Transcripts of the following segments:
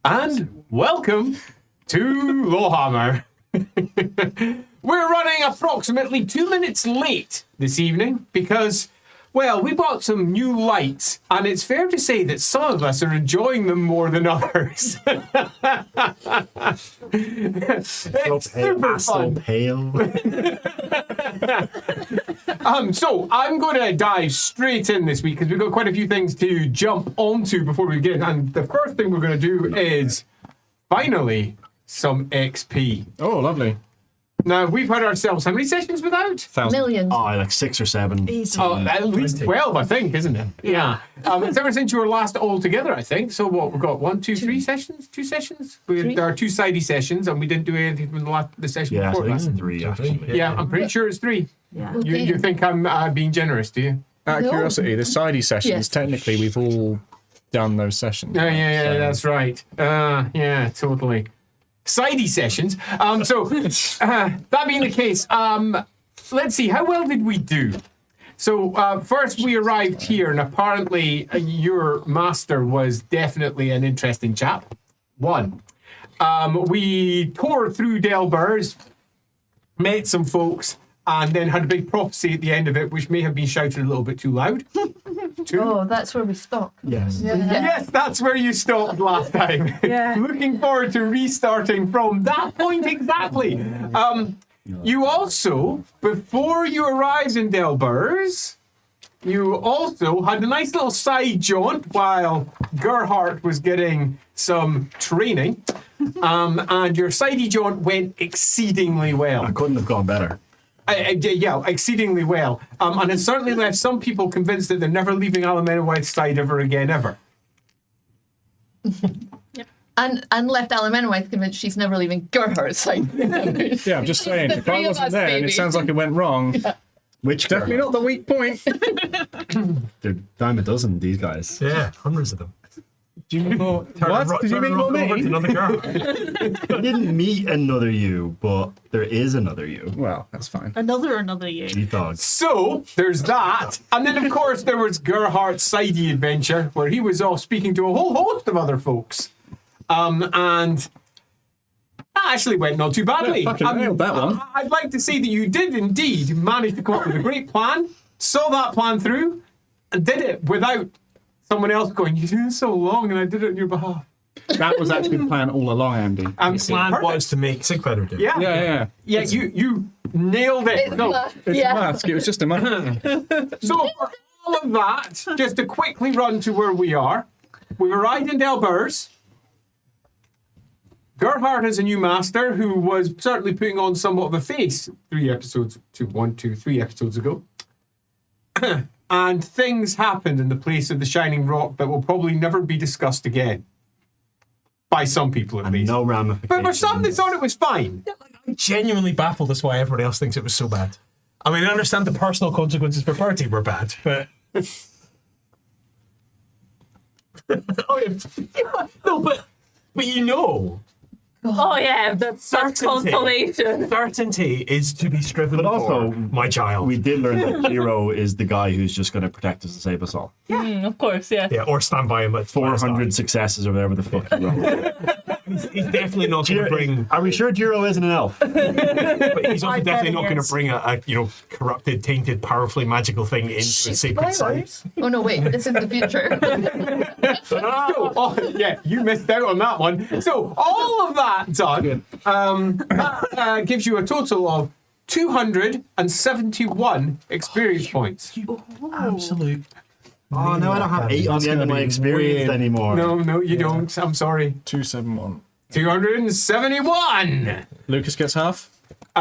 And welcome to LAWhammer. We're running approximately 2 minutes late this evening because, well, we bought some new lights, and it's fair to say that some of us are enjoying them more than others. It's super fun. Pale. So I'm going to dive straight in this week because we've got quite a few things to jump onto before we begin. And the first thing we're going to do is finally some XP. Oh, lovely. Now, we've had ourselves how many sessions without? 1,000. Millions. Oh, like 6 or 7. Oh, at least 12, I think, isn't it? Yeah. It's ever since you were last all together, I think. So what, we've got 1, 2, 3 sessions? 2 sessions? There are 2 sidey sessions, and we didn't do anything from the session Yeah, before so last. it's 3 actually. Yeah, I'm pretty sure it's 3. Yeah. You think I'm being generous, do you? Out of No. curiosity, the sidey sessions, Yes. technically, we've all done those sessions. Yeah, that's right. Yeah, totally. Sidey sessions. That being the case, let's see, how well did we do? So first we arrived here, and apparently your master was definitely an interesting chap. 1. We tore through Delberz, met some folks, and then had a big prophecy at the end of it, which may have been shouted a little bit too loud. 2. Oh, that's where we stopped. Yes. Yes, that's where you stopped last time. Yeah. Looking forward to restarting from that point exactly. You also, before you arrived in Delberz, you also had a nice little side jaunt while Gerhardt was getting some training. And your sidey jaunt went exceedingly well. I couldn't have gone better. Yeah, exceedingly well. And it certainly left some people convinced that they're never leaving Alamenawide's side ever again, ever. And left Alamenawife convinced she's never leaving Gerhardt's side. Yeah, I'm just saying, if three I of wasn't us, there and baby. it sounds like it went wrong, Which definitely not the weak point. They're dime a dozen, these guys. Yeah, hundreds of them. Do you mean more? What? Did you mean more me? Another girl. I didn't meet another you, but there is another you. Well, that's fine. Another year. G-Dog. So, there's that. And then, of course, there was Gerhardt's sidey adventure, where he was off speaking to a whole host of other folks. And that actually went not too badly. Yeah, fucking nailed that one. I'd like to say that you did indeed manage to come up with a great plan, saw that plan through, and did it without someone else going, you did it so long and I did it on your behalf. That was actually the plan all along, Andy. The plan Perfect. was to make Sigfeder do it. Yeah. Yeah. You nailed it. It's a mask. It was just a mask. So for all of that, just to quickly run to where we are, we've arrived in Delberz. Gerhardt is a new master who was certainly putting on somewhat of a face 3 episodes ago. And things happened in the place of the Shining Rock that will probably never be discussed again. By some people, at And least. no ramifications. But for some, they thought it was fine. I'm genuinely baffled as to why everybody else thinks it was so bad. I mean, I understand the personal consequences for Bertie were bad, but... Oh, yeah. No, but you know, Oh yeah, the first consolation. certainty is to be striven But also, for, my child. we did learn that Jiro is the guy who's just going to protect us and save us all. Of course, yeah. Yeah, or stand by him at 400 successes or whatever the fuck he wrote. He's definitely not going to bring... Are we sure Jiro isn't an elf? But he's also I bet definitely he not going to is. bring a corrupted, tainted, powerfully magical thing into a sacred site. Oh no, wait, this is the future. You missed out on that one. So all of that done that gives you a total of 271 experience points. Absolute. Oh, no, I don't have 8 on the end of my experience anymore. No, you don't. I'm sorry. 271. 271. Lucas gets half.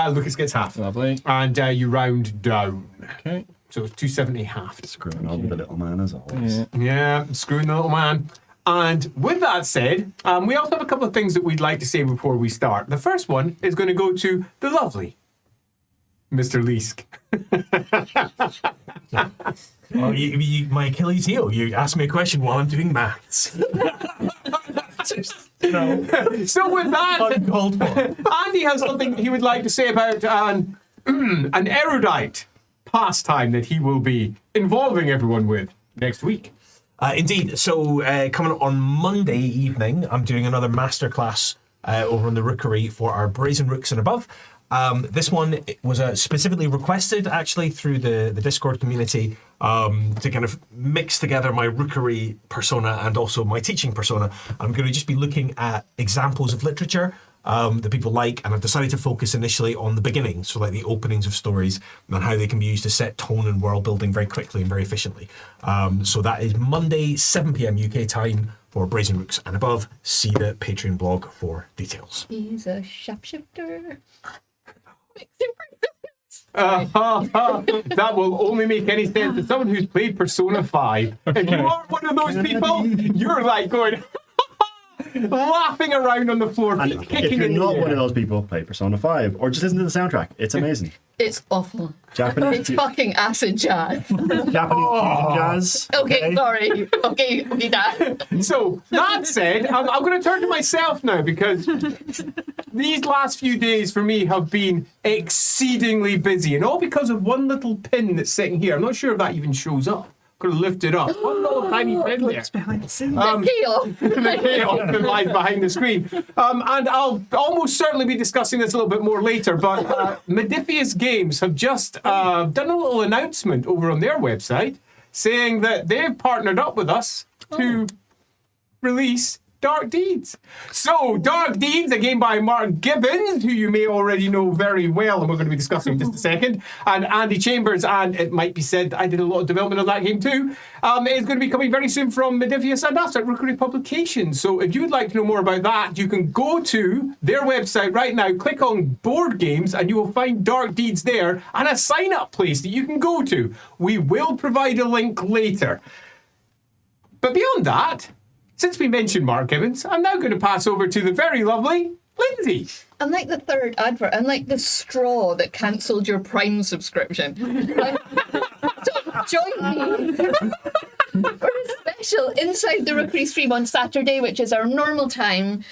Lucas gets half. Lovely. And you round down. Okay. So it's 270 half. Screwing over the little man as always. Yeah. Yeah, screwing the little man. And with that said, we also have a couple of things that we'd like to say before we start. The first one is going to go to the lovely Mr. Leask. Oh, my Achilles heel. You asked me a question while I'm doing maths. So with that, Uncalled for. Andy has something he would like to say about an erudite pastime that he will be involving everyone with next week. Indeed. So coming up on Monday evening, I'm doing another masterclass over on the Rookery for our Brazen Rooks and above. This one was specifically requested actually through the Discord community to kind of mix together my Rookery persona and also my teaching persona. I'm going to just be looking at examples of literature that people like, and I've decided to focus initially on the beginning, so like the openings of stories and how they can be used to set tone and world building very quickly and very efficiently. So that is Monday, 7 p.m. UK time for Brazen Rooks and above. See the Patreon blog for details. He's a shapeshifter. That will only make any sense to someone who's played Persona 5. If you are one of those people, you're like going laughing around on the floor, And feet if kicking you're in the not air. one of those people, play Persona 5 or just listen to the soundtrack. It's amazing. It's awful. Japanese, It's fucking acid jazz. Japanese jazz. Okay, sorry. Okay, Dad. So, that said, I'm going to turn to myself now because these last few days for me have been exceedingly busy, and all because of one little pin that's sitting here. I'm not sure if that even shows up. Going to lift it up. One little tiny pin there. Behind the scenes. Keel. The chaos that lies behind the screen. And I'll almost certainly be discussing this a little bit more later, but Middenheim Games have just done a little announcement over on their website saying that they've partnered up with us to release Dark Deeds. So, Dark Deeds, a game by Mark Gibbons, who you may already know very well, and we're going to be discussing in just a second, and Andy Chambers, and it might be said I did a lot of development of that game too, is going to be coming very soon from Middenheim and us at Rookery Publications. So, if you would like to know more about that, you can go to their website right now, click on Board Games, and you will find Dark Deeds there, and a sign-up place that you can go to. We will provide a link later. But beyond that, since we mentioned Mark Gibbons, I'm now going to pass over to the very lovely Lindsay. Unlike the third advert, unlike the straw that cancelled your Prime subscription. So join me for a special Inside the Rookery stream on Saturday, which is our normal time,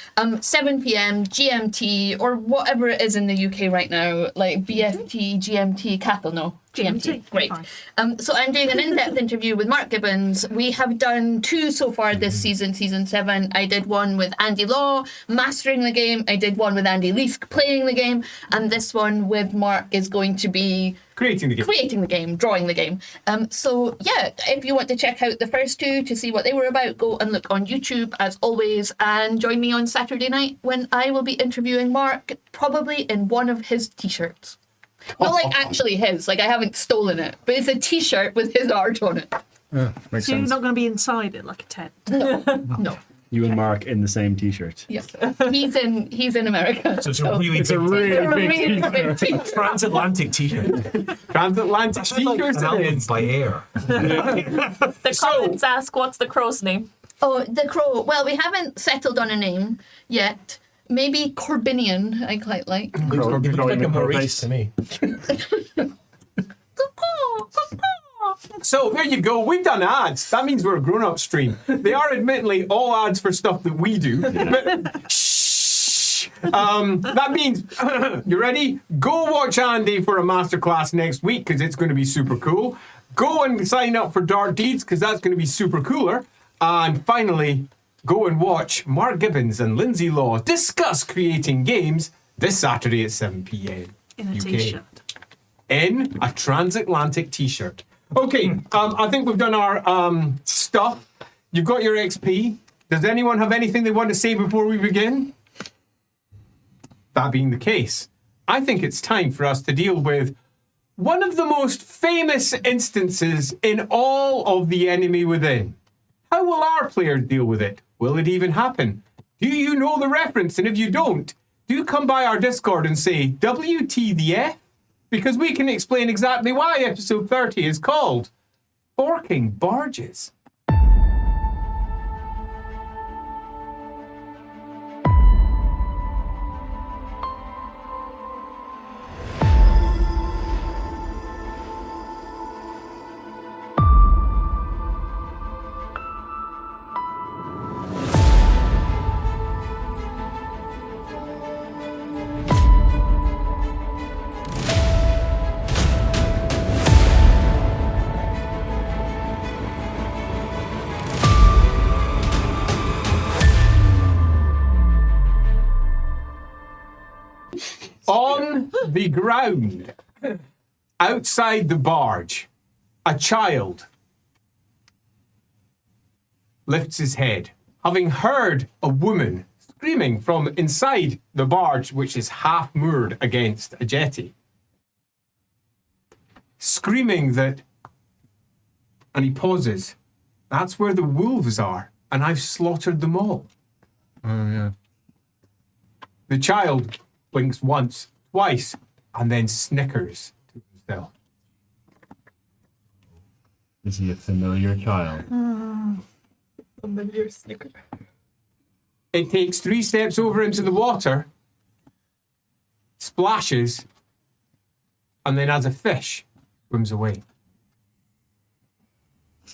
7 p.m. GMT, or whatever it is in the UK right now, like BFT, GMT, Cathal, no. GMT, great. So I'm doing an in-depth interview with Mark Gibbons. We have done 2 so far this season, season 7. I did one with Andy Law, mastering the game. I did one with Andy Leask, playing the game. And this one with Mark is going to be Creating the game. drawing the game. So yeah, if you want to check out the first 2 to see what they were about, go and look on YouTube as always, and join me on Saturday night when I will be interviewing Mark, probably in one of his t-shirts. Not like actually his, like I haven't stolen it, but it's a t-shirt with his art on it. Makes So you're sense. not going to be inside it like a tent. No. You and Mark in the same t-shirt. Yes. He's in America. So it's a really It's a really big t-shirt. transatlantic t-shirt. Transatlantic It's like t-shirts an it alien is. by air. The comments ask, what's the crow's name? Oh, the crow. Well, we haven't settled on a name yet. Maybe Corbinian, I quite like. It looks like a Maurice Maurice. to me. So there you go. We've done ads. That means we're a grown-up stream. They are admittedly all ads for stuff that we do. But shh. That means you ready? Go watch Andy for a masterclass next week because it's going to be super cool. Go and sign up for Dark Deeds because that's going to be super cooler. And finally, go and watch Mark Gibbons and Lindsay Law discuss creating games this Saturday at 7 p.m. In a UK. t-shirt. In a transatlantic t-shirt. Okay, I think we've done our stuff. You've got your XP. Does anyone have anything they want to say before we begin? That being the case, I think it's time for us to deal with one of the most famous instances in all of the Enemy Within. How will our players deal with it? Will it even happen? Do you know the reference? And if you don't, do come by our Discord and say, WTDF? Because we can explain exactly why episode 30 is called Forking Barges. On the ground, outside the barge, a child lifts his head, having heard a woman screaming from inside the barge, which is half moored against a jetty. Screaming that, and he pauses, that's where the wolves are, and I've slaughtered them all. Oh, yeah. The child blinks once, twice, and then snickers to himself. Is he a familiar child? Familiar snicker. It takes 3 steps over into the water, splashes, and then as a fish, swims away.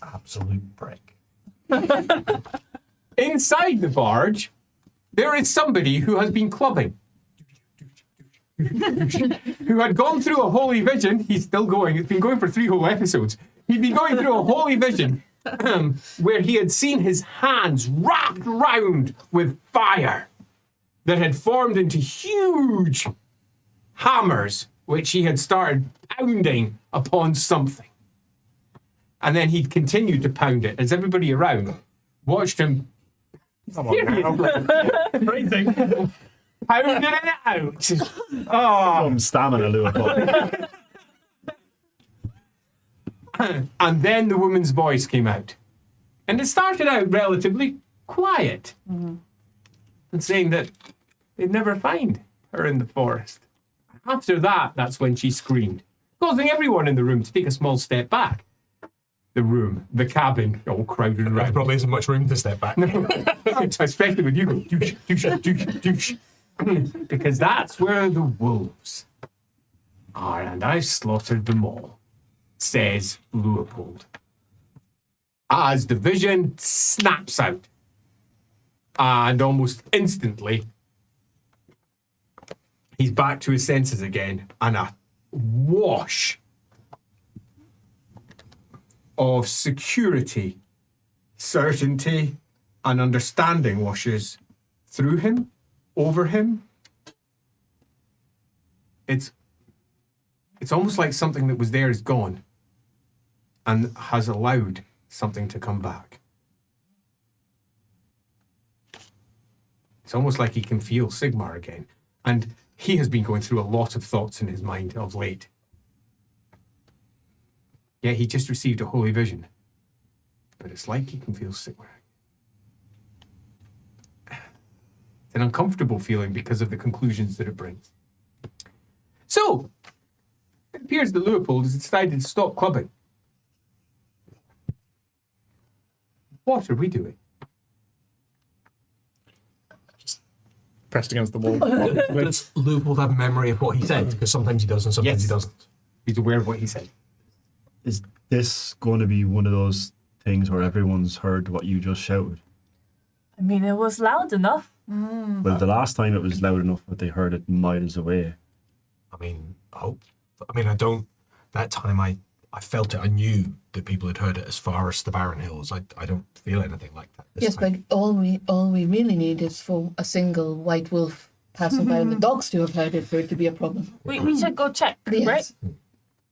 Absolute prick. Inside the barge, there is somebody who has been clubbing. Who had gone through a holy vision. He's still going. It's been going for 3 whole episodes. He'd been going through a holy vision where he had seen his hands wrapped round with fire that had formed into huge hammers, which he had started pounding upon something. And then he'd continued to pound it as everybody around watched him seriously pounding it out. Some stamina, Liverpool. And then the woman's voice came out. And it started out relatively quiet. And saying that they'd never find her in the forest. After that, that's when she screamed, causing everyone in the room to take a small step back. The room, the cabin, all crowded There around. probably isn't much room to step back. Especially with you go, douche, douche, douche, douche. Because that's where the wolves are, and I've slaughtered them all, says Leopold. As the vision snaps out, and almost instantly, he's back to his senses again, and a wash of security, certainty, and understanding washes through him, over him. It's almost like something that was there is gone and has allowed something to come back. It's almost like he can feel Sigmar again. And he has been going through a lot of thoughts in his mind of late. Yeah, he just received a holy vision. But it's like he can feel Sigmar. It's an uncomfortable feeling because of the conclusions that it brings. So, it appears that Leopold has decided to stop clubbing. What are we doing? Pressed against the wall. Does Leopold have memory of what he said? Because sometimes he does and sometimes he doesn't. He's aware of what he said. Is this going to be one of those things where everyone's heard what you just shouted? I mean, it was loud enough. Well, the last time it was loud enough that they heard it miles away. I mean, I hope. I mean, I don't. That time I felt it. I knew that people had heard it as far as the Barren Hills. I don't feel anything like that. This Yes, time. but all we really need is for a single white wolf passing by and the dogs to have heard it for it to be a problem. We should go check, Yes. right?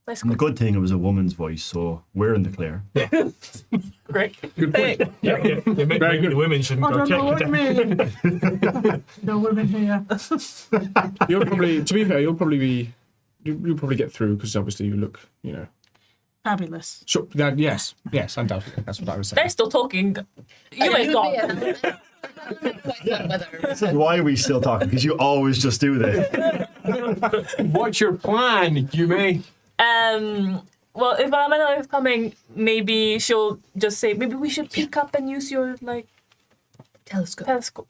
Let's And the go. good thing it was a woman's voice, so we're in the clear. Great. Good point. Yeah, maybe the women shouldn't go check. No women here. You'll probably, to be fair, you'll probably get through because obviously you look, Fabulous. Sure. Yes, undoubtedly. That's what I was saying. They're still talking. You guys gone. This is why are we still talking? Because you always just do this. What's your plan, Yume? Well, if Amanda is coming, maybe she'll just say, maybe we should peek up and use your, telescope.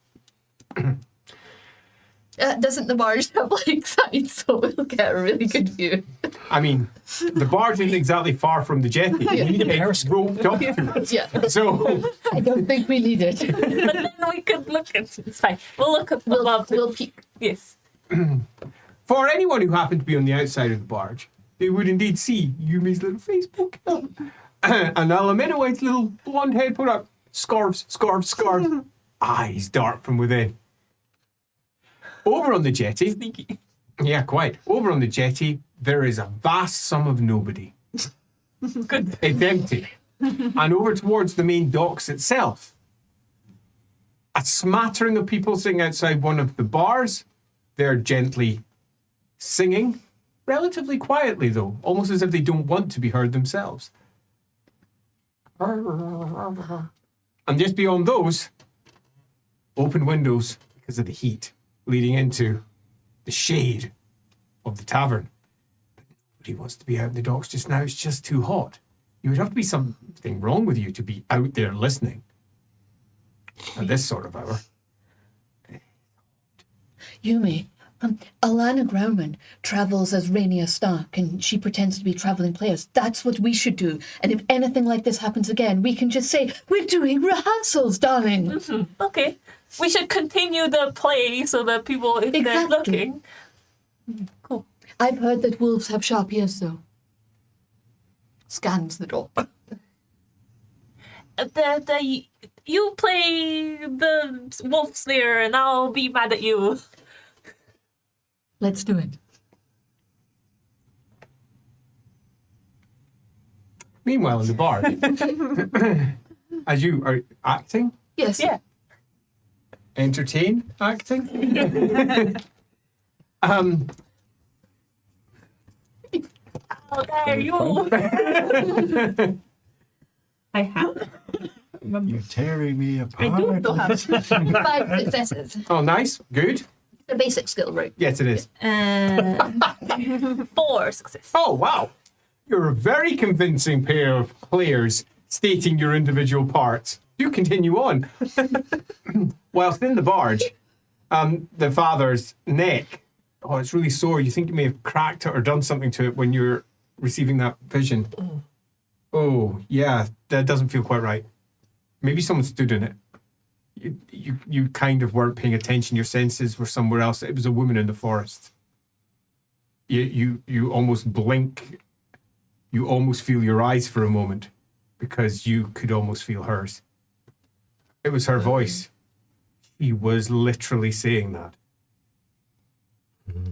Doesn't the barge have sides, so we'll get a really good view? I mean, the barge isn't exactly far from the jetty. You need to roped up to it. Yeah, So, I don't think we need it. But then we could look at it. It's fine. We'll look at above. We'll peek. Yes. for anyone who happened to be on the outside of the barge, they would indeed see Yumi's little face poke up. And Alaminawaite's little blonde head put up. Scarves. Eyes dark from within. Over on the jetty, Yeah, quite. Over on the jetty, there is a vast sum of nobody. Good. It's empty. And over towards the main docks itself, a smattering of people sitting outside one of the bars. They're gently singing, relatively quietly though, almost as if they don't want to be heard themselves. And just beyond those, open windows because of the heat, leading into the shade of the tavern. But nobody wants to be out in the docks just now. It's just too hot. You would have to be something wrong with you to be out there listening at this sort of hour. Yumi, Alana Grauman travels as Rainier Stark, and she pretends to be traveling players. That's what we should do. And if anything like this happens again, we can just say, we're doing rehearsals, darling. Okay. We should continue the play so that people, if they're Exactly. looking. Cool. I've heard that wolves have sharp ears, though. Scans the door. You play the wolf slayer and I'll be mad at you. Let's do it. Meanwhile, in the bar, as you are acting, Yes. Yeah. entertain, acting. How dare you? I have. You're tearing me apart. I do still have. 5 successes. Oh, nice, good. The basic skill, right? Yes, it is. 4 success. Oh, wow. You're a very convincing pair of players stating your individual parts. Do continue on. Whilst in the barge, the father's neck, oh, it's really sore. You think you may have cracked it or done something to it when you're receiving that vision. Oh, yeah, that doesn't feel quite right. Maybe someone stood in it. You kind of weren't paying attention. Your senses were somewhere else. It was a woman in the forest. You almost blink. You almost feel your eyes for a moment because you could almost feel hers. It was her voice. She was literally saying that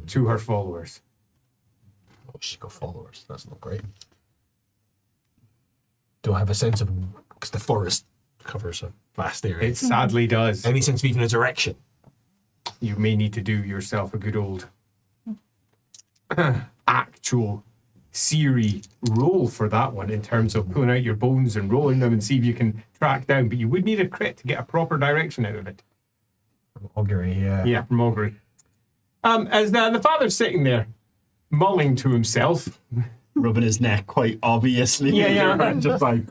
to her followers. Oh, she's got followers. That's not great. Do I have a sense of, because the forest covers a vast area, It sadly does. any sense of even a direction? You may need to do yourself a good old actual Siri roll for that one in terms of pulling out your bones and rolling them and see if you can track down. But you would need a crit to get a proper direction out of it. Augury, yeah. Yeah, from Augury. As the father's sitting there, mulling to himself. Rubbing his neck quite obviously. Yeah. Just like,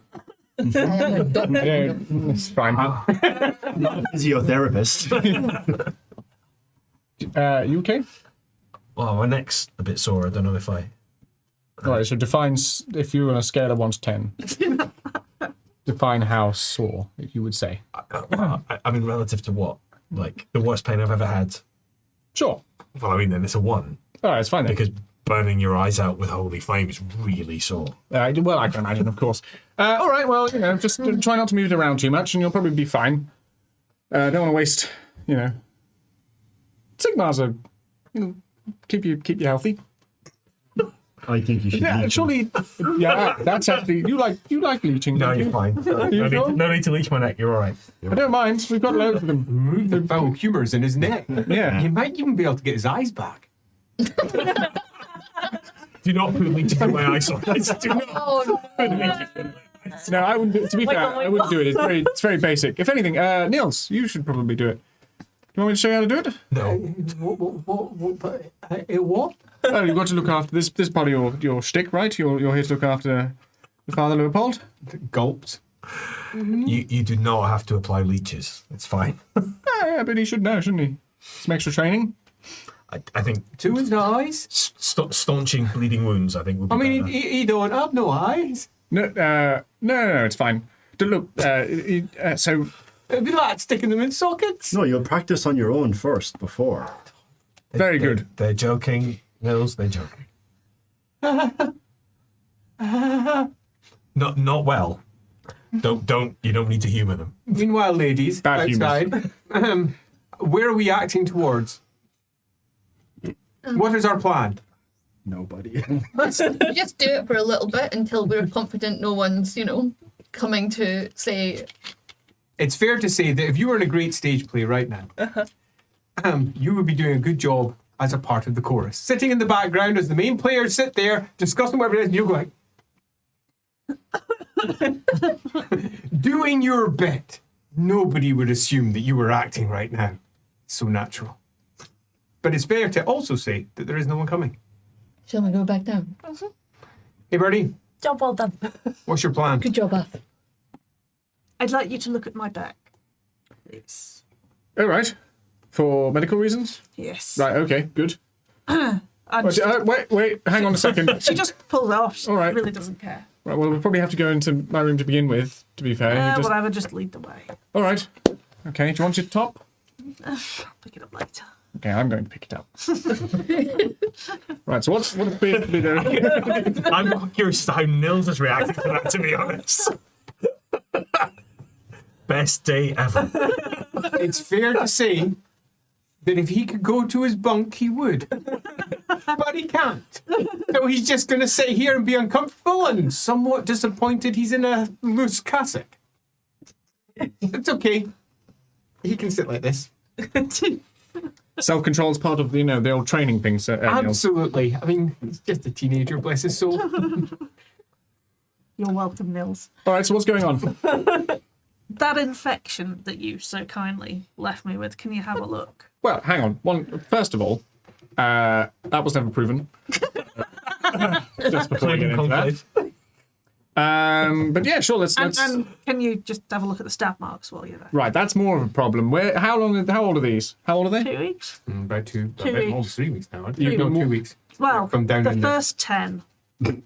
I am a doctor. It's fine. not a physiotherapist. You okay? Well, my neck's a bit sore. I don't know if I... All right, so defines, if you're on a scale of 1 to 10, define how sore, you would say. I mean, relative to what? Like, the worst pain I've ever had. Sure. Well, I mean, then it's a 1. All right, it's fine then. Because burning your eyes out with holy flame is really sore. Well, I can imagine, of course. All right, well, just try not to move it around too much and you'll probably be fine. Don't want to waste, Sigmars are, keep you healthy. I think you should. Yeah, leave them. surely. Yeah, that's actually you like leeching. No, don't you're you? fine. No need to leech my neck. You're all right. I don't mind. We've got loads of them. Move the foul humours in his neck. Yeah. You might even be able to get his eyes back. Do not put leeches in my eye sockets. Do not Oh, put leeches in my eye. No, I wouldn't. To be fair, I wouldn't do it. It's very basic. If anything, Niels, you should probably do it. You want me to show you how to do it? No. What? Oh, you've got to look after this part of your shtick, right? You're here to look after the Father Leopold. Gulped. You do not have to apply leeches. It's fine. Yeah, but he should know, shouldn't he? Some extra training. I think To his eyes? staunching bleeding wounds, I think, would be I mean, better. he don't have no eyes. No, it's fine. Look, so It'd be like sticking them in sockets. No, you'll practice on your own first before. very good. They're joking, Mills. They're joking. Not well. You don't need to humour them. Meanwhile, ladies, Bad humours. outside, where are we acting towards? What is our plan? Nobody. Just do it for a little bit until we're confident no one's, coming to say, It's fair to say that if you were in a great stage play right now, you would be doing a good job as a part of the chorus. Sitting in the background as the main players sit there discussing whatever it is, and you're going, doing your bit. Nobody would assume that you were acting right now. It's so natural. But it's fair to also say that there is no one coming. shall we go back down? Hey, Bertie, Job well done. what's your plan? Good job, Beth. I'd like you to look at my back, please. All right. For medical reasons? Yes. Right, okay, good. I'm Wait, hang on a second. She just pulled it off. She All right. really doesn't care. Right, well, we'll probably have to go into my room to begin with, to be fair. You just- Whatever, just lead the way. All right. Okay, do you want your top? I'll pick it up later. Okay, I'm going to pick it up. Right, so what appears to be the... I'm curious as to how Nils is reacting to that, to be honest. Best day ever. It's fair to say that if he could go to his bunk, he would. But he can't. So he's just going to sit here and be uncomfortable and somewhat disappointed he's in a loose cassock. It's okay. He can sit like this. Self-control is part of, the old training thing, so, Neil. Absolutely. I mean, he's just a teenager, bless his soul. You're welcome, Nils. All right, so what's going on? That infection that you so kindly left me with, can you have a look? Well, hang on. First of all, that was never proven. Just before we get into that. But yeah, sure. Let's. And can you just have a look at the stab marks while you're there? Right, that's more of a problem. How old are these? How old are they? 2 weeks? About Two almost 3 weeks now, aren't You you? No, know, 2 weeks. Well, From down the in first 10,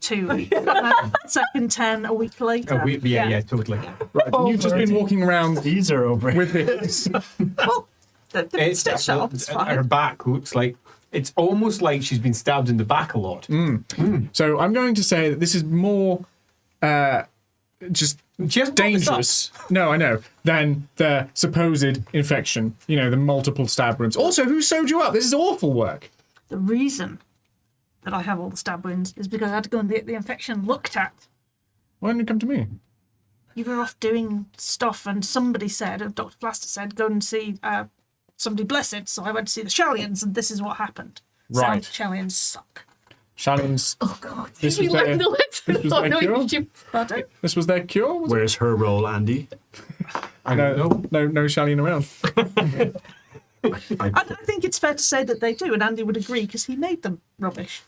2 weeks. And then second 10 a week later. Yeah, totally. Right, you've just been walking around These are over. with this. Well, the stitch sharp is Her fine. back looks like, it's almost like she's been stabbed in the back a lot. So I'm going to say that this is more just Just brought this up. dangerous. No, I know. Than the supposed infection. The multiple stab wounds. Also, who sewed you up? This is awful work. The reason that I have all the stab wounds is because I had to go and get the infection looked at. Why didn't you come to me? You were off doing stuff, and somebody said, Dr. Plaster said, go and see somebody blessed. So I went to see the Shallians, and this is what happened. Right. Shallians suck. Shannon's. Oh, God. This we was learned their- the lesson. this was Oh, their no, cure? you- Pardon? This was their cure. Was it? Where's her role, Andy? I don't know. No Shallian around. I think it's fair to say that they do, and Andy would agree because he made them rubbish.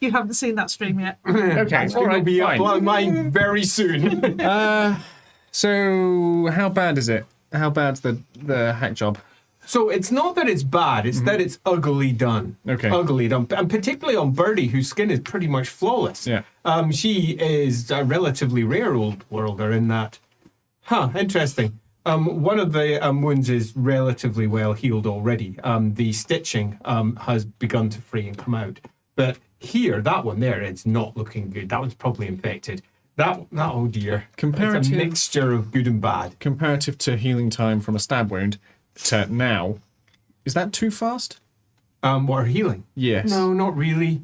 You haven't seen that stream yet. Okay, It's all going to right, be fine. up on mine very soon. So, how bad is it? How bad's the hack job? So it's not that it's bad, it's that it's ugly done. Okay. Ugly done. And particularly on Birdie, whose skin is pretty much flawless. Yeah. She is a relatively rare old worlder in that. Interesting. One of the wounds is relatively well healed already. The stitching has begun to free and come out. But here, that one there, it's not looking good. That one's probably infected. That oh dear. It's Comparative- a mixture of good and bad. Comparative to healing time from a stab wound to now, is that too fast? What, her healing? Yes. No, not really.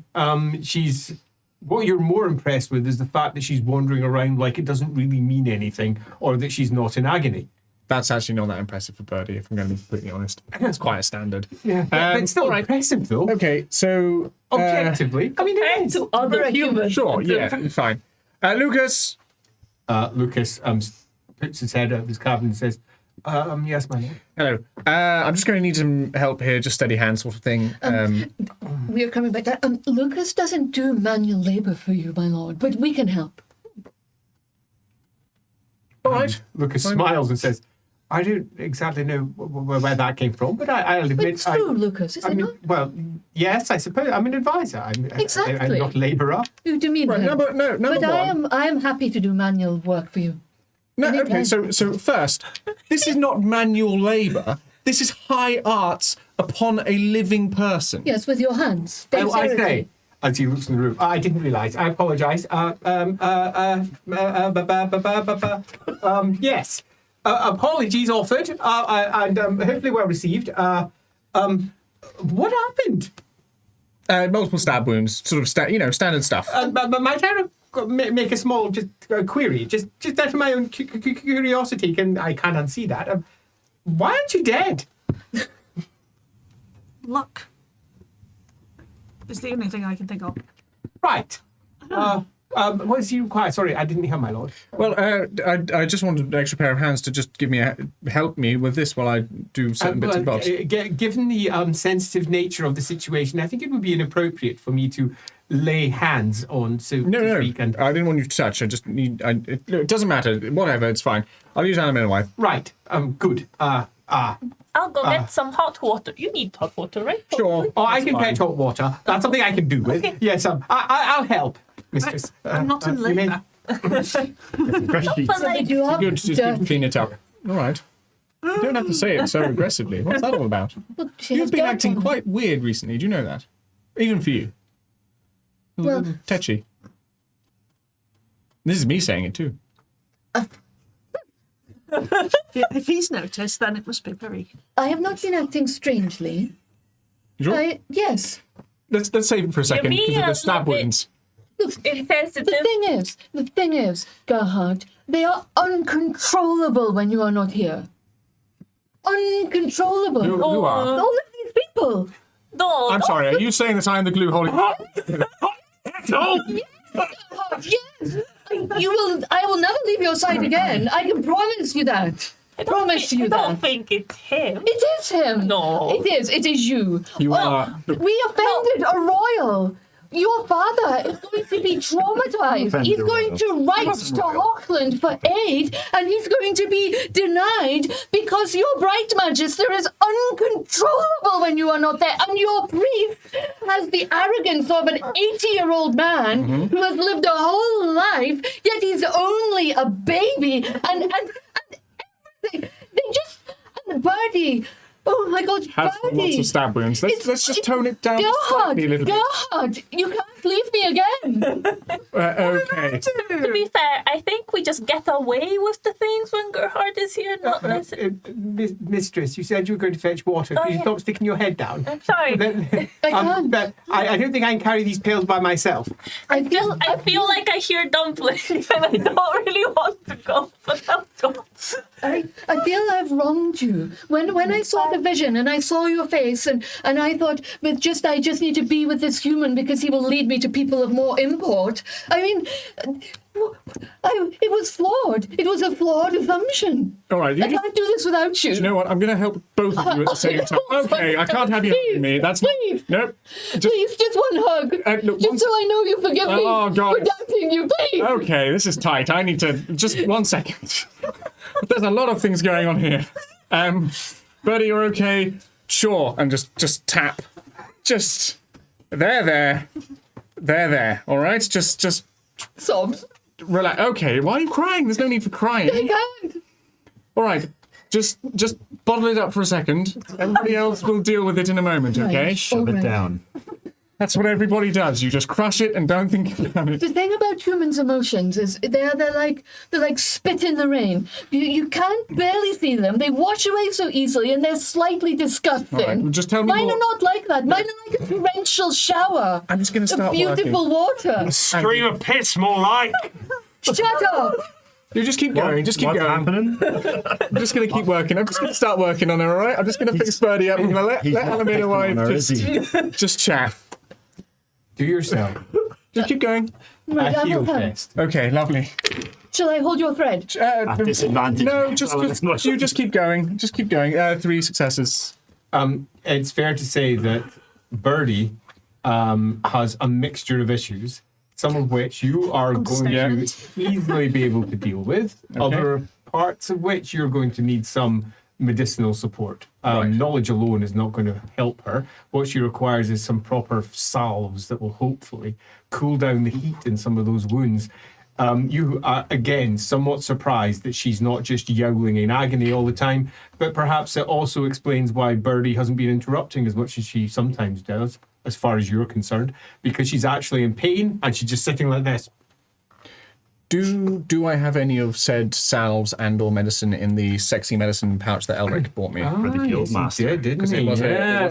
She's. What you're more impressed with is the fact that she's wandering around like it doesn't really mean anything, or that she's not in agony. That's actually not that impressive for Birdie, if I'm going to be completely honest. It's quite a standard. Yeah, but it's still impressive though. Okay, so... Objectively, I mean, it is. To other humans. Sure, yeah, fine. Lucas! Lucas puts his head out of his cabin and says, "Yes, my lord." Hello. I'm just going to need some help here, just steady hand sort of thing. We are coming back down. Lucas doesn't do manual labour for you, my lord, but we can help. All right. Lucas Fine. smiles and says, "I don't exactly know where that came from, but I'll admit." It's true, Lucas, is I it mean, not? well, yes, I suppose. I'm an advisor. I'm Exactly. not a labourer. You do mean Right, him. number But one. I am happy to do manual work for you. No, okay, anytime. so first, this is not manual labour. This is high arts upon a living person. Yes, with your hands. Oh, I Dexterity. say, as he looks in the room, I didn't realise. I apologise. Yes. Apologies offered, and hopefully well received. What happened? Multiple stab wounds, sort of standard stuff. But might I make a small query, just out of my own curiosity? I can't unsee that. Why aren't you dead? Luck is the only thing I can think of. Right. What do you require? Sorry, I didn't hear, my lord. Well, I just wanted an extra pair of hands to just help me with this while I do certain bits and bobs. Given the sensitive nature of the situation, I think it would be inappropriate for me to lay hands on, so to speak. And I didn't want you to touch. I just need. It doesn't matter. Whatever, it's fine. I'll use animal wife. right. Good. I'll go get some hot water. You need hot water, right? Sure. Oh, I can fetch hot water. That's something I can do with. Okay. Yes. I'll help, mistress. I'm not in you may- labour. Fresh sheets. So they do have Good. Just dirt. clean it up. All right. You don't have to say it so aggressively. What's that all about? Look, she has You've been dirt acting on her. quite weird recently. Do you know that? Even for you. A Well- little tetchy. This is me saying it too. If he's noticed, then it must be very. I have not been acting strangely. Sure. Yes. Let's save it for a second me because of a the stab little bit. wounds. Insensitive. The thing is, Gerhard, they are uncontrollable when you are not here. Uncontrollable. Who are? All of these people. No, I'm sorry. Are you saying that I am the glue holding? Gerhard, yes. I will never leave your side again. I can promise you that. I don't Promise think- you I don't that. think it's him. It is him. No. It is. It is you. You Well, are. We offended a royal. Your father is going to be traumatized. Offended He's a going royal. to write to Hochland for aid, and he's going to be denied because your bright magister is uncontrollable when you are not there. And your priest has the arrogance of an 80-year-old man who has lived a whole life, yet he's only a baby. And everything. They just. And Birdie. Oh my God, Have Birdie. lots of stab wounds. Let's just tone it down Gerhard, slightly a little bit. Gerhard, you can't leave me again. Okay. To be fair, I think we just get away with the things when Gerhard is here. Not listen. Mistress, you said you were going to fetch water. Could you yeah. stop sticking your head down? I'm sorry. I can't. But I don't think I can carry these pails by myself. I feel like I hear dumplings and I don't really want to go, but I'll go. I feel I've wronged you. When I saw the vision and I saw your face and I thought, I just need to be with this human because he will lead me to people of more import. I mean, it was flawed. It was a flawed assumption. All right. I can't do this without you. You know what? I'm going to help both of you at the same time. Okay, I can't have you hugging me. That's Please. Nope. Please, just one hug. Look, Just so I know you forgive me Oh, God. for doubting you, please. Okay, this is tight. I need to just 1 second. There's a lot of things going on here. Bertie, you're okay. Sure, and just tap. Just there. All right, just Sobs. relax. Okay, why are you crying? There's no need for crying. I can't. All right, just bottle it up for a second. Everybody else will deal with it in a moment. Okay, Right. Shove it Alright. down. that's what everybody does. You just crush it and don't think about it. The thing about humans' emotions is they're like spit in the rain. You can't barely see them. They wash away so easily, and they're slightly disgusting. All right, well, just tell me Mine more. are not like that. Mine are like a torrential shower. I'm just going to of start beautiful working. water. Stream of piss, more like. Shut up. You just keep going. Just keep What's going. happening? I'm just going to keep working. I'm just going to start working on her, all right? I'm just going to fix Birdie up. I'm going to let Alameda on her, wife is he? just chat. Do yourself Just keep going. Right, a I heel will help. test. Okay, lovely. Shall I hold your thread? At disadvantage. No, you just keep going. Just keep going. 3 successes. It's fair to say that Birdie has a mixture of issues, some of which you are going to easily be able to deal with, other parts of which you're going to need some medicinal support. Knowledge alone is not going to help her. What she requires is some proper salves that will hopefully cool down the heat in some of those wounds. You are, again, somewhat surprised that she's not just yowling in agony all the time, but perhaps it also explains why Birdie hasn't been interrupting as much as she sometimes does, as far as you're concerned, because she's actually in pain and she's just sitting like this. Do I have any of said salves and/or medicine in the sexy medicine pouch that Elric bought me? For the guild Yes, he master. did, didn't he? It was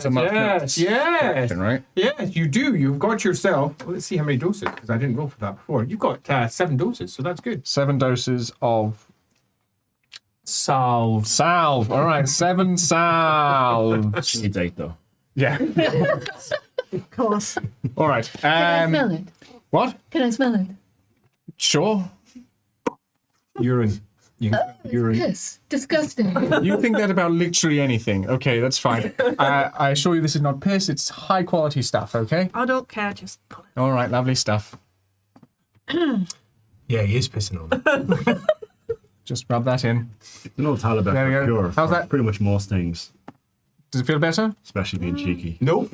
a must yes, yes. right? Yes, you do. You've got yourself. Let's see how many doses, because I didn't roll for that before. You've got 7 doses, so that's good. 7 doses of Salve. salve. All right, 7 salves. Needs 8 though. Yeah. Of course. All right. Can I smell it? What? Can I smell it? Sure. Urine. Urine. Yes. Disgusting. You think that about literally anything. Okay, that's fine. I assure you this is not piss. It's high quality stuff, okay? I don't care, just put it. All right, lovely stuff. Yeah, he is pissing on it. Just rub that in. You know Talibet There we are go. pure. How's for that? Pretty much most things, Does it feel better? especially being cheeky. Nope.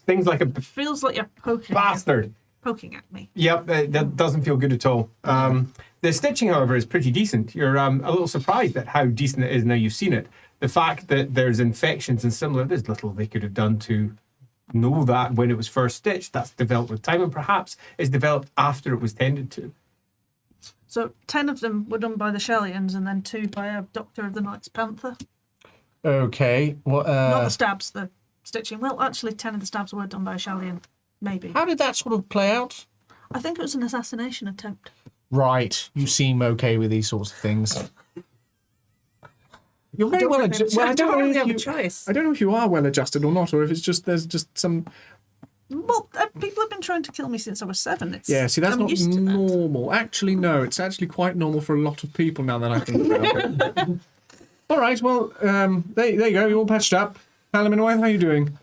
Things like a Feels like you're bastard. poking at me. Yep, that doesn't feel good at all. The stitching, however, is pretty decent. You're a little surprised at how decent it is now you've seen it. The fact that there's infections and similar, there's little they could have done to know that when it was first stitched. That's developed with time and perhaps is developed after it was tended to. So 10 of them were done by the Shellians and then 2 by a Doctor of the Night's Panther. Okay. Well, Not the stabs, the stitching. Well, actually 10 of the stabs were done by a Shellian. Maybe. how did that sort of play out? I think it was an assassination attempt. Right. You seem okay with these sorts of things. You're very well adjusted. Well, I don't know if you. choice. I don't know if you are well adjusted or not, or if it's just there's just some. Well, people have been trying to kill me since I was 7. It's, Yeah, see, that's I'm not used to that. normal. Actually, no, it's actually quite normal for a lot of people now that I think about it. All right, well, there you go. You're all patched up. Alaminoy, how are you doing?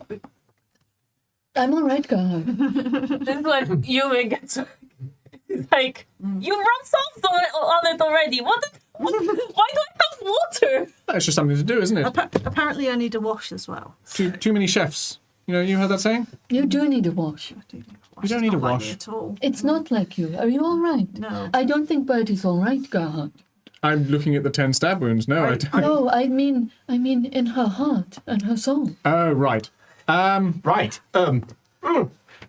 I'm all right, God. This is when Yume gets like, you rubbed salt on it already. Why do I have water? That's just something to do, isn't it? Apparently, I need a wash as well. Too many chefs. You heard that saying? You do need a wash. You don't need a Not like wash. me at all. It's not like you. Are you all right? No. I don't think Birdie's all right, God. I'm looking at the 10 stab wounds. No, I don't. No, I mean in her heart and her soul. Oh, right. Right.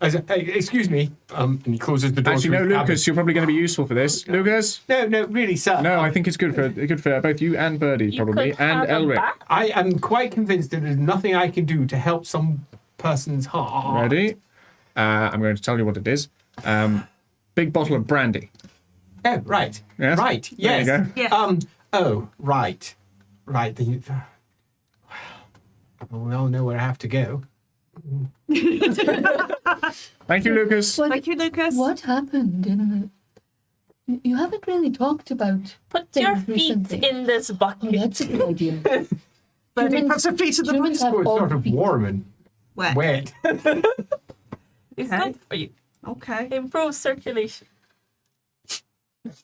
Excuse me. And he closes the door. Actually, to no, his cabin. Lucas, you're probably going to be useful for this. Lucas? No, really, sir. No, I think it's good for both you and Birdie, You probably, could and have a Elric. bath. I am quite convinced that there's nothing I can do to help some person's heart. Ready? I'm going to tell you what it is. Big bottle of brandy. Oh, right. Yes? Right. There Yes. you go. Yeah. Oh, right. Right. Then well, we all know where I have to go. Thank you, Lucas. What, Thank you, Lucas. what happened in the... You haven't really talked about Put things your feet recently. in this Oh, bucket. that's a good idea. But he Humans- puts her feet in the humans bucket. have It's all sort of feet. warm and wet. It's Okay. good for you. Okay. Improves circulation.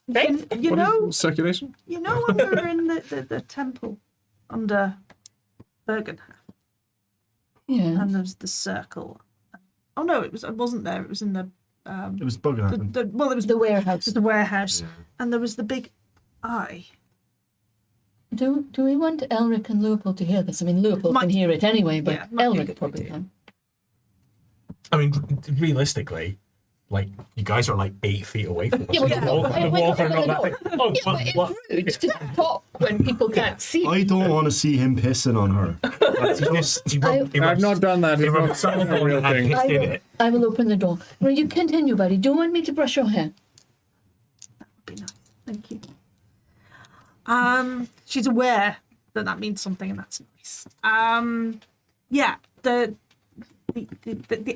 Right? You What know, is circulation? when we were in the temple under Bergenheim, Yeah. and there was the circle. Oh no, it wasn't there. It was in the It was bugging the, happened. the well, it was The warehouse. the warehouse, and there was the big eye. Do we want Elric and Leopold to hear this? I mean, Leopold can hear it anyway, but Yeah, might be a Elric good probably idea. can. I mean, realistically, like, you guys are like 8 feet away from us. Yeah, but The walls are not that big. Oh, Yeah, but it's rude to talk when people can't see. I don't want to see him pissing on her. That's just, I've not done that. He It's rubbed not salt a on real it and thing. pissed in it. I will open the door. Well, you continue, buddy. Do you want me to brush your hair? Be nice. Thank you. She's aware that means something, and that's nice. Yeah, the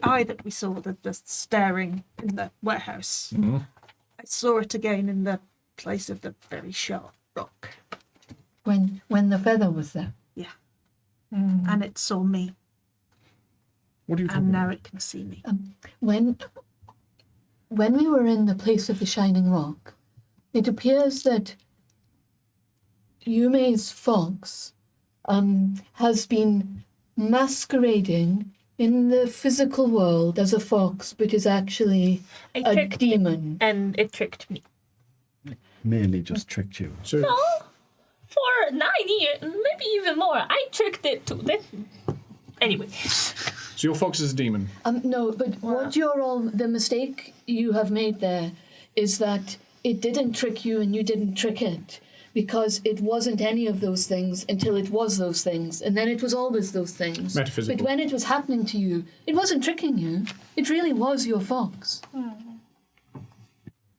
eye that we saw, the staring in the warehouse. Mm-hmm. I saw it again in the place of the very sharp rock. When the feather was there. Yeah. And it saw me, What are you talking and now about? it can see me. When we were in the place of the shining rock, it appears that Yume's fox has been masquerading in the physical world as a fox, but is actually I a tricked it, demon. and it tricked me. mainly just tricked you. So, No, for 9 years, maybe even more. I tricked it too. Anyway, so your fox is a demon. No, but what you're all the mistake you have made there is that it didn't trick you and you didn't trick it, because it wasn't any of those things until it was those things, and then it was always those things. Metaphysical. But when it was happening to you, it wasn't tricking you. It really was your fox.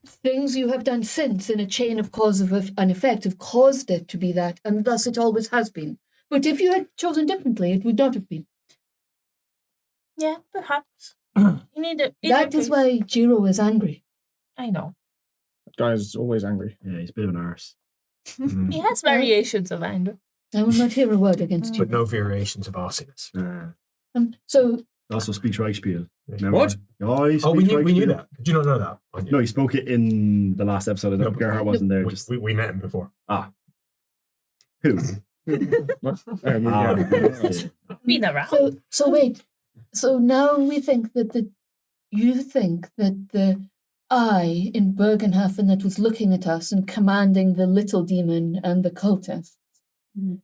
Things you have done since in a chain of cause and effect have caused it to be that, and thus it always has been. But if you had chosen differently, it would not have been. Yeah, perhaps. You need it. That is why Jiro is angry. I know. That guy is always angry. Yeah, he's a bit of an arse. He has variations of anger. I will not hear a word against But Jiro. no variations of arsiness. So Also speaks Reichspiel. What? Oh, he Oh, we speaks knew Reichspiel. that. Did you not know that? Oh, yeah. No, he spoke it in the last episode. I No, think but- Gerhard wasn't there. We- Just we met him before. who? What? Been around. So wait. So now we think that you think that the eye in Bergenhafen that was looking at us and commanding the little demon and the cultists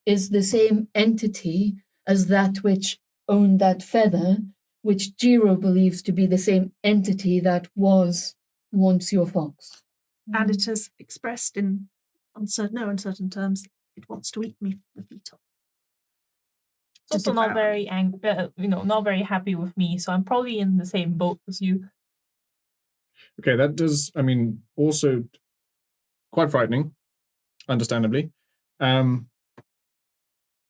is the same entity as that which owned that feather, which Jiro believes to be the same entity that was once your fox. And it has expressed in uncertain terms it wants to eat me from the feet up. It's also not very angry, not very happy with me. So I'm probably in the same boat as you. Okay, that does, also quite frightening, understandably.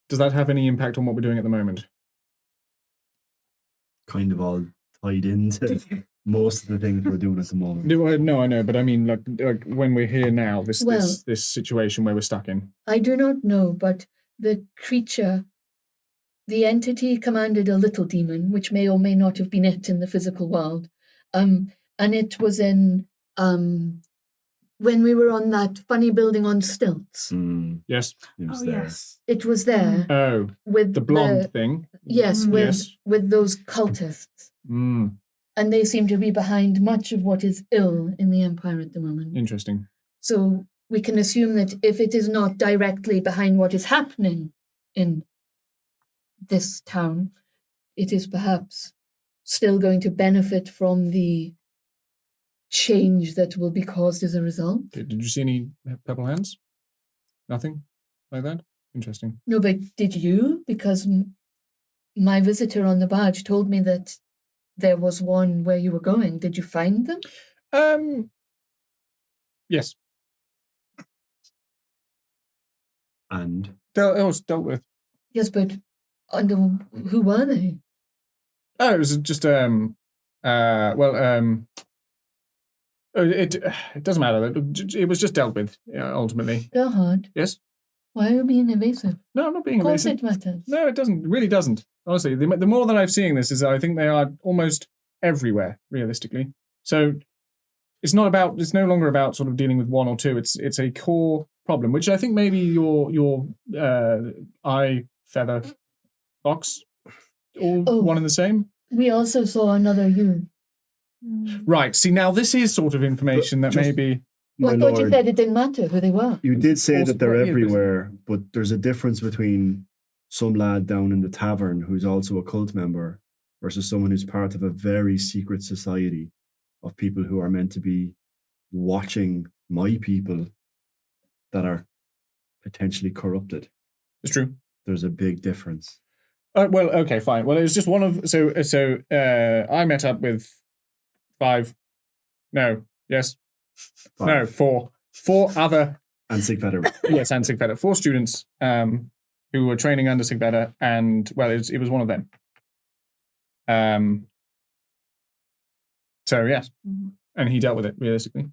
Does that have any impact on what we're doing at the moment? Kind of all tied into most of the things we're doing at the moment. No, I know, but I mean, like when we're here now, this situation where we're stuck in. I do not know, but the creature, the entity commanded a little demon, which may or may not have been it in the physical world. And it was in when we were on that funny building on stilts. Yes. He was Oh, there. yes. It was there Oh, with the blonde thing. yes, Yes. with those cultists. Mm, And they seem to be behind much of what is ill in the Empire at the moment. interesting. So we can assume that if it is not directly behind what is happening in this town, it is perhaps still going to benefit from the change that will be caused as a result. Did you see any purple hands? Nothing like that? Interesting. No, but did you? Because my visitor on the barge told me that there was one where you were going. Did you find them? Yes. And It was dealt with. Yes, but under who were they? Oh, it was just it doesn't matter. It was just dealt with ultimately. Gerhard, Yes. why are you being evasive? No, I'm not being Of course evasive. it matters. No, it doesn't. It really doesn't. Honestly, the more that I'm seeing this is I think they are almost everywhere, realistically. So it's no longer about sort of dealing with one or two. It's a core problem, which I think maybe your eye feather box all Oh. one and the same. We also saw another you. Right. See, now this is sort of information that just- maybe Well, I my thought you lord, said it didn't matter who they were. you did say Also, that they're yeah, but- everywhere, but there's a difference between some lad down in the tavern who's also a cult member versus someone who's part of a very secret society of people who are meant to be watching my people that are potentially corrupted. it's true. There's a big difference. Well, okay, fine. Well, it was just one of I met up with four other And Sigvetter. yes, and Sigvetter, 4 students who were training under Sigvetter, and well, it was one of them. So yes, and he dealt with it realistically.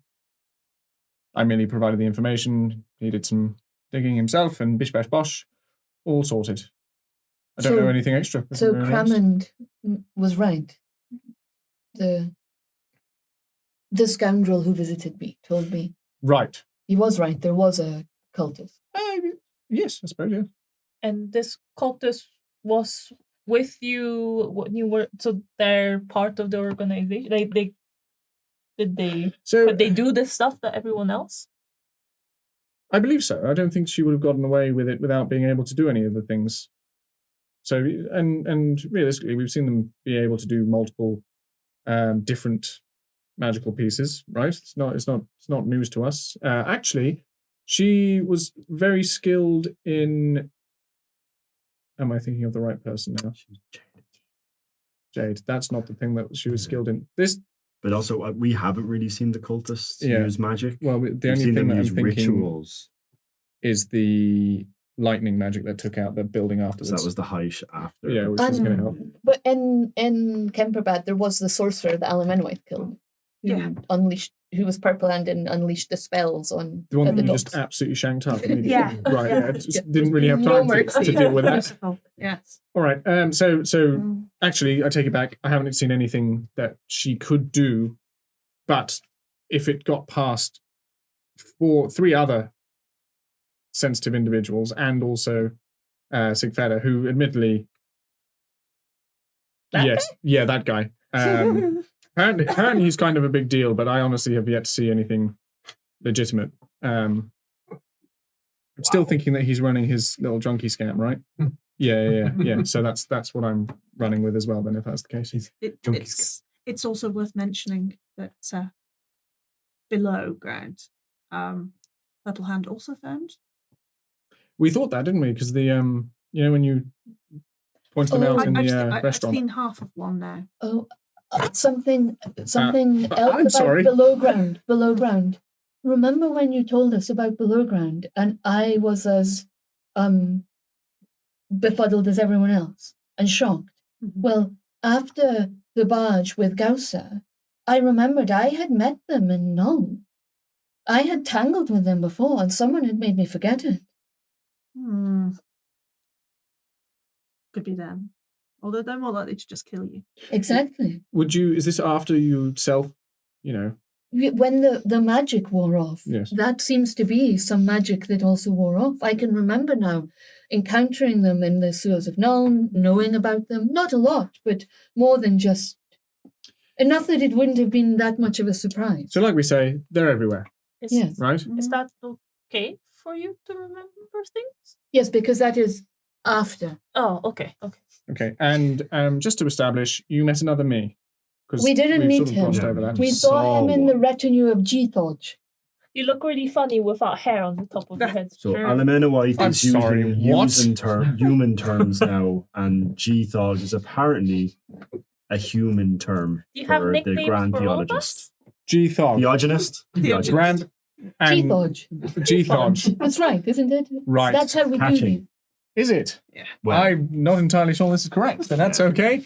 I merely provided the information. He did some digging himself, and bish bash bosh, all sorted. I don't So- know anything extra. So Very honest. Crammond was right. The scoundrel who visited me told me Right. he was right. There was a cultist. Yes, I suppose, yeah. And this cultist was with you when you were, so they're part of the organization. Could they do this stuff to everyone else? I believe so. I don't think she would have gotten away with it without being able to do any of the things. So, and realistically, we've seen them be able to do multiple different magical pieces, right? It's not news to us. Actually, she was very skilled in. Am I thinking of the right person now? Jade. That's not the thing that she was skilled in. But also, we haven't really seen the cultists use magic. Well, the We've only seen thing them that I'm use thinking rituals. is the lightning magic that took out the building afterwards. So that was the height after. Yeah, which is going to help. But in Kemperbad, there was the sorcerer that Alamanwith killed, who was purple and unleashed the spells on The one at that the you docks. just absolutely shanked up immediately. Yeah. Right, Yeah. yeah. Just didn't really have No time mercy. to deal with that. Merciful. Yes. All right. So actually, I take it back. I haven't seen anything that she could do, but if it got past 3 other sensitive individuals and also Sigfeda, who admittedly, that guy. Apparently he's kind of a big deal, but I honestly have yet to see anything legitimate. I'm still thinking that he's running his little junkie scam, right? Yeah. So that's what I'm running with as well. Then, if that's the case, It's also worth mentioning that below ground, Purple Hand also found. we thought that, didn't we? Because the when you pointed them out in the I've restaurant. seen half of one now. Oh, something I'm else sorry. about below ground. Remember when you told us about below ground, and I was as befuddled as everyone else and shocked. Mm-hmm. Well, after the barge with Gausa, I remembered I had met them in Null. I had tangled with them before, and someone had made me forget it. Could be them. Although they're more likely to just kill you. Exactly. Is this after you When the magic wore off, Yes. that seems to be some magic that also wore off. I can remember now encountering them in the sewers of Null, knowing about them. Not a lot, but more than just enough that it wouldn't have been that much of a surprise. So like we say, they're everywhere, Yes. right? Is that okay for you to remember things? Yes, because that is after. Oh, okay. Okay, and just to establish, you met another me. 'Cause We didn't we've meet sort of him. glossed over that. We saw him in the retinue of G-Thodge. You look really funny without hair on the top of your head. So Alamena White I'm is sorry, using what? human terms now, and G-Thog is apparently a human term Do you have for the nicknames Grand for all of Theologist. G-Thog. Theogonist? Theogonist. Grand and G-Thodge. G-Thog. That's right, isn't it? Right. That's how we do Catching. it. Is it? Yeah. Well, I'm not entirely sure this is correct, but that's okay.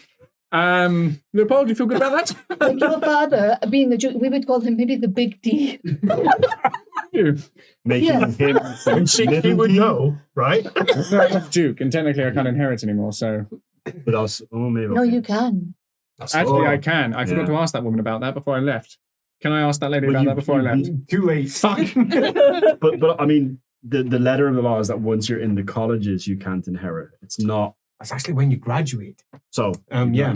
Leopold, do you feel good about that? Like your father, being a Jew, we would call him maybe the Big D. You. making Yes. him She little would D, know, right? No, I'm not Duke, and technically I can't inherit anymore, so... but also, maybe. No, okay. you can. Actually, I can. I forgot Yeah. to ask that woman about that before I left. Can I ask that lady Well, about you- that before I left? Too late. Fuck! But I mean, the letter of the law is that once you're in the colleges, you can't inherit. It's not. That's actually when you graduate. So, Yeah.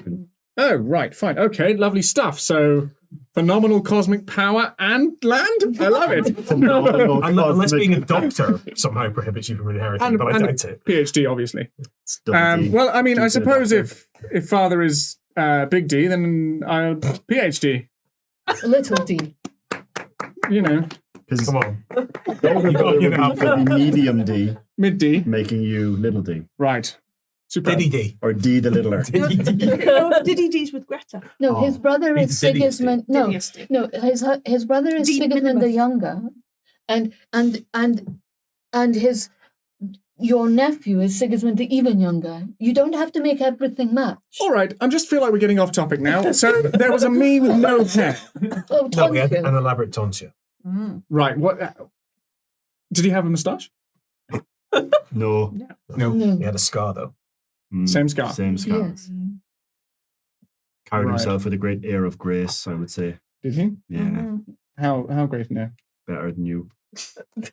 Oh, right, fine. Okay, lovely stuff. So, phenomenal cosmic power and land? I love it. Unless being a doctor somehow prohibits you from inheriting, but I doubt it. PhD, obviously. Well, I mean, I suppose if father is Big D, then I'll PhD. Little D. You know, Come on. You gotta give it up. medium D, mid D. making you little D, Right. Super. Diddy D. or D the littler. No, Diddy D's with Greta. No, his brother is He's Didius D. Sigismund. No, Didius D. no, his brother is Dean Sigismund the Minimus. Younger, and his your nephew is Sigismund the Even Younger. You don't have to make everything match. All right, I just feel like we're getting off topic now. So, there was a me with no hair. Oh, No, we had tonsure. an elaborate tonsure. Right, what... did he have a moustache? No. No. No. He had a scar, though. Same scar. Same scar. Yes. Carried Right. himself with a great air of grace, I would say. Did he? Yeah, How great now? better than you.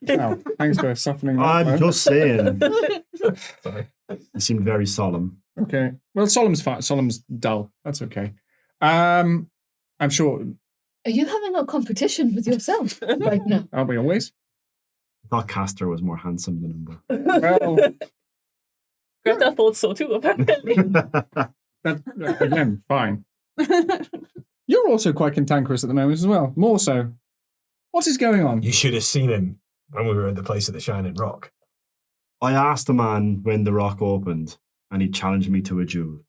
Wow, thanks for softening that. I'm blow. just saying. Sorry. He seemed very solemn. Okay. Well, Solemn's fine. Solemn's dull. That's okay. I'm sure. Are you having a competition with yourself right now? Aren't we always? I thought Castor was more handsome than him. But... Well, Greta thought so too, apparently. that again, fine. You're also quite cantankerous at the moment as well. More so. What is going on? You should have seen him when we were at the place of the Shining Rock. I asked the man when the rock opened, and he challenged me to a duel.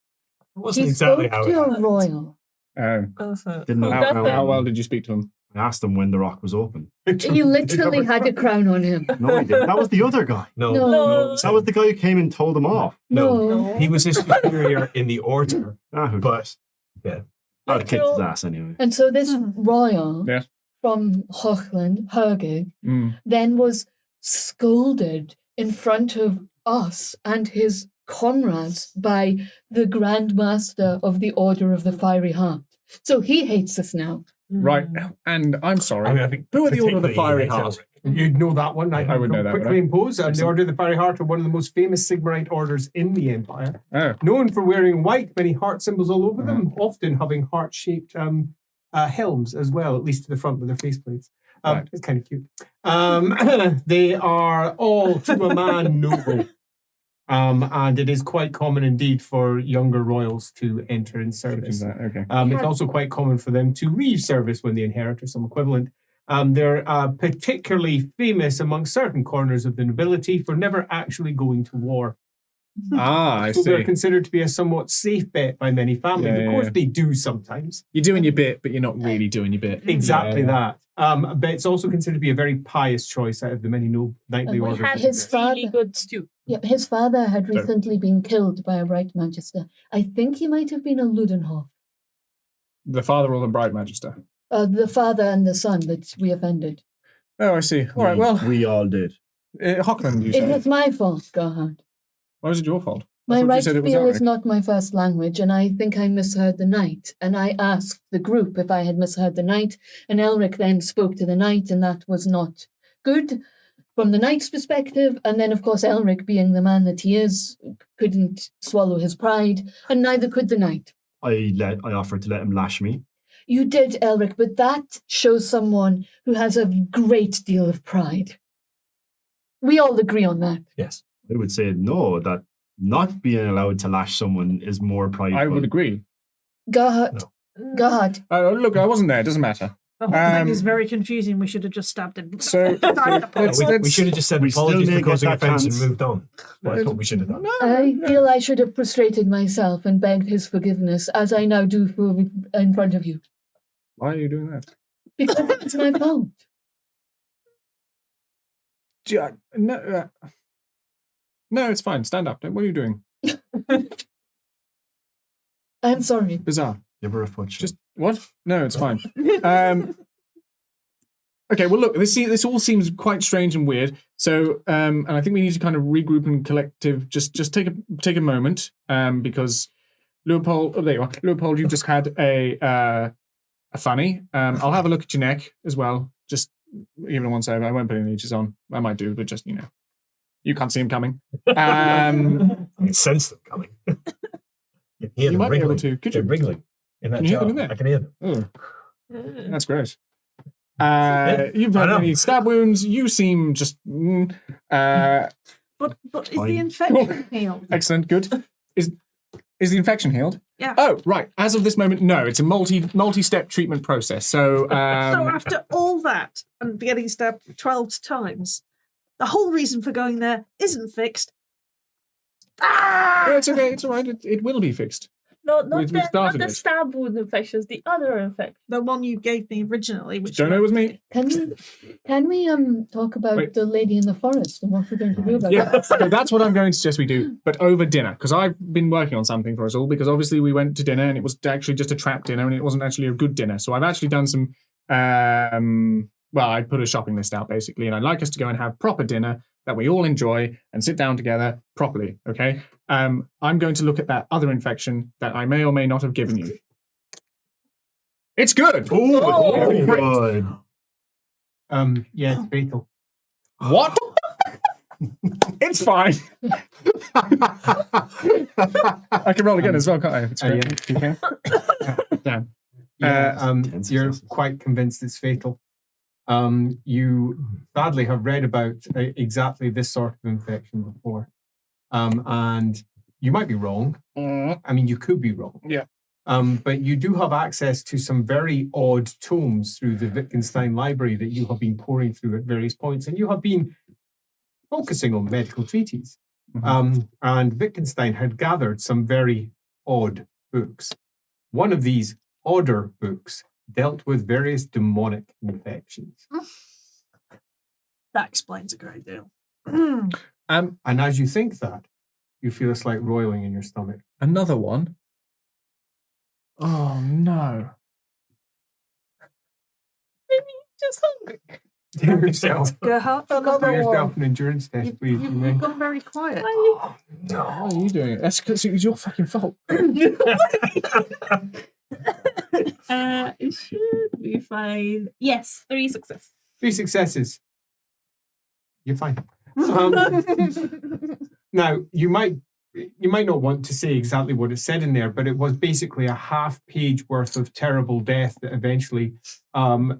It wasn't He exactly spoke how to it a happened. royal. Didn't know How well did you speak to him? I asked him when the rock was open. He literally had a crown on him. No, I didn't. That was the other guy. No, No. That was the guy who came and told him off. no. He was his superior in the order. Who But- cares? Yeah. I'd kicked his ass anyway. And so this royal Yeah. from Hochland, Hergig, Mm. then was scolded in front of us and his comrades by the Grand Master of the Order of the Fiery Heart. So he hates us now. Right, and I'm sorry. I mean, I think Who are the Order of the particularly Fiery he hates Heart? You'd know that one. I would know that, Quickly would I? impose. The Order of the Fiery Heart are one of the most famous Sigmarite orders in the Empire. Oh, Known for wearing white, many heart symbols all over them, often having heart-shaped helms as well, at least to the front with their faceplates. Right. It's kind of cute. They are all, to a man, noble. And it is quite common indeed for younger royals to enter in service. okay. It's also quite common for them to leave service when they inherit or some equivalent. They're particularly famous among certain corners of the nobility for never actually going to war. I So they're see. considered to be a somewhat safe bet by many families. Yeah, Of course, yeah. they do sometimes. You're doing your bit, but you're not really doing your bit. Exactly Yeah. that. But it's also considered to be a very pious choice out of the many knightly And we orders. had that his exist. father. Really good stew. Yeah, his father had So- recently been killed by a Bright Magister. I think he might have been a Ludenhof. The Father or the Bright Magister? The father and the son that we offended. Oh, I see. All right, well, We all did. Hockland, you It said. was my fault, Gerhard. Why was it your fault? I My thought you right said it was feel is Ulrich. not my first language, and I think I misheard the knight. And I asked the group if I had misheard the knight, and Elric then spoke to the knight, and that was not good from the knight's perspective. And then, of course, Elric, being the man that he is, couldn't swallow his pride, and neither could the knight. I offered to let him lash me. You did, Elric, but that shows someone who has a great deal of pride. We all agree on that. Yes. I would say no, that not being allowed to lash someone is more prideful. I would agree. Gerhard, Gerhard, Look, I wasn't there. It doesn't matter. The whole thing is very confusing. We should have just stabbed him. So, let's- We should have just said we still apologies may for get causing that offence and chance. moved on. That's what we should have done. I feel I should have prostrated myself and begged his forgiveness, as I now do in front of you. Why are you doing that? Because it's my fault. No, it's fine. Stand up. What are you doing? I'm sorry. Bizarre. Give her a foot. Just what? No, it's fine. Okay, well, look, this all seems quite strange and weird. So, and I think we need to kind of regroup and collective. Just take a moment, because Leopold. Oh, there you are, Leopold. You've just had a funny. I'll have a look at your neck as well. Just give it one second. I won't put any leeches on. I might do, but just you can't see him coming. I can sense them coming. You can hear You them might be able wriggling. to. Could They're you? wriggling in that Can you hear jar. them in there? I can hear them. Oh, that's gross. You've I had know. many stab wounds. You seem just But is Fine. the infection healed? excellent. Good. Is the infection healed? Yeah. Oh, right. As of this moment, no. It's a multi-step treatment process. So, So after all that and getting stabbed 12 times, the whole reason for going there isn't fixed. it's okay. It's all right. It will be fixed. No, not We've the started it. stab wound infections, the other infection. The one you gave me originally, which Don't know it was me. Can we talk about Wait. the lady in the forest and what we're going to do about Yeah, that? so that's what I'm going to suggest we do, but over dinner, because I've been working on something for us all, because obviously we went to dinner and it was actually just a trap dinner and it wasn't actually a good dinner. So I've actually done some, I put a shopping list out basically, and I'd like us to go and have proper dinner that we all enjoy and sit down together properly, okay? I'm going to look at that other infection that I may or may not have given you. It's good! Oh, very great. good. Yeah, it's fatal. What? It's fine. I can roll again as well, can't I? It's great. You can. Damn. You're quite convinced it's fatal. You sadly have read about exactly this sort of infection before. And you might be wrong. I mean, you could be wrong. Yeah. But you do have access to some very odd tomes through the Wittgenstein library that you have been pouring through at various points, and you have been focusing on medical treaties. And Wittgenstein had gathered some very odd books. One of these odder books dealt with various demonic infections. That explains a great deal. And as you think that, you feel a slight roiling in your stomach. Another one. Oh no. Maybe just hungry. Do yourself. Gerhard, Do yourself an endurance test, please. you may. you've gone very quiet. Why are you doing it? That's because it was your fucking fault. It should be fine. Yes, 3 successes. 3 successes. You're fine. Now, you might not want to say exactly what it said in there, but it was basically a half-page worth of terrible death that eventually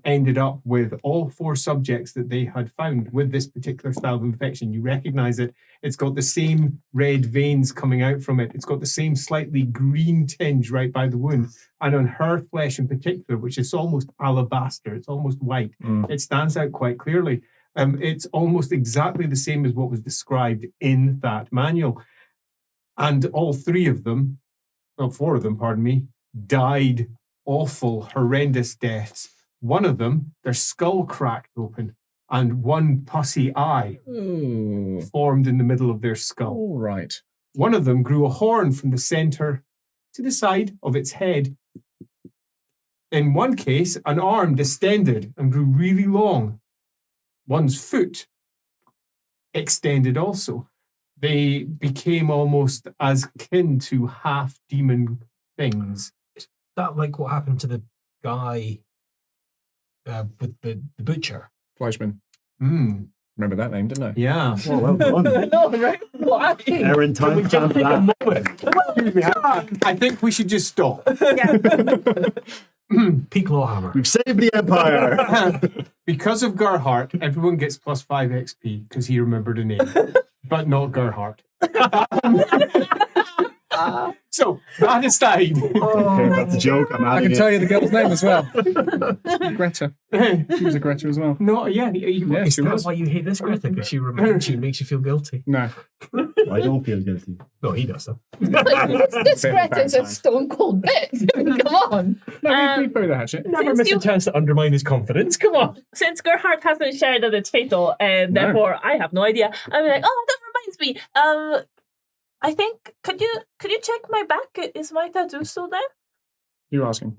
ended up with all 4 subjects that they had found with this particular style of infection. You recognize it. It's got the same red veins coming out from it. It's got the same slightly green tinge right by the wound. And on her flesh in particular, which is almost alabaster, it's almost white, it stands out quite clearly. It's almost exactly the same as what was described in that manual. And all 4 of them, pardon me, died awful, horrendous deaths. One of them, their skull cracked open, and one pussy eye formed in the middle of their skull. All right. One of them grew a horn from the center to the side of its head. In one case, an arm distended and grew really long. One's foot extended also. They became almost as kin to half-demon things. Is that like what happened to the guy with the butcher? Fleischman. Remember that name, didn't I? Yeah. Well done. I know, right? What? Aaron, time for that. I think we should just stop. Peak LAWhammer. We've saved the Empire. Because of Gerhardt, everyone gets plus 5 XP because he remembered a name, but not Gerhardt. So, that aside. Okay, that's a joke. I'm I adding can tell you the girl's name as well. Greta. She was a Greta as well. No, yeah. Yeah, Is she that was. why you hate this Greta? Because she reminds you and makes you feel guilty. No. I don't feel guilty. No, he does though. This Greta's a stone cold bitch. I mean, come on. No, we throw the hatchet. Never miss a chance to undermine his confidence. Come on. Since Gerhardt hasn't shared that it's fatal, and therefore I have no idea, I'm like, oh, that reminds me. I think could you check my back? Is my tattoo still there? You're asking.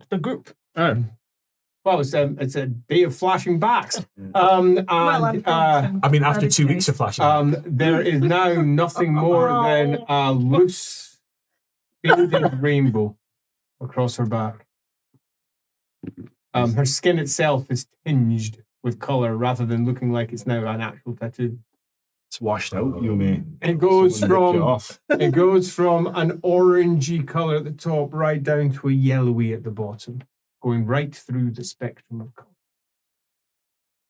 The group. Oh. Well, it's a day of flashing backs. I mean, after 2 weeks of flashing. There is now nothing more than a loose, faded rainbow across her back. Her skin itself is tinged with color rather than looking like it's now an actual tattoo. It's washed out, you may. It goes Someone ripped you off. It goes from an orangey color at the top right down to a yellowy at the bottom, going right through the spectrum of color.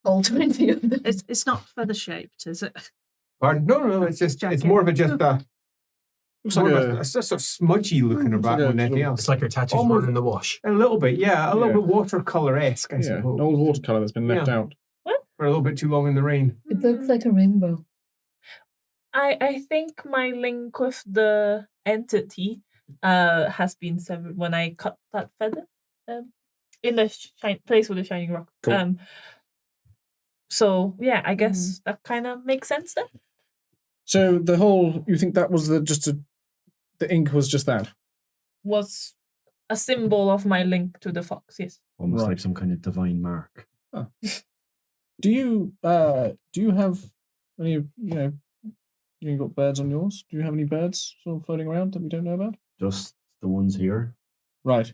All 20 of them. It's not feather shaped, is it? Pardon? No, it's just it's more of a just a Looks more like of a sort of smudgy looking about like a than anything little- else. It's like her tattoos Almost- run in the wash. A little bit, yeah, a little Yeah. bit watercolor-esque, I an suppose. old watercolour that's been left Yeah. out. For a little bit too long in the rain. It looks like a rainbow. I think my link with the entity has been severed when I cut that feather in the place with the shining rock. Cool. So yeah, I guess that kind of makes sense then. So the whole, you think that was the ink was just that? Was a symbol of my link to the fox. Yes. Almost Right. like some kind of divine mark. Do you have any, you got birds on yours? Do you have any birds sort of floating around that we don't know about? Just the ones here, Right.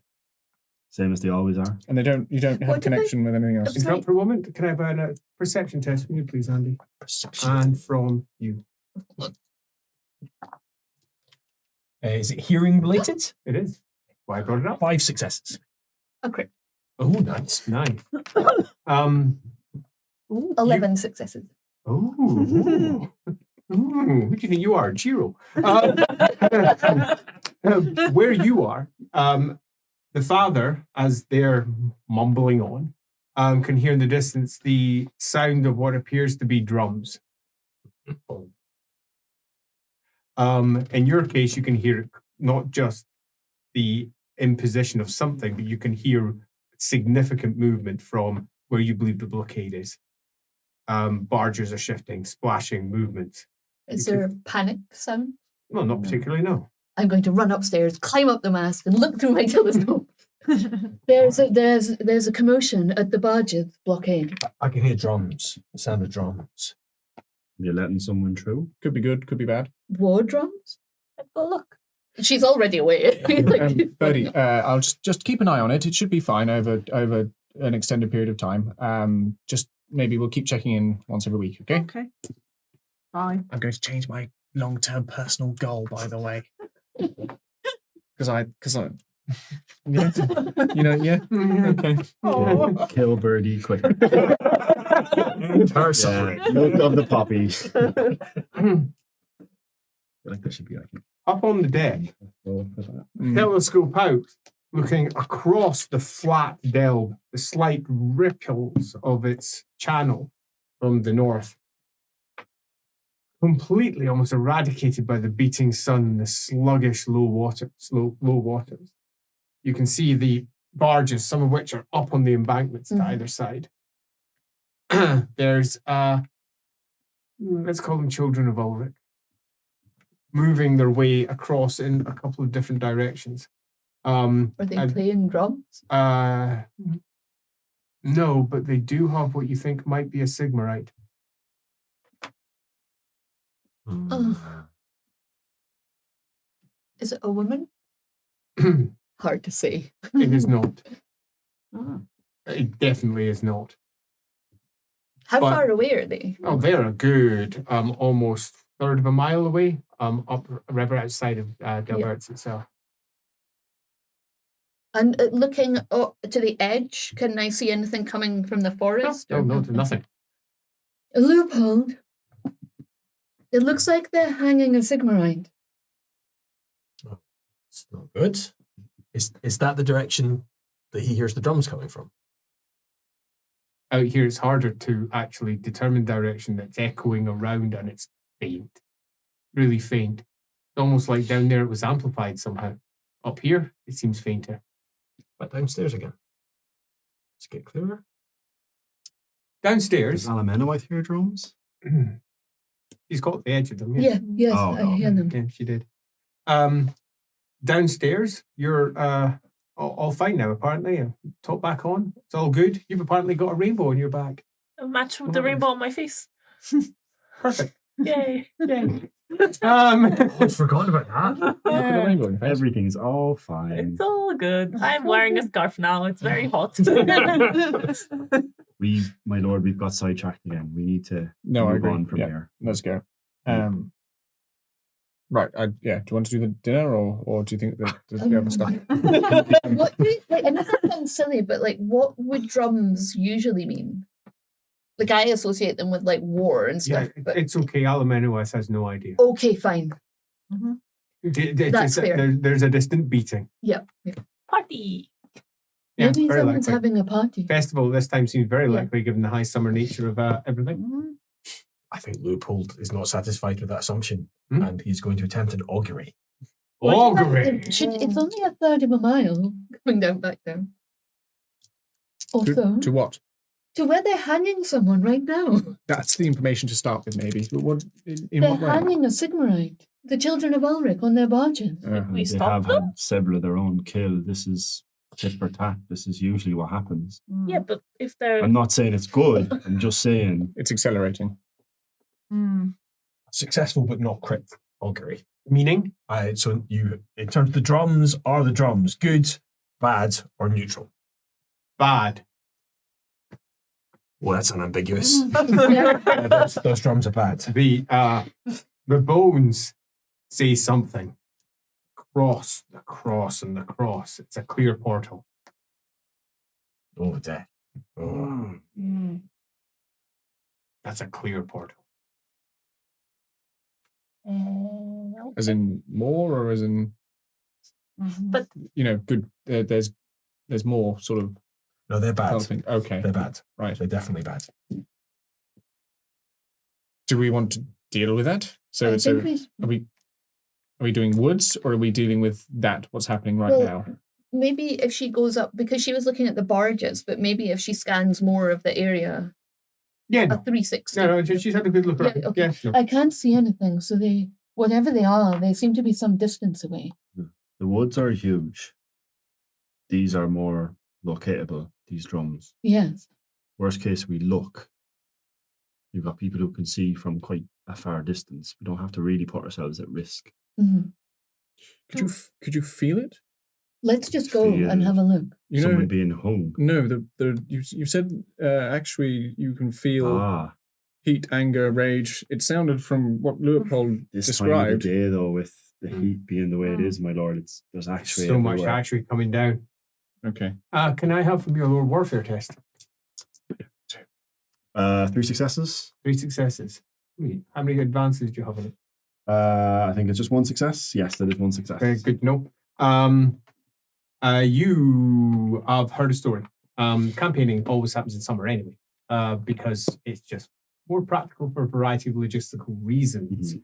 same as they always are. And you don't have What did they- connection with anything else. Interrupt for a moment. Can I have a perception test from you, please, Andy? Perception. And from you. Is it hearing related? It is. Why I brought it up. 5 successes. Okay. Oh, nice. Nice. 11 successes. Who do you think you are, Jiro? Where you are, The father, as they're mumbling on, can hear in the distance the sound of what appears to be drums. In your case, you can hear not just the imposition of something, but you can hear significant movement from where you believe the blockade is. Barges are shifting, splashing, movements. Is there a panic sound? Well, not particularly, no. I'm going to run upstairs, climb up the mast, and look through my telescope. There's a commotion at the Barges blockade. I can hear drums. The sound of drums. You're letting someone through? Could be good, could be bad. War drums? Let's go look. She's already away. Birdie, I'll just keep an eye on it. It should be fine over an extended period of time. Just maybe we'll keep checking in once every week, okay? Okay. Fine. I'm going to change my long-term personal goal, by the way. Because I, yeah, yeah, okay. Oh. Kill Birdie quick. Personally. Milk of the poppies. I like this should be like Up on the deck, telescope out, looking across the flat Delb, the slight ripples of its channel from the north. Completely almost eradicated by the beating sun and the sluggish low waters. You can see the barges, some of which are up on the embankments to either side. There's, let's call them Children of Ulric, moving their way across in a couple of different directions. Are they playing drums? No, but they do have what you think might be a Sigmarite. Is it a woman? Hard to say. It is not. It definitely is not. How But- far away are they? Oh, they're a good, almost third of a mile away, up a river outside of Delberz itself. And looking up to the edge, can I see anything coming from the forest? No, no, nothing. Leopold. It looks like they're hanging a Sigmarite. It's not good. Is that the direction that he hears the drums coming from? Out here, it's harder to actually determine direction that's echoing around, and it's faint, really faint. Almost like down there it was amplified somehow. Up here, it seems fainter. But downstairs again. Let's get clearer. Downstairs, Is Alamenowite hear drums? he's got the edge of them. Yeah, yes, Oh, I hear them. Yeah, she did. Downstairs, you're all fine now, apparently. Top back on. It's all good. You've apparently got a rainbow on your back. A match with the rainbow on my face. Perfect. Yay. Yay. I'd forgotten about that. Look at the rainbow in your face. Everything's all fine. It's all good. I'm wearing a scarf now. It's very hot. My lord, we've got sidetracked again. We need to No, I move agree. on from Yeah. here. Let's go. Right. Yeah. Do you want to do the dinner, or do you think that the other stuff? What do you, like, I know that sounds silly, but like, what would drums usually mean? Like, I associate them with like war and Yeah, stuff. But it's okay. Alamenowis has no idea. okay, fine. That's fair. There's a distant beating. Yeah. Party. Yeah, Maybe very someone's likely. having a party. Festival this time seems very Yeah. likely given the high summer nature of everything. Mhm. I think Leopold is not satisfied with that assumption, Hmm? and he's going to attempt an augury. Augury. It's only a third of a mile coming down back down. Also, To what? to where they're hanging someone right now. That's the information to start with, maybe. But what? In They're what way? hanging a Sigmarite. The Children of Ulric on their barges. We They stop have them? had several of their own kill. This is tit for tat. This is usually what happens. Yeah, but if they're I'm not saying it's good. I'm just saying It's accelerating. Successful but not crit augury. Meaning? So you, in terms of the drums, are the drums good, bad, or neutral? Bad. Well, that's unambiguous. Yeah. Yeah, those drums are bad. The bones say something. Cross, the cross, and the cross. It's a clear portal. Oh, death. Oh. That's a clear portal. As in more, or as in But good. There's more sort of. No, they're bad. Okay, They're bad. right. They're definitely bad. Do we want to deal with that? So, I think are we doing woods, or are we dealing with that? What's happening right now? maybe if she goes up, because she was looking at the barges, but maybe if she scans more of the area, Yeah, a no. 360. No, she's had a good look around. Yeah, okay. Yeah, sure. I can't see anything, so whatever they are, they seem to be some distance away. The woods are huge. These are more locatable, these drums. Yes. Worst case, we look. You've got people who can see from quite a far distance. We don't have to really put ourselves at risk. Mhm. Could you feel it? Let's just go and have a look. Someone being hung. No, you said actually you can feel heat, anger, rage. It sounded from what Leopold This described. time of the day, though, with the heat being the way it is, my lord, there's actually So much everywhere. actually coming down. Okay. Can I have from your Lord Warfare test? 3 successes. 3 successes. Wait, how many advances do you have on it? I think it's just 1 success. Yes, that is 1 success. Very good to know. You have heard a story. Campaigning always happens in summer anyway, because it's just more practical for a variety of logistical reasons.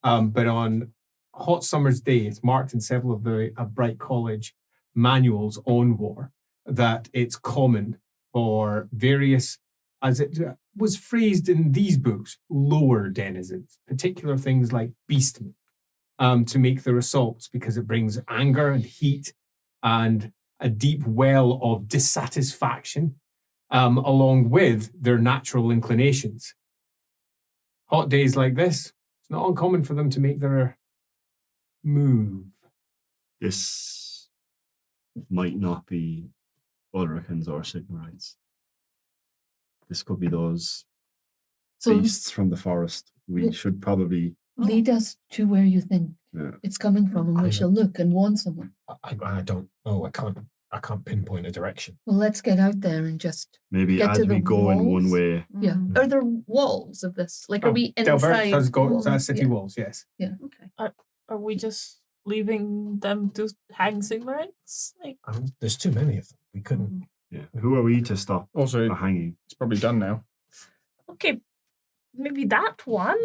But on hot summer's day, it's marked in several of the Bright College manuals on war that it's common for various, as it was phrased in these books, lower denizens, particular things like beastmen, to make their assaults because it brings anger and heat and a deep well of dissatisfaction, along with their natural inclinations. Hot days like this, it's not uncommon for them to make their move. This might not be Ulricans or Sigmarities. This could be those beasts from the forest. We should probably lead us to where you think it's coming from, and we shall look and warn someone. I don't know. I can't pinpoint a direction. Well, let's get out there and just maybe get as to we the go in one walls. way. Yeah. Are there walls of this? Like, are we Delberz inside? has got walls? city Yeah. walls, yes. Yeah. Okay. are we just leaving them to hang Sigmarites? Like, There's too many of them. We couldn't. Yeah. Who are we to stop Also, the hanging? it's probably done now. okay, maybe that one.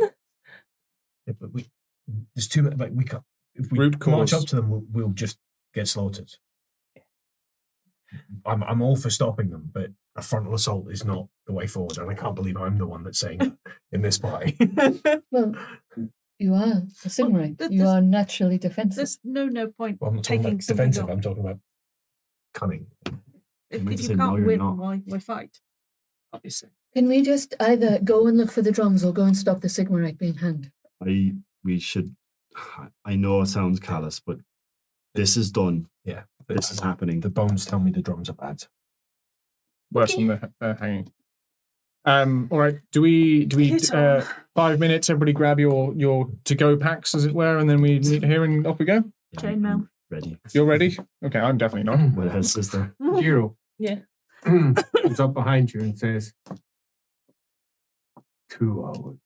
Yeah, but there's too many. Like we can't. If we Root march cause. up to them, we'll just get slaughtered. I'm all for stopping them, but a frontal assault is not the way forward, and I can't believe I'm the one that's saying that in this party. Well, you are a Sigmarite. Well, You are naturally defensive. There's no point Well, I'm not talking taking about something defensive. off. I'm talking about cunning. If meant to you say, no, can't you're win, not. why fight? Obviously. Can we just either go and look for the drums or go and stop the Sigmarite being hanged? We should. I know it sounds callous, but this is done. Yeah, This is happening. The bones tell me the drums are bad. Worse than the hanging. All right. Do we? Hit on. 5 minutes. Everybody grab your to-go packs, as it were, and then we meet here and off we go. Chainmail. Ready. You're ready? Okay, I'm definitely not. What else is there? Giro Yeah. comes up behind you and says, 2 hours.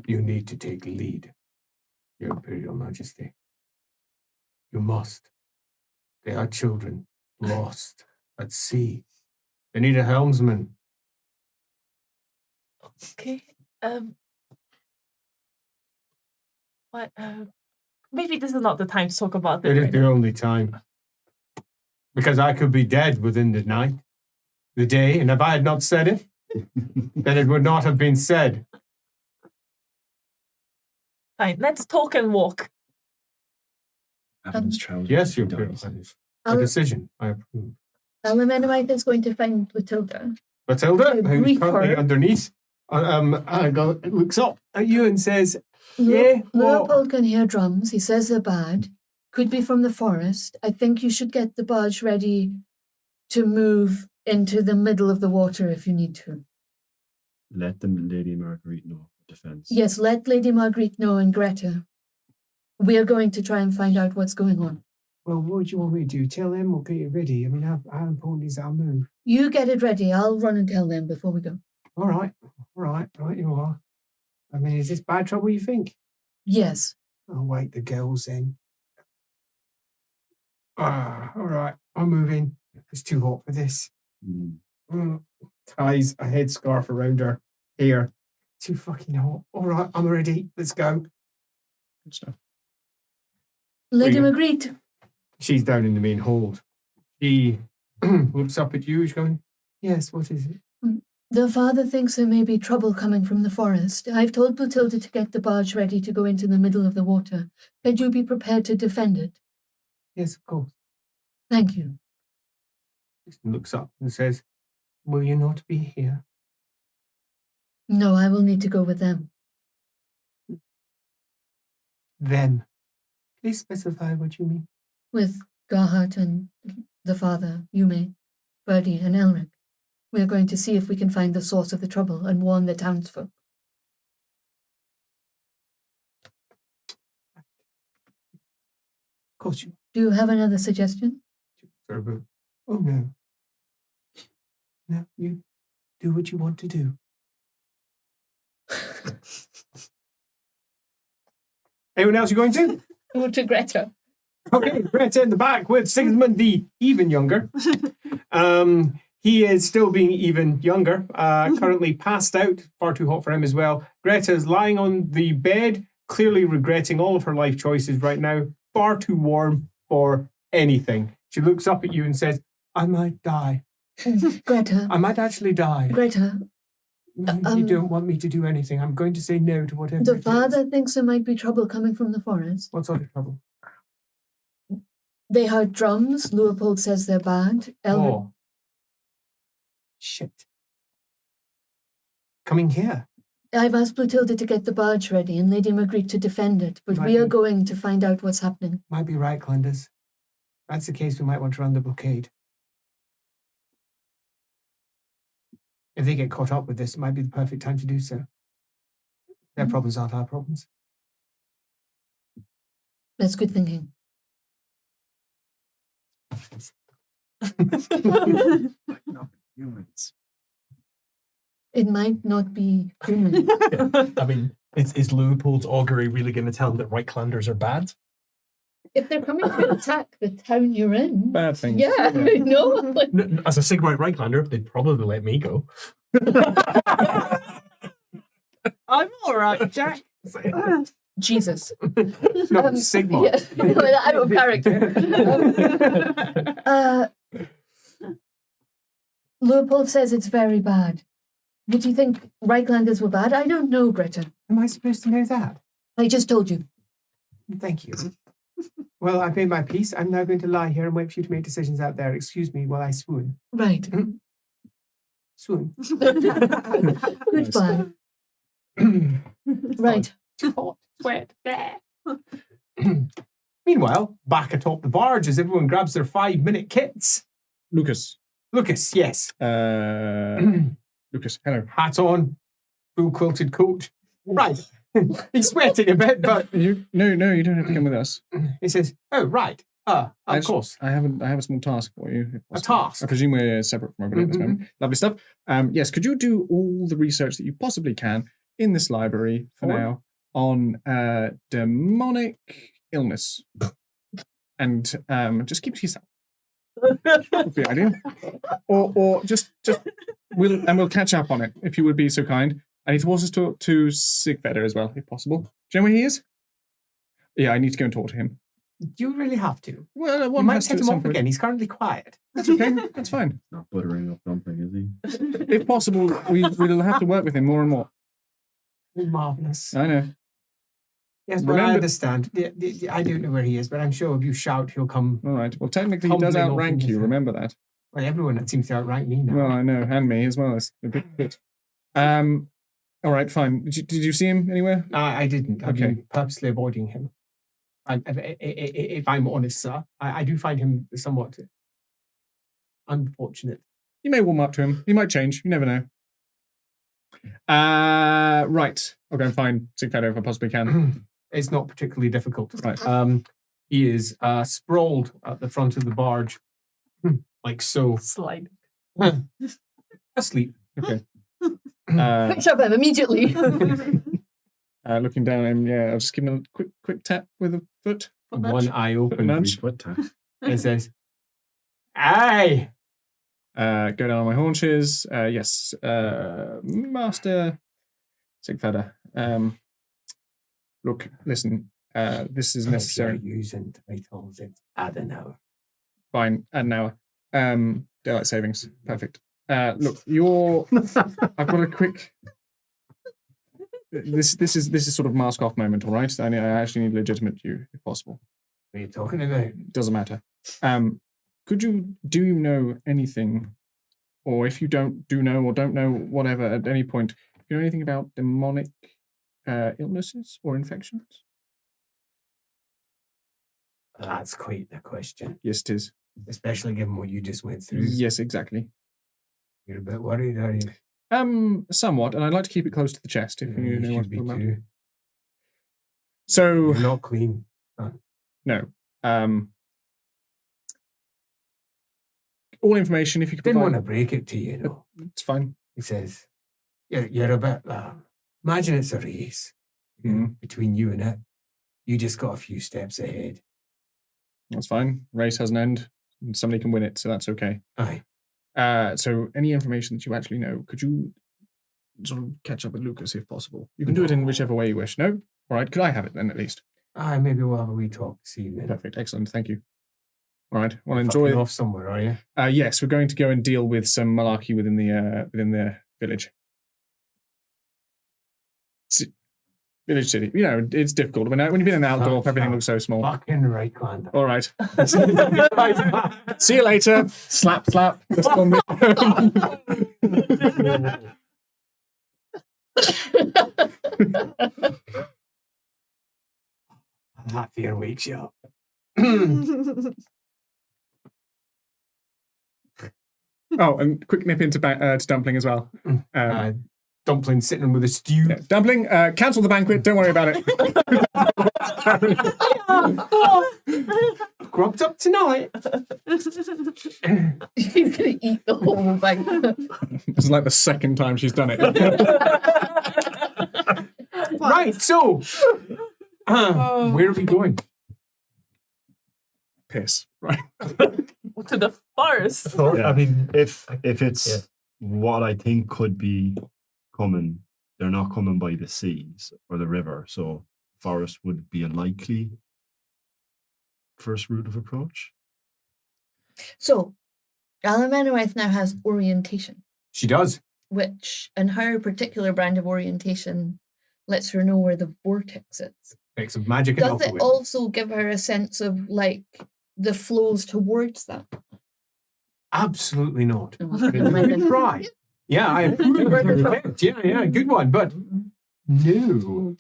You need to take lead, Your Imperial Majesty. You must. They are children, lost at sea. They need a helmsman. Okay. What? Maybe this is not the time to talk about It it. is the only time. Because I could be dead within the night, the day, and if I had not said it, then it would not have been said. Fine. Let's talk and walk. Evidence trousers. Yes, Your He Imperial dies. Majesty. A decision I approve. Amenemite is going to find Matilda. Matilda, who's Brief currently her. underneath, looks up at you and says, Yeah, what? Leopold can hear drums. He says they're bad. Could be from the forest. I think you should get the barge ready to move into the middle of the water if you need to. Let them, Lady Marguerite, know defense. Yes, let Lady Marguerite know and Greta. We are going to try and find out what's going on. Well, what do you want me to do? Tell them we'll get it ready. I mean, how important is our move? You get it ready. I'll run and tell them before we go. All right, right you are. I mean, is this bad trouble, you think? Yes. I'll wake the girls then. All right, I'm moving. It's too hot for this. Ties a headscarf around her hair. Too fucking hot. All right, I'm ready. Let's go. Good stuff. Lady William. Magritte. She's down in the main hold. She looks up at you. She's going, yes, what is it? The father thinks there may be trouble coming from the forest. I've told Matilda to get the barge ready to go into the middle of the water. Could you be prepared to defend it? Yes, of course. Thank you. She looks up and says, will you not be here? No, I will need to go with them. Them. Please specify what you mean. With Garhart and the father, Yume, Birdie, and Elric. We are going to see if we can find the source of the trouble and warn the townsfolk. Of course you. Do you have another suggestion? Oh, no. No, you do what you want to do. Anyone else you going to? Go to Greta. Okay, Greta in the back with Sigmund the even younger. He is still being even younger, currently passed out, far too hot for him as well. Greta is lying on the bed, clearly regretting all of her life choices right now, far too warm for anything. She looks up at you and says, I might die. Greta. I might actually die. Greta. You don't want me to do anything. I'm going to say no to whatever The it is. father thinks there might be trouble coming from the forest. What sort of trouble? They heard drums. Leopold says they're bad. Elric. Oh. Shit. Coming here. I've asked Matilda to get the barge ready and Lady Magritte to defend it, but we are going to find out what's happening. Might be right, Glanders. If that's the case, we might want to run the blockade. If they get caught up with this, it might be the perfect time to do so. Their problems aren't our problems. That's good thinking. Humans. It might not be human. I mean, is Leopold's augury really going to tell him that Reichlanders are bad? If they're coming to attack the town you're in. Bad things. Yeah, no. Like, As a Sigmund Reichlander, they'd probably let me go. I'm all right, Jack. Jesus. No, Sigma. Yeah, out of character. Leopold says it's very bad. Would you think Reichlanders were bad? I don't know, Greta. Am I supposed to know that? I just told you. Thank you. Well, I've made my peace. I'm now going to lie here and wait for you to make decisions out there. Excuse me while I swoon. Right. Swoon. Goodbye. Right. Hot, sweat, there. Meanwhile, back atop the barge as everyone grabs their 5-minute kits. Lucas. Lucas, yes. Lucas, hello. Hat on, full quilted coat. Right. He's sweating a bit, but No, you don't have to come with us. he says, oh, right. Of course. I have a small task for you. if A possible. task? I presume we're separate from everybody at this moment. Lovely stuff. Yes, could you do all the research that you possibly can in this library for now on demonic illness? And just keep it to yourself. Would be ideal. Or just we'll catch up on it if you would be so kind. I need to also talk to Sigvedder as well, if possible. Do you know where he is? Yeah, I need to go and talk to him. Do you really have to? Well, You one might has to set at him some off point. again. He's currently quiet. That's okay. That's fine. Not buttering up dumpling, is he? If possible, we'll have to work with him more and more. Marvellous. I know. Yes, well, I Remember- understand. I don't know where he is, but I'm sure if you shout, he'll come. All right. Well, technically, he does Tumbling off outrank into you. the- Remember that. Well, everyone that seems to outrank me now. Well, I know, and me as well. It's a bit. All right, fine. Did you see him anywhere? I didn't. I've Okay. been purposely avoiding him. If I'm honest, sir, I do find him somewhat unfortunate. You may warm up to him. He might change. You never know. Right. I'll go and find Sigvedder if I possibly can. It's not particularly difficult. Right. He is sprawled at the front of the barge, like so, Slide. asleep. Okay. Picked up him immediately. Looking down at him, yeah, I'll just give him a quick tap with a foot. One eye open. Nudge. Foot tap. and says, "Aye." Go down on my haunches. Yes, Master Sigfeder. Look, listen. This is necessary. Using titles, it's Adenauer. Fine, add an hour. Daylight savings. Perfect. Look, I've got a quick. This is sort of mask off moment, all right? I actually need legitimate you, if possible. What are you talking about? Doesn't matter. Do you know anything, or if you don't know, whatever, at any point, do you know anything about demonic illnesses or infections? That's quite the question, Yes, it is. especially given what you just went through. Yes, exactly. You're a bit worried, are you? Somewhat, and I'd like to keep it close to the chest if you know what should be I'm talking about. too. So, You're not clean. no. All information, if you could Didn't provide. want to break it to you, know. It's fine. He says, "You're a bit. Imagine it's a race between you and it. You just got a few steps ahead." That's fine. Race has an end, and somebody can win it, so that's okay. Aye. So any information that you actually know, could you sort of catch up with Lucas if possible? You can do it in whichever way you wish. No? All right. Could I have it then, at least? Aye, maybe we'll have a wee talk this evening. Perfect. Excellent. Thank you. All right. Well, Fucking enjoy. off somewhere, are you? Yes, we're going to go and deal with some malarkey within the village. Village city. You know, it's difficult. When you've been in an outdoor, everything looks so small. Fucking right, Glenn. All right. See you later. Slap, slap. Just on me. That fear wakes you up. Oh, and quick nip into to Dumpling as well. Dumpling sitting with a stew. Yeah, Dumpling, cancel the banquet. Don't worry about it. Grubbed up tonight. She's going to eat the whole thing. This is like the second time she's done it. Right, so where are we going? Piss. Right. To the forest. Yeah. I mean, If it's what I think could be coming, they're not coming by the seas or the river, so forest would be a likely first route of approach. So, Alamanowith now has orientation, She does. and her particular brand of orientation lets her know where the vortex is. Makes of magic and Does it also give her a sense of like the flows towards that? Absolutely not. Oh, Good try. Yeah, I approve of your attempt. Yeah, good one. But no.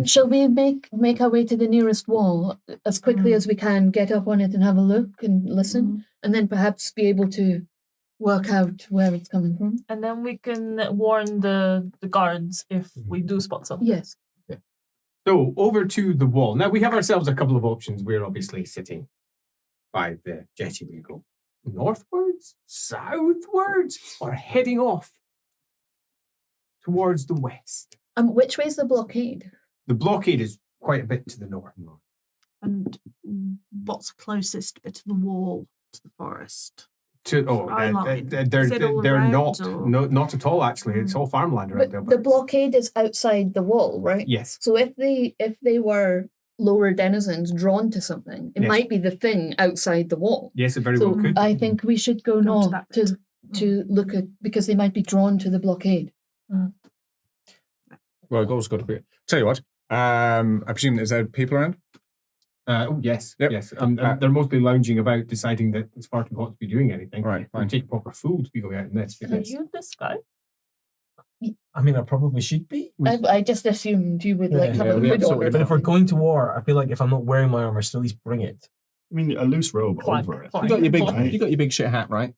Shall we make our way to the nearest wall as quickly as we can, get up on it and have a look and listen, and then perhaps be able to work out where it's coming from? And then we can warn the guards if we do spot something. Yes. So over to the wall. Now we have ourselves a couple of options. We're obviously sitting by the jetty. We go northwards, southwards, or heading off towards the west. Which way is the blockade? The blockade is quite a bit to the north. And what's closest bit to the wall to the forest? They're Is it all not around, not at all. Actually, it's all farmland around But there. the blockade is outside the wall, right? Yes. So if they were lower denizens drawn to something, it Yes. might be the thing outside the wall. Yes, it very So well could. I think we should go Go to north that to look at, because they might be drawn to the blockade. Well, the goal's got to be. Tell you what. I presume is there people around? Yes, Yep. yes. They're mostly lounging about, deciding that it's far too hot to be doing anything. Right, It fine. would take proper food to be going out in this. Are Because you this guy? I mean, I probably should be. I just assumed you would Yeah, have yeah, a we hood on. absolutely or But if we're something. going to war, I feel like if I'm not wearing my armor, still at least bring it. I mean, a loose robe Clank, over it. clank. You got Fine. your big shit hat, right?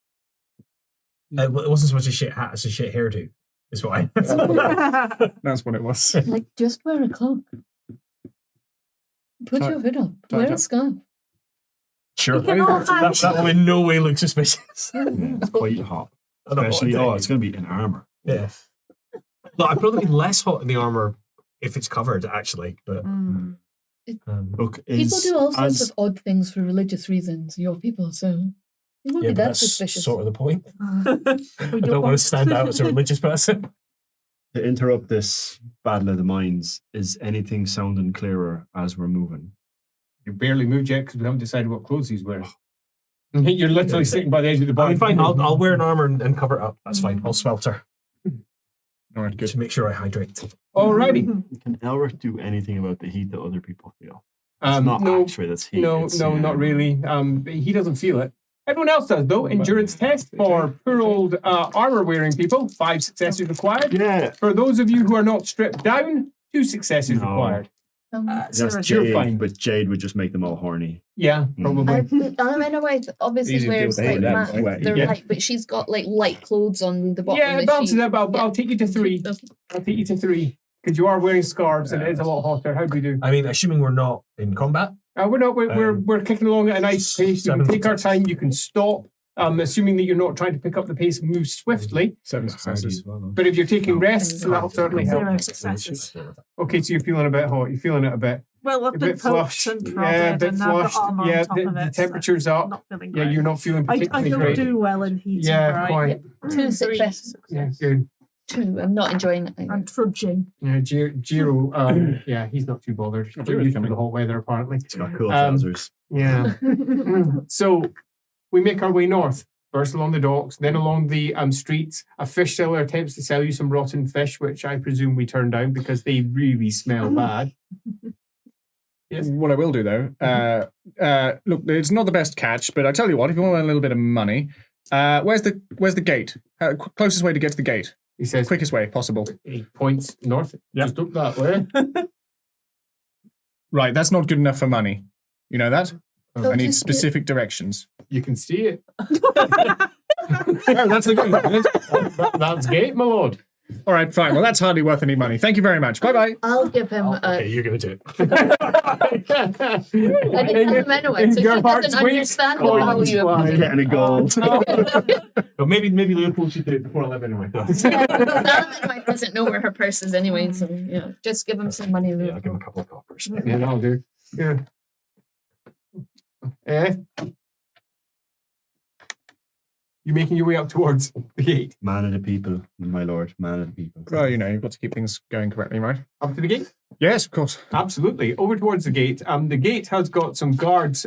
It wasn't so much a shit hat, it's a shit hairdo. Is what I. That's what it was. Like, just wear a cloak. Put Tie- your hood up. tie Wear it a up. scarf. Sure. can all hang- That will in no way look suspicious. It's quite hot. I don't know Especially, what it's going to be in armor. Yeah. No, I'd probably be less hot in the armor if it's covered, actually. But Look, People do all sorts as of odd things for religious reasons, your people, so it won't Yeah, be but that that's suspicious. sort of the point. Uh, I don't want to stand out as a religious person. to interrupt this battle of the minds, is anything sounding clearer as we're moving? You barely moved yet because we haven't decided what clothes he's wearing. You're literally sitting by the edge of the bar. I mean, fine. I'll wear an armor and cover it up. That's fine. I'll swelter All right, good. to make sure I hydrate. Alrighty. Can Elric do anything about the heat that other people feel? It's Um, not no, actually that's heat. no, it's, not really. He doesn't feel it. Everyone else does, though. Endurance test for poor old armor-wearing people. 5 successes required. Yeah, For those of you who are not stripped down, 2 successes No. required. that's Zero. You're Jade, fine. but Jade would just make them all horny. Yeah, probably. Anyway, obviously Easy to deal wears with like that, that. right? They're Yeah. light, but she's got like light clothes on the bottom. Yeah, that it balances she- out. I'll take you to 3. Okay. I'll take you to 3. Because you are wearing scarves and it is a lot hotter. How do we do? I mean, assuming we're not in combat. We're not. We're kicking along at a nice pace. You can 7 take our time. You can stop. Assuming that you're not trying to pick up the pace and move swiftly. 7 successes. But if you're taking rests, that'll certainly help. 0 successes. Okay, so you're feeling a bit hot. You're feeling it a bit. Well, I've A been bit flushed. poked and Yeah, a prodded bit and now I've got flushed. armor Yeah, on top the of it. temperature's so up. Not feeling Yeah, great. you're not feeling I particularly don't great. do well in heat. Yeah, right? quite. 2 successes. Yeah, good. 2. I'm not enjoying it. I'm trudging. Yeah, Giro. Yeah, he's not too bothered. Oh, They're used to the hot weather, apparently. It's got cool Um, trousers. Yeah. So we make our way north. First along the docks, then along the streets. A fish seller attempts to sell you some rotten fish, which I presume we turn down because they really smell bad. Yes. What I will do though, look, it's not the best catch, but I tell you what, if you want a little bit of money, where's the gate? Closest way to get to the gate? He says, Quickest way possible. he points north. Yeah. Just up that way. Right, that's not good enough for money. You know that? So I need just- specific directions. You can see it. Oh, that's the gate. That's gate, my lord. All right, fine. Well, that's hardly worth any money. Thank you very much. Bye bye. I'll give him Okay, you're going to do it. I didn't tell him anyway, so he doesn't understand the value of it. Getting a gold. But maybe Leopold should do it before 11 anyway. Salamine doesn't know where her purse is anyway, so just give him some money. Yeah, I'll give him a couple of coppers. Yeah, that'll do. Yeah. You're making your way up towards the gate. Man of the people, my lord, man of the people. Well, you know, you've got to keep things going correctly, right? Up to the gate? Yes, of course. Absolutely. Over towards the gate. The gate has got some guards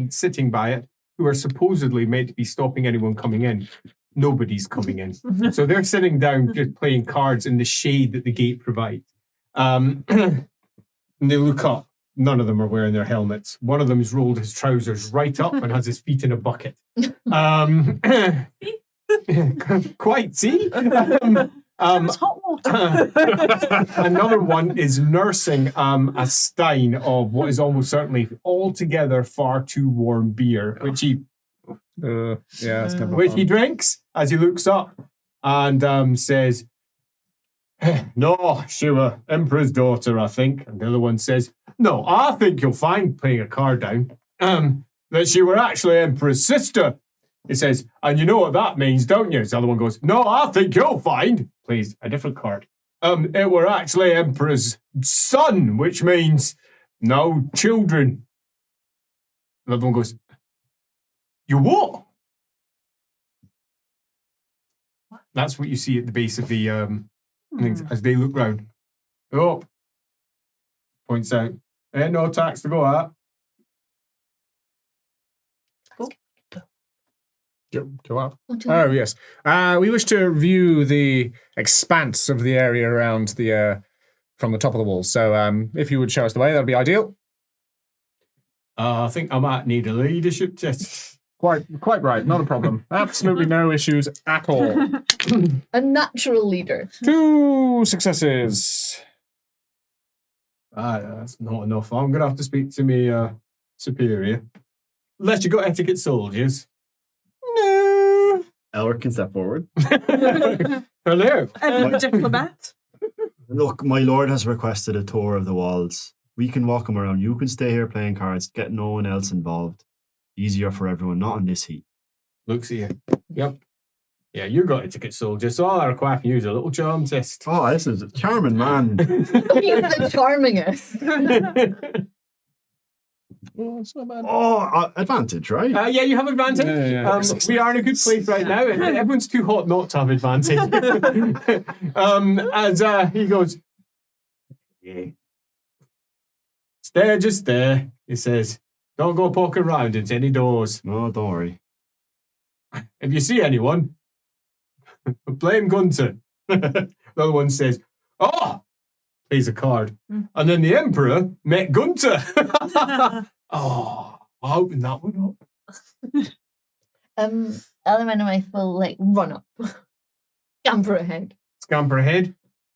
sitting by it who are supposedly meant to be stopping anyone coming in. Nobody's coming in. So they're sitting down just playing cards in the shade that the gate provides. And they look up. None of them are wearing their helmets. One of them's rolled his trousers right up and has his feet in a bucket. Quite, see? It's hot water. Another one is nursing a stein of what is almost certainly altogether far too warm beer, which he Yeah, that's never which fun. he drinks as he looks up and says, "No, she were Emperor's daughter, I think." And the other one says, "No, I think you'll find," playing a card down, "that she were actually Emperor's sister." He says, "And you know what that means, don't you?" The other one goes, "No, I think you'll find," plays a different card, "it were actually Emperor's son, which means no children." The other one goes, "You what?" That's what you see at the base of the things as they look round. "Oh," points out, "ain't no tax to go at." Go up. Oh, yes. We wish to view the expanse of the area around the from the top of the wall. So if you would show us the way, that would be ideal. I think I might need a leadership test. Quite right. Not a problem. Absolutely no issues at all. A natural leader. 2 successes. That's not enough. I'm going to have to speak to me superior. Unless you got etiquette soldiers. No. Elric can step forward. Hello. Every diplomat. Look, my lord has requested a tour of the walls. We can walk him around. You can stay here playing cards. Get no one else involved. Easier for everyone, not in this heat. Looks at you. Yep. Yeah, you got etiquette soldiers, so all I require from you is a little charm test. Oh, this is a charming man. You're the charmingest. Well, it's not bad. Oh, advantage, right? Yeah, you have advantage. Yeah. We are in a good place right now. Everyone's too hot not to have advantage. As he goes, yeah. Stay just there, he says. Don't go poking around into any doors. No, don't worry. If you see anyone, blame Gunther. The other one says, oh, plays a card. And then the Emperor met Gunther. Oh, I'll open that one up. Elemental will like run up. Scamper ahead. Scamper ahead.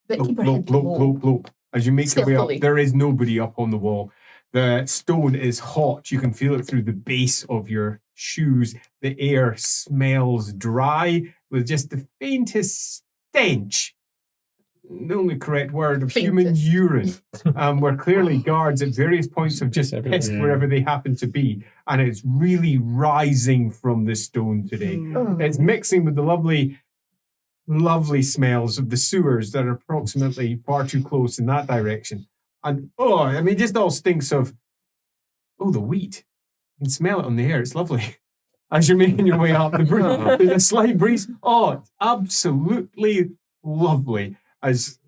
But keep her Bloop, head bloop, low. bloop, bloop. As you make your way Stealthily. up, there is nobody up on the wall. The stone is hot. You can feel it through the base of your shoes. The air smells dry with just the faintest stench. The only correct word of human Faintest. urine. Where clearly guards at various points have just Everywhere. pissed wherever they happen to be. And it's really rising from the stone today. Oh. It's mixing with the lovely smells of the sewers that are approximately far too close in that direction. And, it just all stinks of, the wheat. You can smell it on the air. It's lovely. As you're making your way up, there's a slight breeze. Oh, it's absolutely lovely. As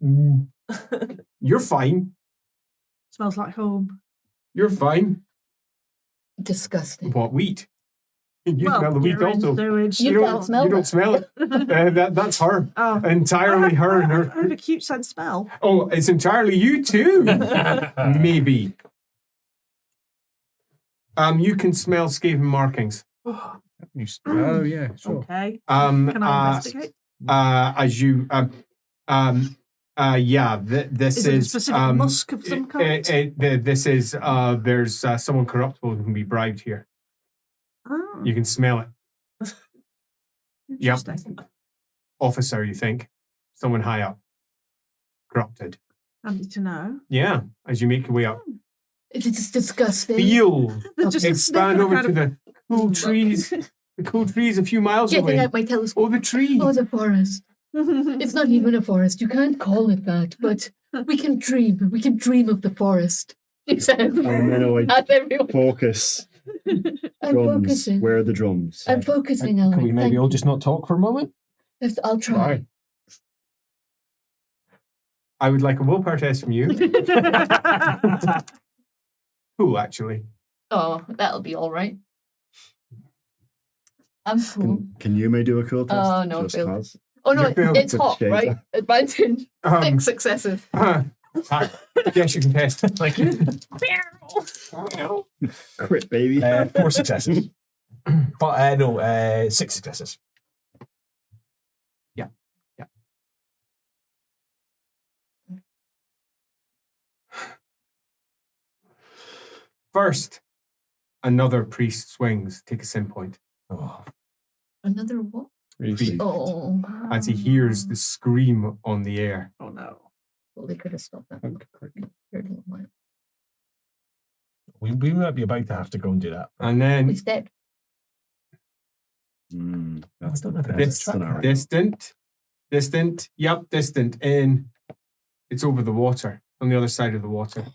you're fine. Smells like home. You're fine. Disgusting. What, wheat? You Well, smell the wheat you're in also. sewage. You can't smell You don't that. smell it. That's her. Oh. Entirely her and I her. have a cute sense of smell. Oh, it's entirely you too. Maybe. You can smell scaven markings. Oh, yeah, sure. Okay. Can Can I investigate? As you this Is it a specific musk of some kind? This is there's someone corruptible who can be bribed here. Oh, You can smell it. Yep. interesting. Officer, you think? Someone high up. Corrupted. Handy to know. Yeah, as you make your way up. It is disgusting. Feel. Just Expand sniffing a over kind to of- the cool trees. The cool trees a few miles Getting away. out my telescope. Oh, the tree. Oh, the forest. It's not even a forest. You can't call it that, but we can dream. We can dream of the forest. She said. Elemental, That's everyone. focus. I'm Drums. focusing. Where are the drums? I'm focusing, Can we Ellen. maybe all just not talk for a moment? I'll try. Right. I would like a willpower test from you. Cool, actually. Oh, that'll be all right. I'm cool. Can you may do a cool test? Oh, no, Just Bill. cause? Oh no, You failed it's with hot, shades. right? Advantage. Um, 6 successes. Yes, you can test. Thank you. Crit, baby. 4 successes. But no, 6 successes. Yeah. First, another priest swings. Take a sin point. Oh. Another what? Priest, Oh. as he hears the scream on the air. Oh no. Well, they could have stopped that. We might be about to have to go and do that. And then He's dead. That's the Dis- best scenario. distant. Yep, distant. And it's over the water, on the other side of the water.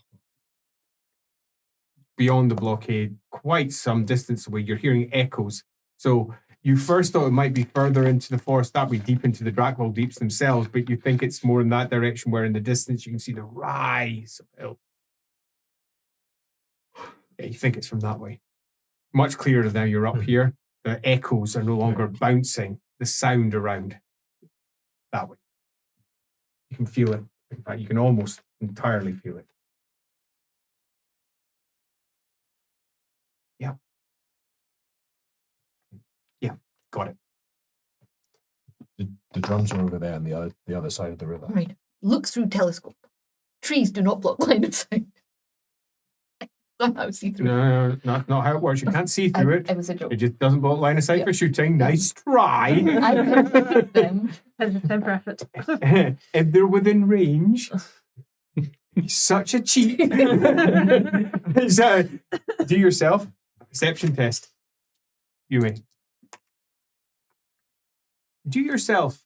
Beyond the blockade, quite some distance away. You're hearing echoes. So you first thought it might be further into the forest, that way deep into the Dracwall Deeps themselves, but you think it's more in that direction where in the distance you can see the rise of hill. Yeah, you think it's from that way. Much clearer now you're up here. The echoes are no longer bouncing the sound around that way. You can feel it. In fact, you can almost entirely feel it. Yeah, got it. The drums are over there on the other side of the river. Right. Look through telescope. Trees do not block line of sight. Somehow see through. No, not how it works. You can't see through It it. was a joke. It just doesn't block line of sight for shooting. Nice try. I heard them. 10 for effort. If they're within range, such a cheat. So, do yourself a perception test. You may. Do yourself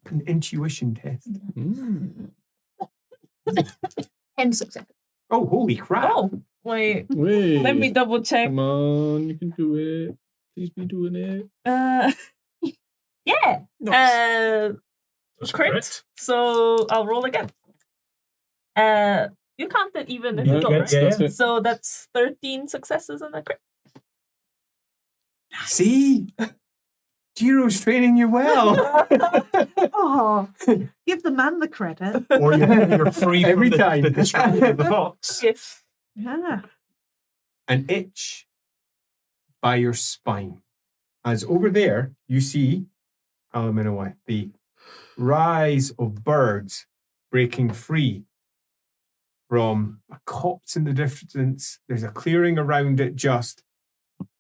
an intuition test. 10 successes. Oh, holy crap. Oh, Wait, Wait. let me double check. Come on, you can do it. Please be doing it. Yeah. Nice. Crit. So I'll roll again. You counted even if Yeah, you don't, right? that's it. So that's 13 successes and a crit. See? Jiro's training you well. Oh, give the man the credit. Or you're free Every from time. the distraction of the fox. Yes. Yeah. An itch by your spine. As over there, you see, the rise of birds breaking free from a copse in the distance. There's a clearing around it just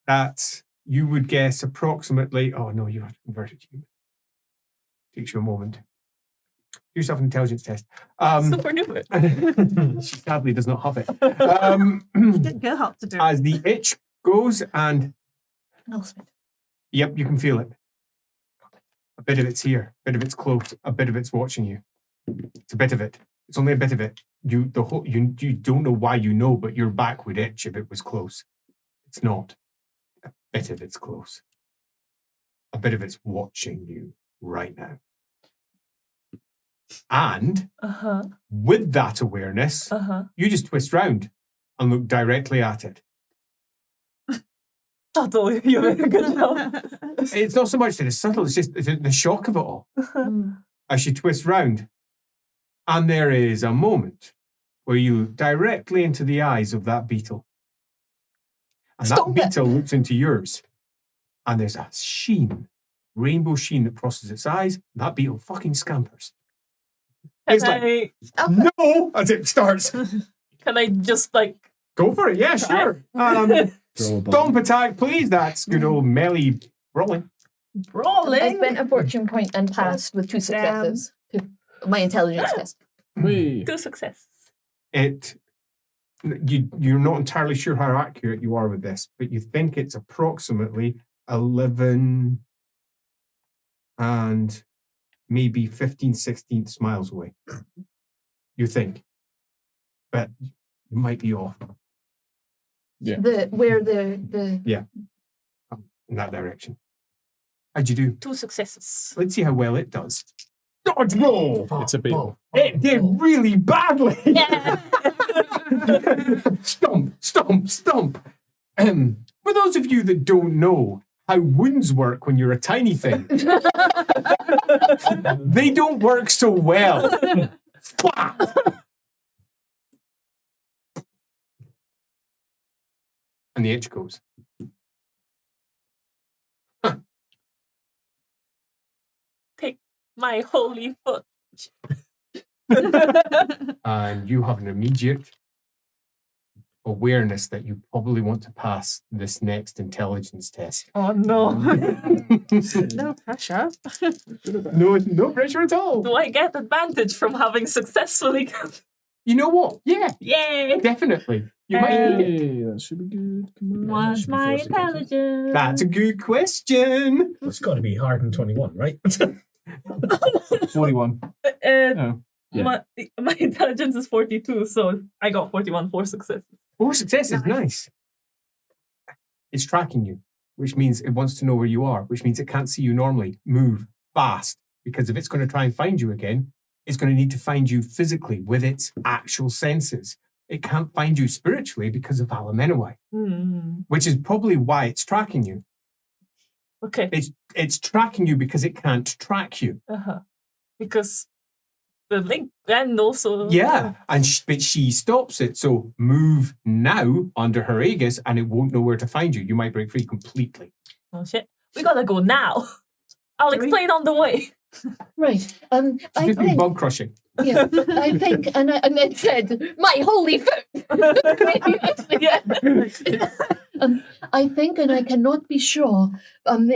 that you would guess approximately, oh no, you have to convert it to human. Takes you a moment. Do yourself an intelligence test. Super duper. She sadly does not have it. Get Gerhardt to do it. As the itch goes and, Elspeth. yep, you can feel it. A bit of it's here, a bit of it's close, a bit of it's watching you. It's a bit of it. It's only a bit of it. You don't know why you know, but your back would itch if it was close. It's not. A bit of it's close. A bit of it's watching you right now. And with that awareness, you just twist round and look directly at it. Subtle, you did a good job. It's not so much that it's subtle, it's just the shock of it all. As you twist round, and there is a moment where you look directly into the eyes of that beetle. And Stop that it. beetle looks into yours. And there's a sheen, rainbow sheen that crosses its eyes. And that beetle fucking scampers. It's like, no, as it starts. Can I just like Go for it, yeah, sure. Throw a Stomp bomb. attack, please. That's good old melee rolling. I rolling? spent a fortune point and passed with 2 successes to my intelligence test. Wait. 2 successes. You're not entirely sure how accurate you are with this, but you think it's approximately 11 and maybe 15 16ths miles away. You think. But you might be off Yeah. in that direction. How'd you do? 2 successes. Let's see how well it does. Dodge roll! It's a bit. It did really badly! Yeah. Stomp, stomp, stomp. For those of you that don't know how wounds work when you're a tiny thing, they don't work so well. Splat! And the itch goes. Take my holy foot. And you have an immediate awareness that you probably want to pass this next intelligence test. Oh no. No pressure. No pressure at all. Do I get advantage from having successfully? You know what? Yeah, Yay! definitely. You might need it. Hey, that should be good. Come on. What's my intelligence? That's a good question. It's got to be higher than 21, right? 41. Uh, Yeah. my intelligence is 42, so I got 41, 4 successes. 4 successes, nice. It's tracking you, which means it wants to know where you are, which means it can't see you normally. Move fast, because if it's going to try and find you again, it's going to need to find you physically with its actual senses. It can't find you spiritually because of Alamenoi, which is probably why it's tracking you. Okay. It's tracking you because it can't track you. Because the link, and also Yeah, and but she stops it. So move now under her aegis, and it won't know where to find you. You might break free completely. Oh shit, we gotta go now. I'll explain on the way. Right. She's I just been think. bug crushing. Yeah, I think, and it said, "My holy foot." Yeah. I think, and I cannot be sure.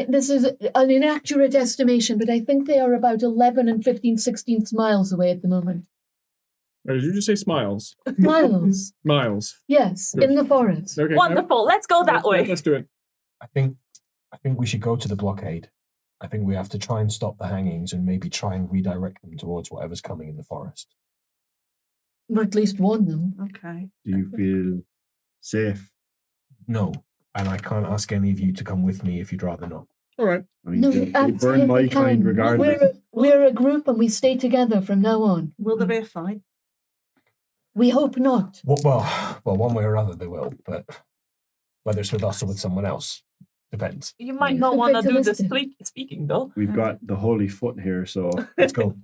This is an inaccurate estimation, but I think they are about 11 and 15 16ths miles away at the moment. Did you just say smiles? Miles. Miles. Yes, in the forest. Okay. Wonderful. Let's go that way. Let's do it. I think we should go to the blockade. I think we have to try and stop the hangings and maybe try and redirect them towards whatever's coming in the forest. Or at least warn them. Okay. Do you feel safe. No. And I can't ask any of you to come with me if you'd rather not. All right. I mean, No, they we absolutely burn my kind can. regardless. We're a group and we stay together from now on. Will there be a fight? We hope not. Well, one way or other they will, but whether it's with us or with someone else depends. You might Feel not free want to to do this listen. speaking though. We've got the holy foot here, so Let's go.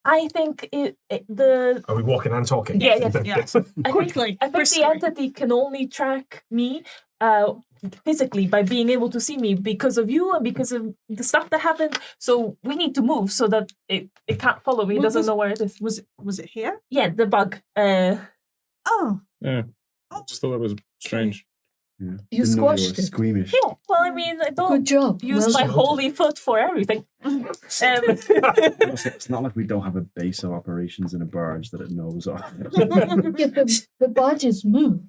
I think the Are we walking and talking? Yeah, yes, yes. I Quickly, think the briskly. entity can only track me physically by being able to see me because of you and because of the stuff that happened. So we need to move so that it can't follow me. It doesn't know where it is. Was it here? Yeah, the bug. Oh, Yeah. Just thought that was strange. yeah. You Didn't know they were squashed it. squeamish. Yeah, well, I mean, I don't Good job. use Well my done. holy foot for everything. It's not like we don't have a base of operations in a barge that it knows of. Yeah, the barges move.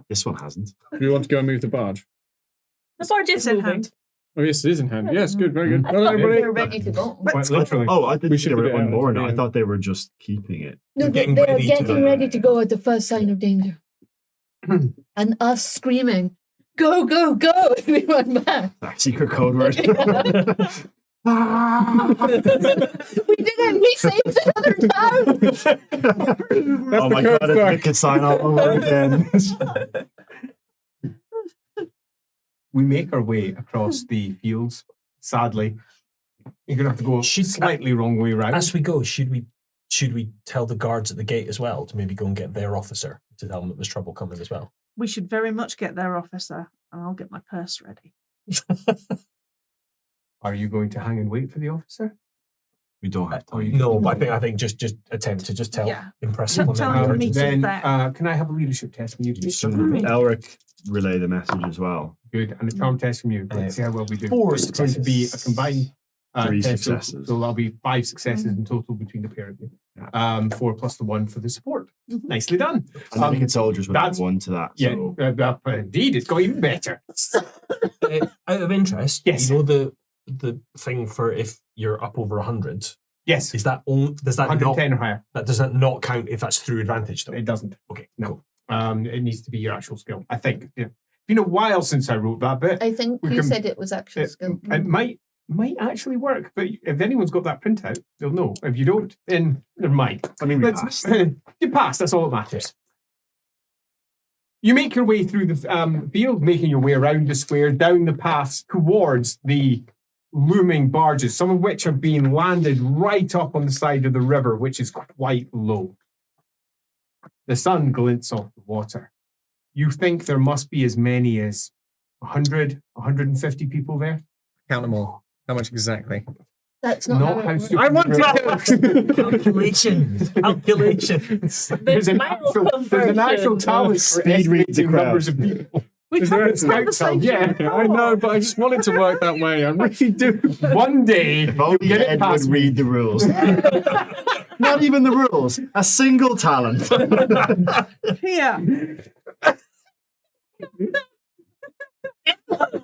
This one hasn't. Do you want to go and move the barge? The barge is It's in moving. hand. Oh, yes, it is in hand. Yes, good, very good. I Well, thought everybody, We're ready to go. Quite literally. Oh, I We think should they were put it on out board. at the I end. thought they were just keeping it. No, getting they are ready to getting go. ready to go at the first sign of danger. And us screaming, go, go, go, as we run back. Our secret code word. We did it! We saved another town! Oh my code god, it's word. wicked sign all over again. We make our way across the fields. Sadly, you're gonna have to go slightly wrong way round. As we go, should we tell the guards at the gate as well to maybe go and get their officer to tell them that there's trouble coming as well? We should very much get their officer, and I'll get my purse ready. Are you going to hang and wait for the officer? We don't have time. No, but I think just attempt to just tell Yeah. impress Tell upon them them. to meet us Then, there. can I have a leadership test from you, please? Elric relay the message as well. Good, and a charm test from you. Let's see how well we do. 4 It's going to be a combined 3 test, successes. so there'll be 5 successes in total between the pair of you. 4 plus the 1 for the support. Nicely done. And the wicked soldiers would add that's- 1 to that. Yeah, So indeed, it's got even better. Out of interest, Yes. you know the thing for if you're up over 100, Yes, is that only, does that 110 not or higher. does that not count if that's through advantage though? It doesn't. Okay, No. It needs to be your actual skill, I think. Yeah. It's been a while since I wrote that bit. I think We you can- said it was actual skill. It might actually work, but if anyone's got that printout, they'll know. If you don't, then never mind. I mean, we passed. You passed. That's all that matters. You make your way through the field, making your way around the square, down the path towards the looming barges, some of which are being landed right up on the side of the river, which is quite low. The sun glints off the water. You think there must be as many as 100, 150 people there? count them all. How much exactly? That's not, Not how how it stupid works. I want you are. Calculations. There's an actual talent for Speed read the estimating crowd. numbers of people. Is there a Scout talent, yeah. Okay, I know, but I just want it to work that way. I really do. One day, If only get it Ed past would me. read the rules. Not even the rules. A single talent. Here.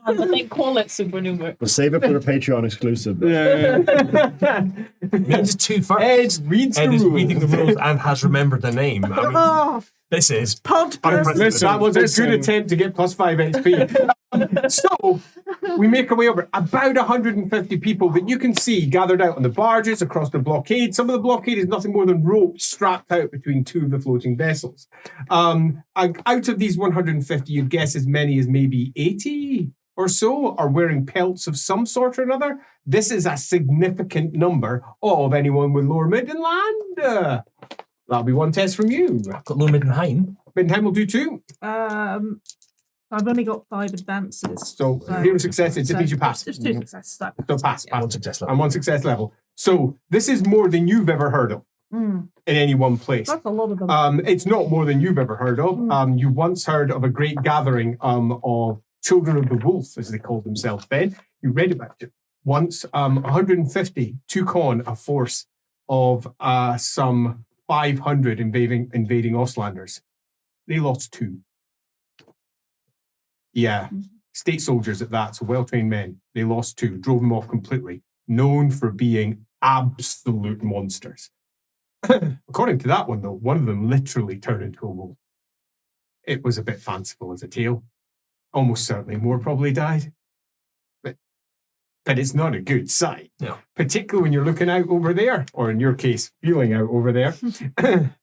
And then call it supernumerary. We'll save it for the Patreon exclusive. Means 2 first. Ed reads the Ed is rules. reading the rules and has remembered the name. I mean, Oh, this is pod person. Listen, That was a listen. good attempt to get plus 5 XP. So, we make our way over. About 150 people that you can see gathered out on the barges across the blockade. Some of the blockade is nothing more than ropes strapped out between 2 of the floating vessels. And out of these 150, you'd guess as many as maybe 80 or so are wearing pelts of some sort or another. This is a significant number of anyone with lower Middenland. That'll be 1 test from you. got low Middenheim. Middenheim will do 2. I've only got 5 advances. So 0 successes, it means you pass. Just 2 successes. So pass. 1 success level. And 1 success level. So this is more than you've ever heard of in any one place. That's a lot of them. It's not more than you've ever heard of. You once heard of a great gathering of Children of the Wolf, as they called themselves then. You read about it once. 150 took on a force of some 500 invading Ostlanders. They lost 2. Yeah, state soldiers at that, so well-trained men. They lost 2, drove them off completely. Known for being absolute monsters. According to that one, though, one of them literally turned into a wolf. It was a bit fanciful as a tale. Almost certainly more probably died. But it's not a good sight. No. Particularly when you're looking out over there, or in your case, feeling out over there,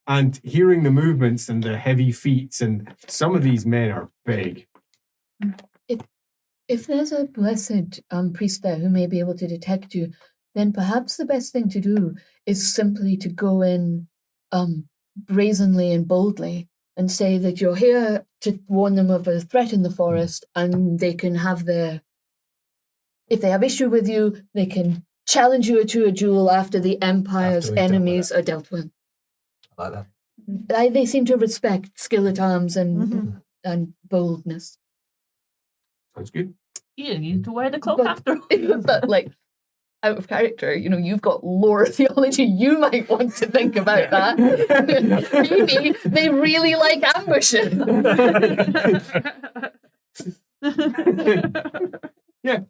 and hearing the movements and the heavy feet, and some of these men are big. If there's a blessed priest there who may be able to detect you, then perhaps the best thing to do is simply to go in brazenly and boldly and say that you're here to warn them of a threat in the forest, and they can have if they have issue with you, they can challenge you to a duel after the Empire's enemies are dealt with. I like that. They seem to respect skill at arms and boldness. Sounds good. You need to wear the cloak But- after. But like, out of character, you've got lore theology. You might want to think about that. Maybe they really like ambushing. Yeah.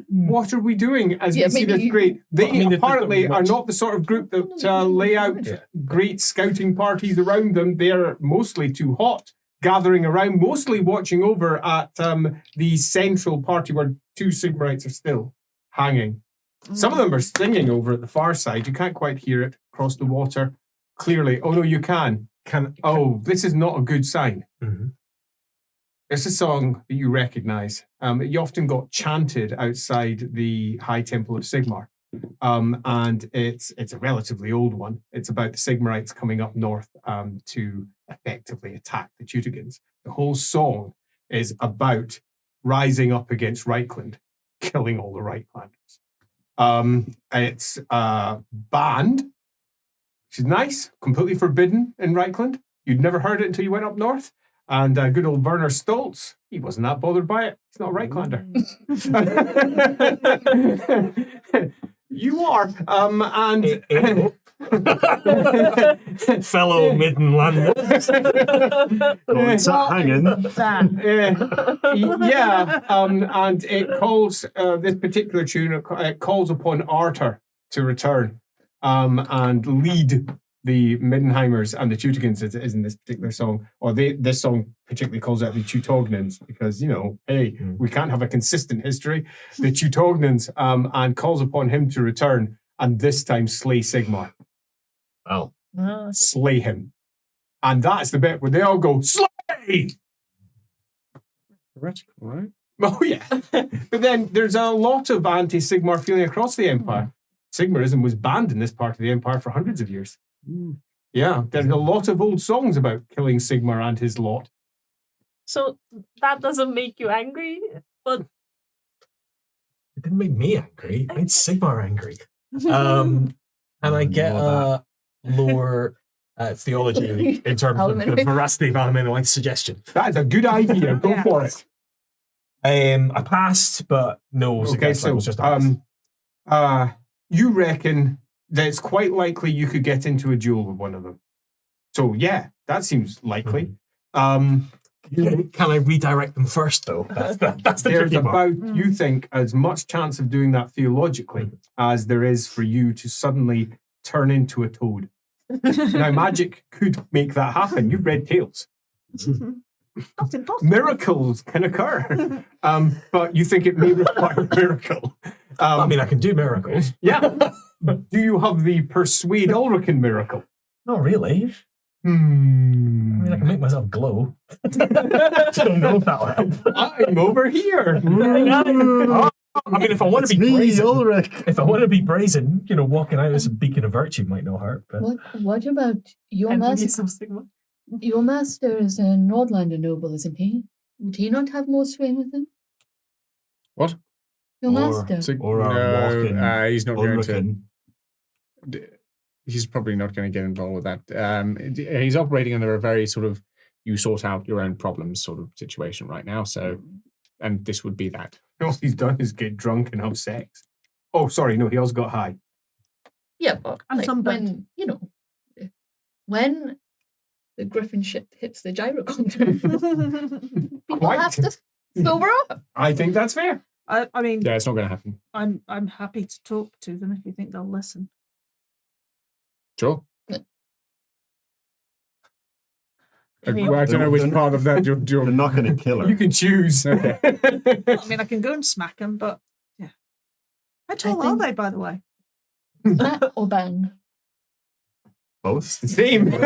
What are we doing as Yeah, we see maybe this great? They I mean, apparently are much- not the sort of group that lay out great scouting parties around them. They're mostly too hot, gathering around, mostly watching over at the central party where 2 Sigmarites are still hanging. Some of them are singing over at the far side. You can't quite hear it across the water clearly. Oh, no, you can. This is not a good sign. Mhm. It's a song that you recognize. It often got chanted outside the High Temple of Sigmar. And it's a relatively old one. It's about the Sigmarites coming up north to effectively attack the Teutigans. The whole song is about rising up against Reichland, killing all the Reichlanders. It's banned, which is nice, completely forbidden in Reichland. You'd never heard it until you went up north. And good old Werner Stoltz, he wasn't that bothered by it. He's not a Reichlander. You are. Fellow Middenlanders. Hanging. And it calls this particular tune. It calls upon Arthur to return and lead the Middenheimers and the Teutigans is in this particular song, or this song particularly calls out the Teutognans because, we can't have a consistent history. The Teutognans and calls upon him to return and this time slay Sigmar. Oh. Slay him. And that's the bit where they all go, slay! Theoretical, right? Oh, yeah. But then there's a lot of anti-Sigmar feeling across the Empire. Sigmarism was banned in this part of the Empire for hundreds of years. Yeah, there's a lot of old songs about killing Sigmar and his lot. So that doesn't make you angry, but It didn't make me angry. It made Sigmar angry. And I get lore theology in terms of the veracity of Alemannites suggestion. That is a good idea. Go for it. I passed, but no. Okay, it was just you reckon that it's quite likely you could get into a duel with one of them. So yeah, that seems likely. Can I redirect them first, though? That's the There's tricky part. about, you think, as much chance of doing that theologically as there is for you to suddenly turn into a toad. Now, magic could make that happen. You've read tales. Not impossible. Miracles can occur, but you think it may require a miracle. I mean, I can do miracles. Yeah. Do you have the persuade Ulrican miracle? Not really. I mean, I can make myself glow. Don't know if that'll help. I'm over here. I mean, if I want to be brazen, Ulric. if I want to be brazen, walking out as a beacon of virtue might not hurt. But What about your and master? maybe some Sigma. Your master is a Nordlander noble, isn't he? Would he not have more sway with him? What? Your master. Or a walking he's not going to. Ulrican. He's probably not going to get involved with that. He's operating under a very sort of you sort out your own problems sort of situation right now. So, and this would be that. All he's done is get drunk and have sex. Oh, sorry, no, he also got high. Yeah, but And sunburned. when the griffin ship hits the gyroconter, people Quite. have to sober up. I think that's fair. I mean, Yeah, it's not going to happen. I'm happy to talk to them if you think they'll listen. Sure. I mean, Well, I don't know which They're- part of that you're They're not going to kill her. You can choose. Okay. I mean, I can go and smack them, but yeah. How tall are think- they, by the way? Smack or bang? Both. The same. Maybe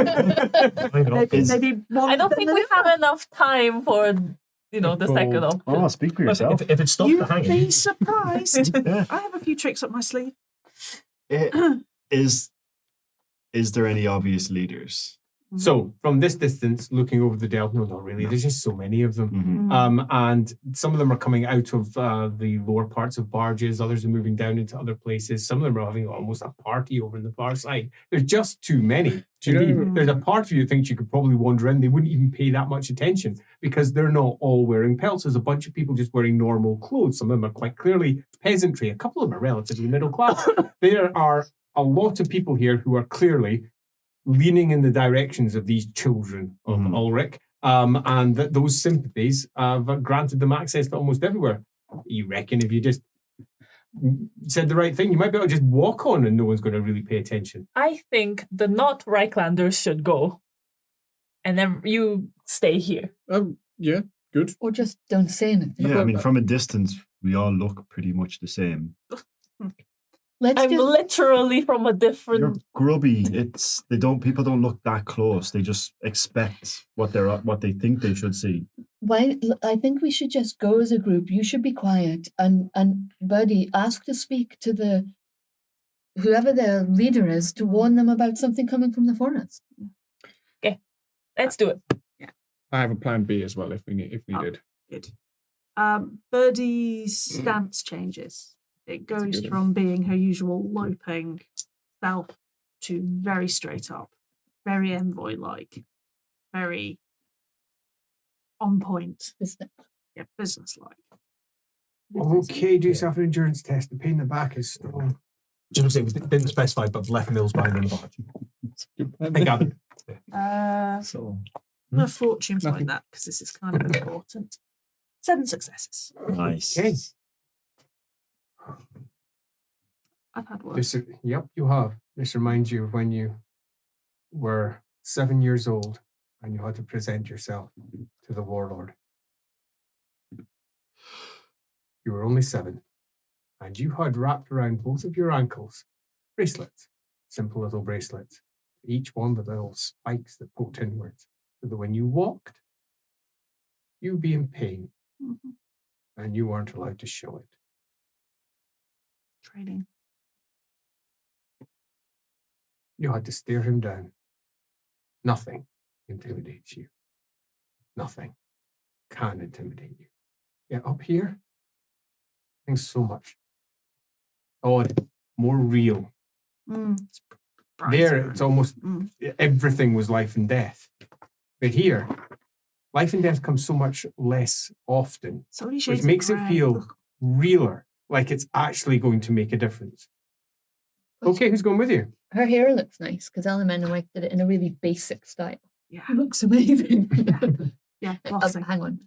one. I don't than think the we other. have enough time for the second option. Oh, speak for yourself. If it stops You'd the hanging, be surprised. Yeah. I have a few tricks up my sleeve. Is there any obvious leaders? So, from this distance, looking over the Delb, no, not really. There's just so many of them. Mhm. And some of them are coming out of the lower parts of Barges. Others are moving down into other places. Some of them are having almost a party over on the far side. There's just too many. Do you know- Indeed, there's a part of you that thinks you could probably wander in. They wouldn't even pay that much attention because they're not all wearing pelts. There's a bunch of people just wearing normal clothes. Some of them are quite clearly peasantry. A couple of them are relatively middle class. There are a lot of people here who are clearly leaning in the directions of these children of Ulric, and that those sympathies have granted them access to almost everywhere. You reckon if you just said the right thing, you might be able to just walk on and no one's going to really pay attention. I think the not Reichlanders should go, and then you stay here. Yeah, good. Or just don't say anything. Yeah, I mean, from a distance, we all look pretty much the same. Let's I'm just, literally from a You're different. grubby. People don't look that close. They just expect what they think they should see. I think we should just go as a group. You should be quiet, and Birdie, ask to speak to whoever the leader is to warn them about something coming from the forest. Let's do it. I have a plan B as well if needed. Good. Birdie's stance changes. It goes good from being her usual loping self to very straight up, very envoy-like, very on point. Yeah, business-like. Okay, do yourself an endurance test. The pain in the back is strong. just say, it didn't specify, but left Mills behind in the barge. I gathered. So No fortunes like Nothing. that because this is kind of important. 7 successes. nice. Okay. I've had worse. Yep, you have. This reminds you of when you were 7 years old and you had to present yourself to the warlord. You were only 7, and you had wrapped around both of your ankles bracelets, simple little bracelets, each one with little spikes that poked inwards, so that when you walked, you'd be in pain, Mhm. and you weren't allowed to show it. Training. You had to stare him down. Nothing intimidates you. Nothing can intimidate you. Yet up here, things so much odd, more real. It's There, brighter it's and- almost Mm. everything was life and death. But here, life and death comes so much less often, So many shades which of makes it grey. feel realer, like it's actually going to make a difference. Okay, who's going with you? Her hair looks nice because Alan and Wife did it in a really basic style. Yeah, It looks amazing. yeah. Oh, Glossy. hang on.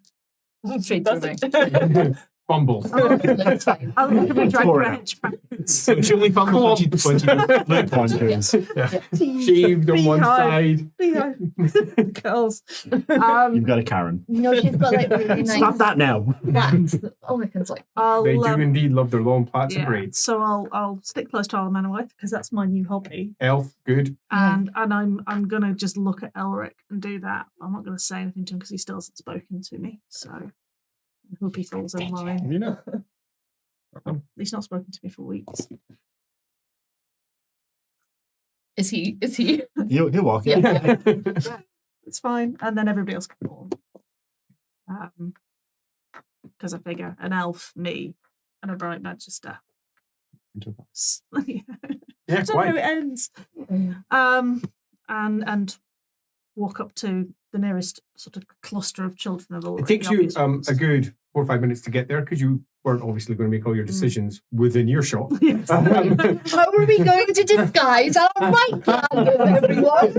Shades Does of it? Bumbles. That's fine. I'll look at my drag Victoria. ranch back. So she only found the 20. Punches. Shaved on one side. Girls. You've got a Karen. No, she's got like really nice Stop that now. plaits. Ulricans like I'll, They do indeed love their long plaits of yeah. braids. So I'll stick close to Alan Wife because that's my new hobby. Elf, good. Yeah. And I'm gonna just look at Elric and do that. I'm not gonna say anything to him because he still hasn't spoken to me. So I hope he falls in line. You know. He's not spoken to me for weeks. Is he? Is he? He'll walk Yeah. in. It's fine. And then everybody else can fall. Because I figure an elf, me, and a bright magister. Yeah. Yeah, I don't know how quite. it ends. And walk up to the nearest sort of cluster of children of all. It takes you a good 4 or 5 minutes to get there because you weren't obviously going to make all your decisions within earshot. Yes. How are we going to disguise our right hand, everyone?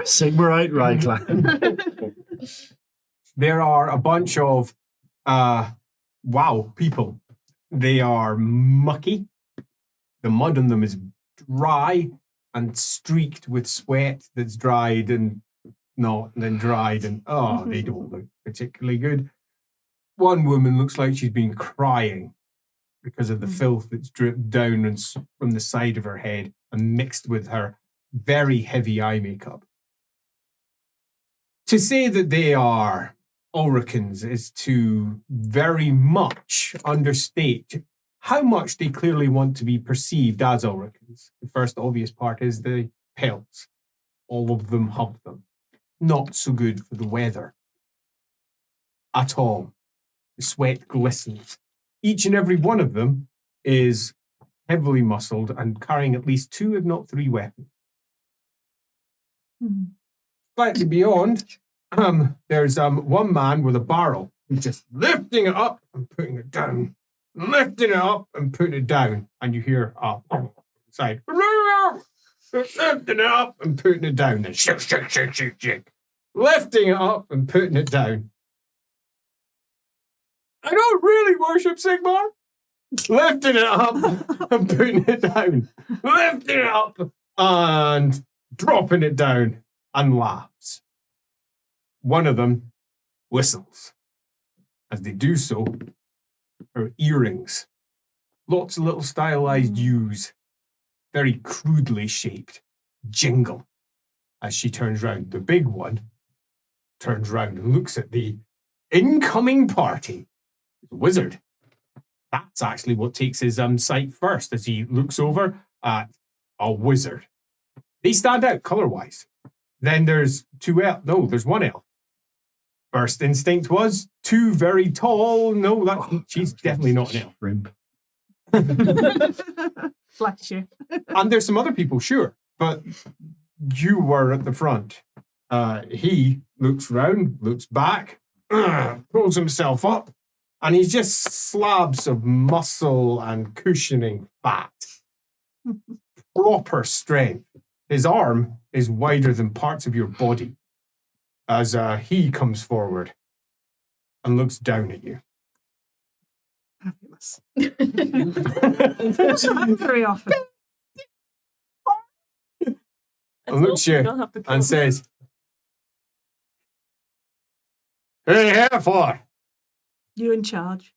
Sigmarite right clan. There are a bunch of people. They are mucky. The mud on them is dry. and streaked with sweat that's dried and not, and then dried, and they don't look particularly good. One woman looks like she's been crying because of the filth that's dripped down and from the side of her head and mixed with her very heavy eye makeup. To say that they are Ulricans is to very much understate how much they clearly want to be perceived as Ulricans. The first obvious part is the pelts. All of them have them. Not so good for the weather at all. The sweat glistens. Each and every one of them is heavily muscled and carrying at least 2, if not 3 weapons. Slightly beyond, there's one man with a barrel who's just lifting it up and putting it down, lifting it up and putting it down, and you hear inside, lifting it up and putting it down, and shake, shake, shake, shake, shake, lifting it up and putting it down. I don't really worship Sigmar. Lifting it up and putting it down, lifting it up and dropping it down, and laughs. One of them whistles. As they do so, her earrings, lots of little stylized U's, very crudely shaped, jingle as she turns round. The big one turns round and looks at the incoming party. The wizard. That's actually what takes his sight first as he looks over at a wizard. They stand out colour-wise. Then there's 2 elves. No, there's 1 elf. First instinct was 2 very tall. No, she's definitely not an elf. Shrimp. Bless you. And there's some other people, sure, but you were at the front. He looks round, looks back, pulls himself up, and he's just slabs of muscle and cushioning fat. Proper strength. His arm is wider than parts of your body as he comes forward and looks down at you. Fabulous. Very often. And looks at you and says, "Who are you here for?" You in charge?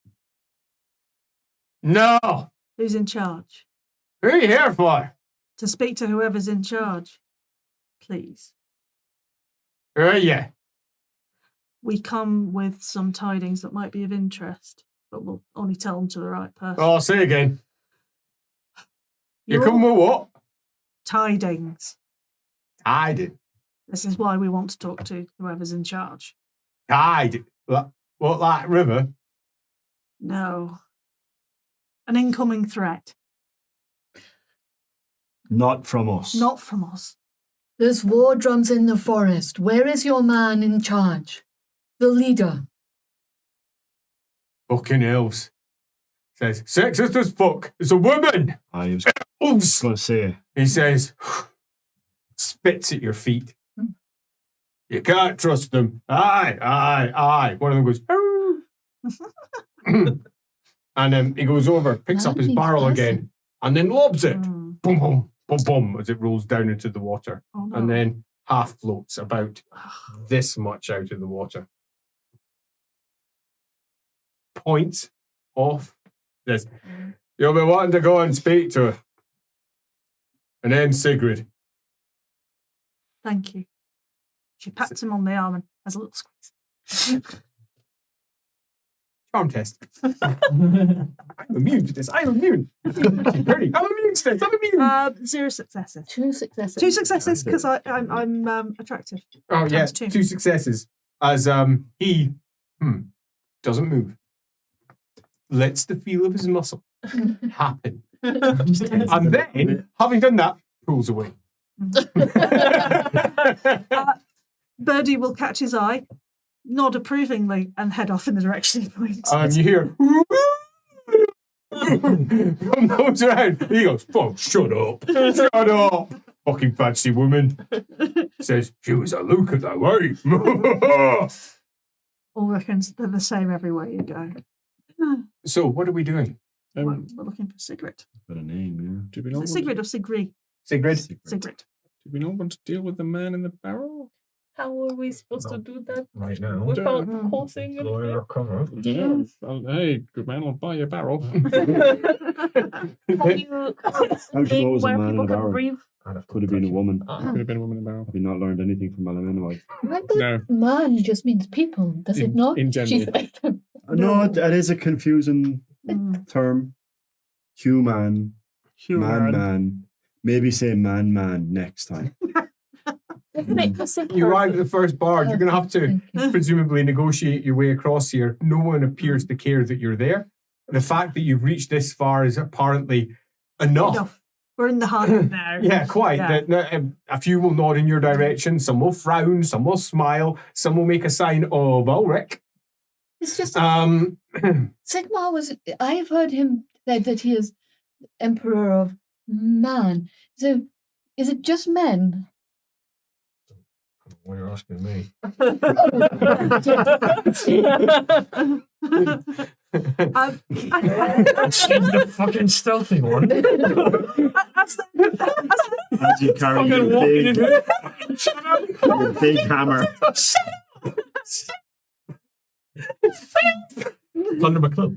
"No." Who's in charge? "Who are you here for?" To speak to whoever's in charge, please. "Who are you?" We come with some tidings that might be of interest, but we'll only tell them to the right person. "Oh, say again." You You're come with what? tidings. Tide. This is why we want to talk to whoever's in charge. Tide. What, like river? No. An incoming threat. Not from us. Not from us. There's war drums in the forest. Where is your man in charge? The leader. Fucking elves. Says, "Sexist as fuck. It's a woman." I was Elves. going to say, He says, spits at your feet. "You can't trust them. Aye. One of them goes, "Arr." And he goes over, picks up his barrel again, and then lobs it. Boom, boom, boom, boom, as it rolls down into the water. Oh, no. And then half floats about this much out of the water. Points off. Says, "You'll be wanting to go and speak to her. Her name's Sigrid." Thank you. She pats him on the arm and has a little squeeze. Charm test. I'm immune to this. I'm immune. I'm immune to this. I'm immune. 0 successes. 2 successes. 2 successes because I'm attractive. Oh, yeah. Times 2. 2 successes. As he doesn't move. Lets the feel of his muscle happen. And then, having done that, pulls away. Birdie will catch his eye, nod approvingly, and head off in the direction he points. And you hear from those around. He goes, "Fuck, shut up. Shut up. Fucking fancy woman." Says, "She was a looker that way." Ulricans, they're the same everywhere you go. So, what are we doing? We're looking for Sigrid. got a name, Do we Is know it Sigrid or Sigrid? Sigrid? Sigrid. Do we not want to deal with the man in the barrel? How are we supposed to do that Right now. without causing Lawyer cover. Yeah. Oh, hey, good man, I'll buy you a barrel. Can you How do you know it was a where man in people a can barrel? breathe? Could have been a woman. Could have been a woman in a barrel. Have you not learned anything from Alaminowite? I thought No. man just means people, does it not? in general. No, that is a confusing term. Human, man. Maybe say man next time. You arrive at the first barge. You're going to have to presumably negotiate your way across here. No one appears to care that you're there. The fact that you've reached this far is apparently enough. We're in the heart now. Yeah, quite. Yeah. A few will nod in your direction. Some will frown. Some will smile. Some will make a sign of Ulric. It's just Sigmar was. I have heard him say that he is emperor of man. So, is it just men? Why are you asking me? She's the fucking stealthy one. As you carry your big hammer. Plunder my cloak.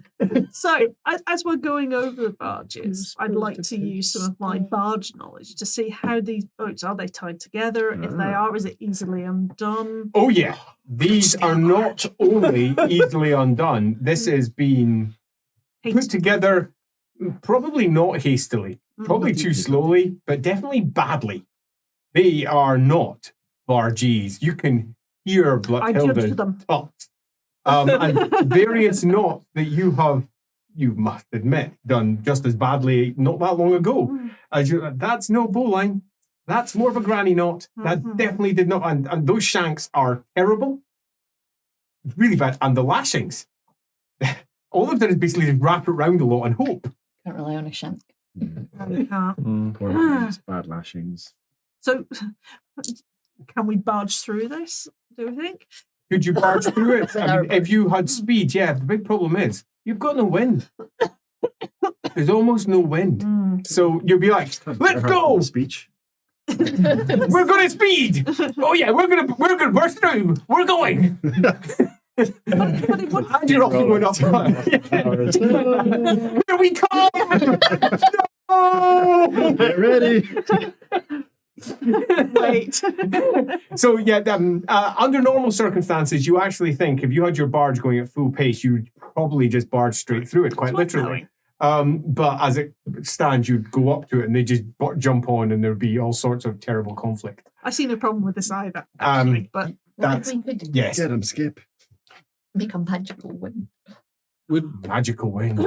So, as we're going over the barges, I'd like to use some of my barge knowledge to see how these boats are. They tied together? If they are, is it easily undone? Oh yeah, these are not only easily undone. This has been put together, probably not hastily, probably too slowly, but definitely badly. They are not barges. You can hear I judge Blackhilda them. talk. And various knots that you must admit, done just as badly not that long ago. That's no bowline. That's more of a granny knot. That definitely did not. And those shanks are terrible. Really bad. And the lashings. All they've done is basically just wrap it around a lot and hope. Can't rely on a shank. We can't. Poor man's bad lashings. So, can we barge through this, do we think? Could you barge through it? I mean, if you had speed, yeah. The big problem is you've got no wind. There's almost no wind. So you'll be like, let's go! Speech. We're going to speed! Oh yeah, we're gonna burst through! We're going! And you're also going up. Here we come! No! Get ready. Wait. So yeah, under normal circumstances, you actually think if you had your barge going at full pace, you'd probably just barge straight through it, quite literally. But as it stands, you'd go up to it and they just jump on, and there'd be all sorts of terrible conflict. I see no problem with this either, actually. But That's we could yes, Get him, Skip. become magical wind. Would magical wind.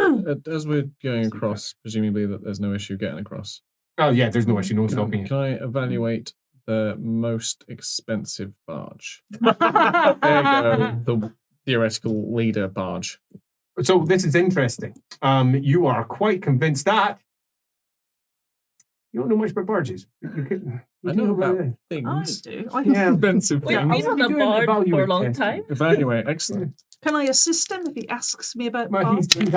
as we're going across, presumably that there's no issue getting across. Oh yeah, there's no issue, no stopping it. Can I evaluate the most expensive barge? There you go. The theoretical leader barge. So this is interesting. You are quite convinced that you don't know much about barges. I know about things. I do. Yeah. Expensive We've things. been on a Doing barge for a evaluate long testing. time. Evaluate, excellent. Can I assist him if he asks me about Well, barge? he's doing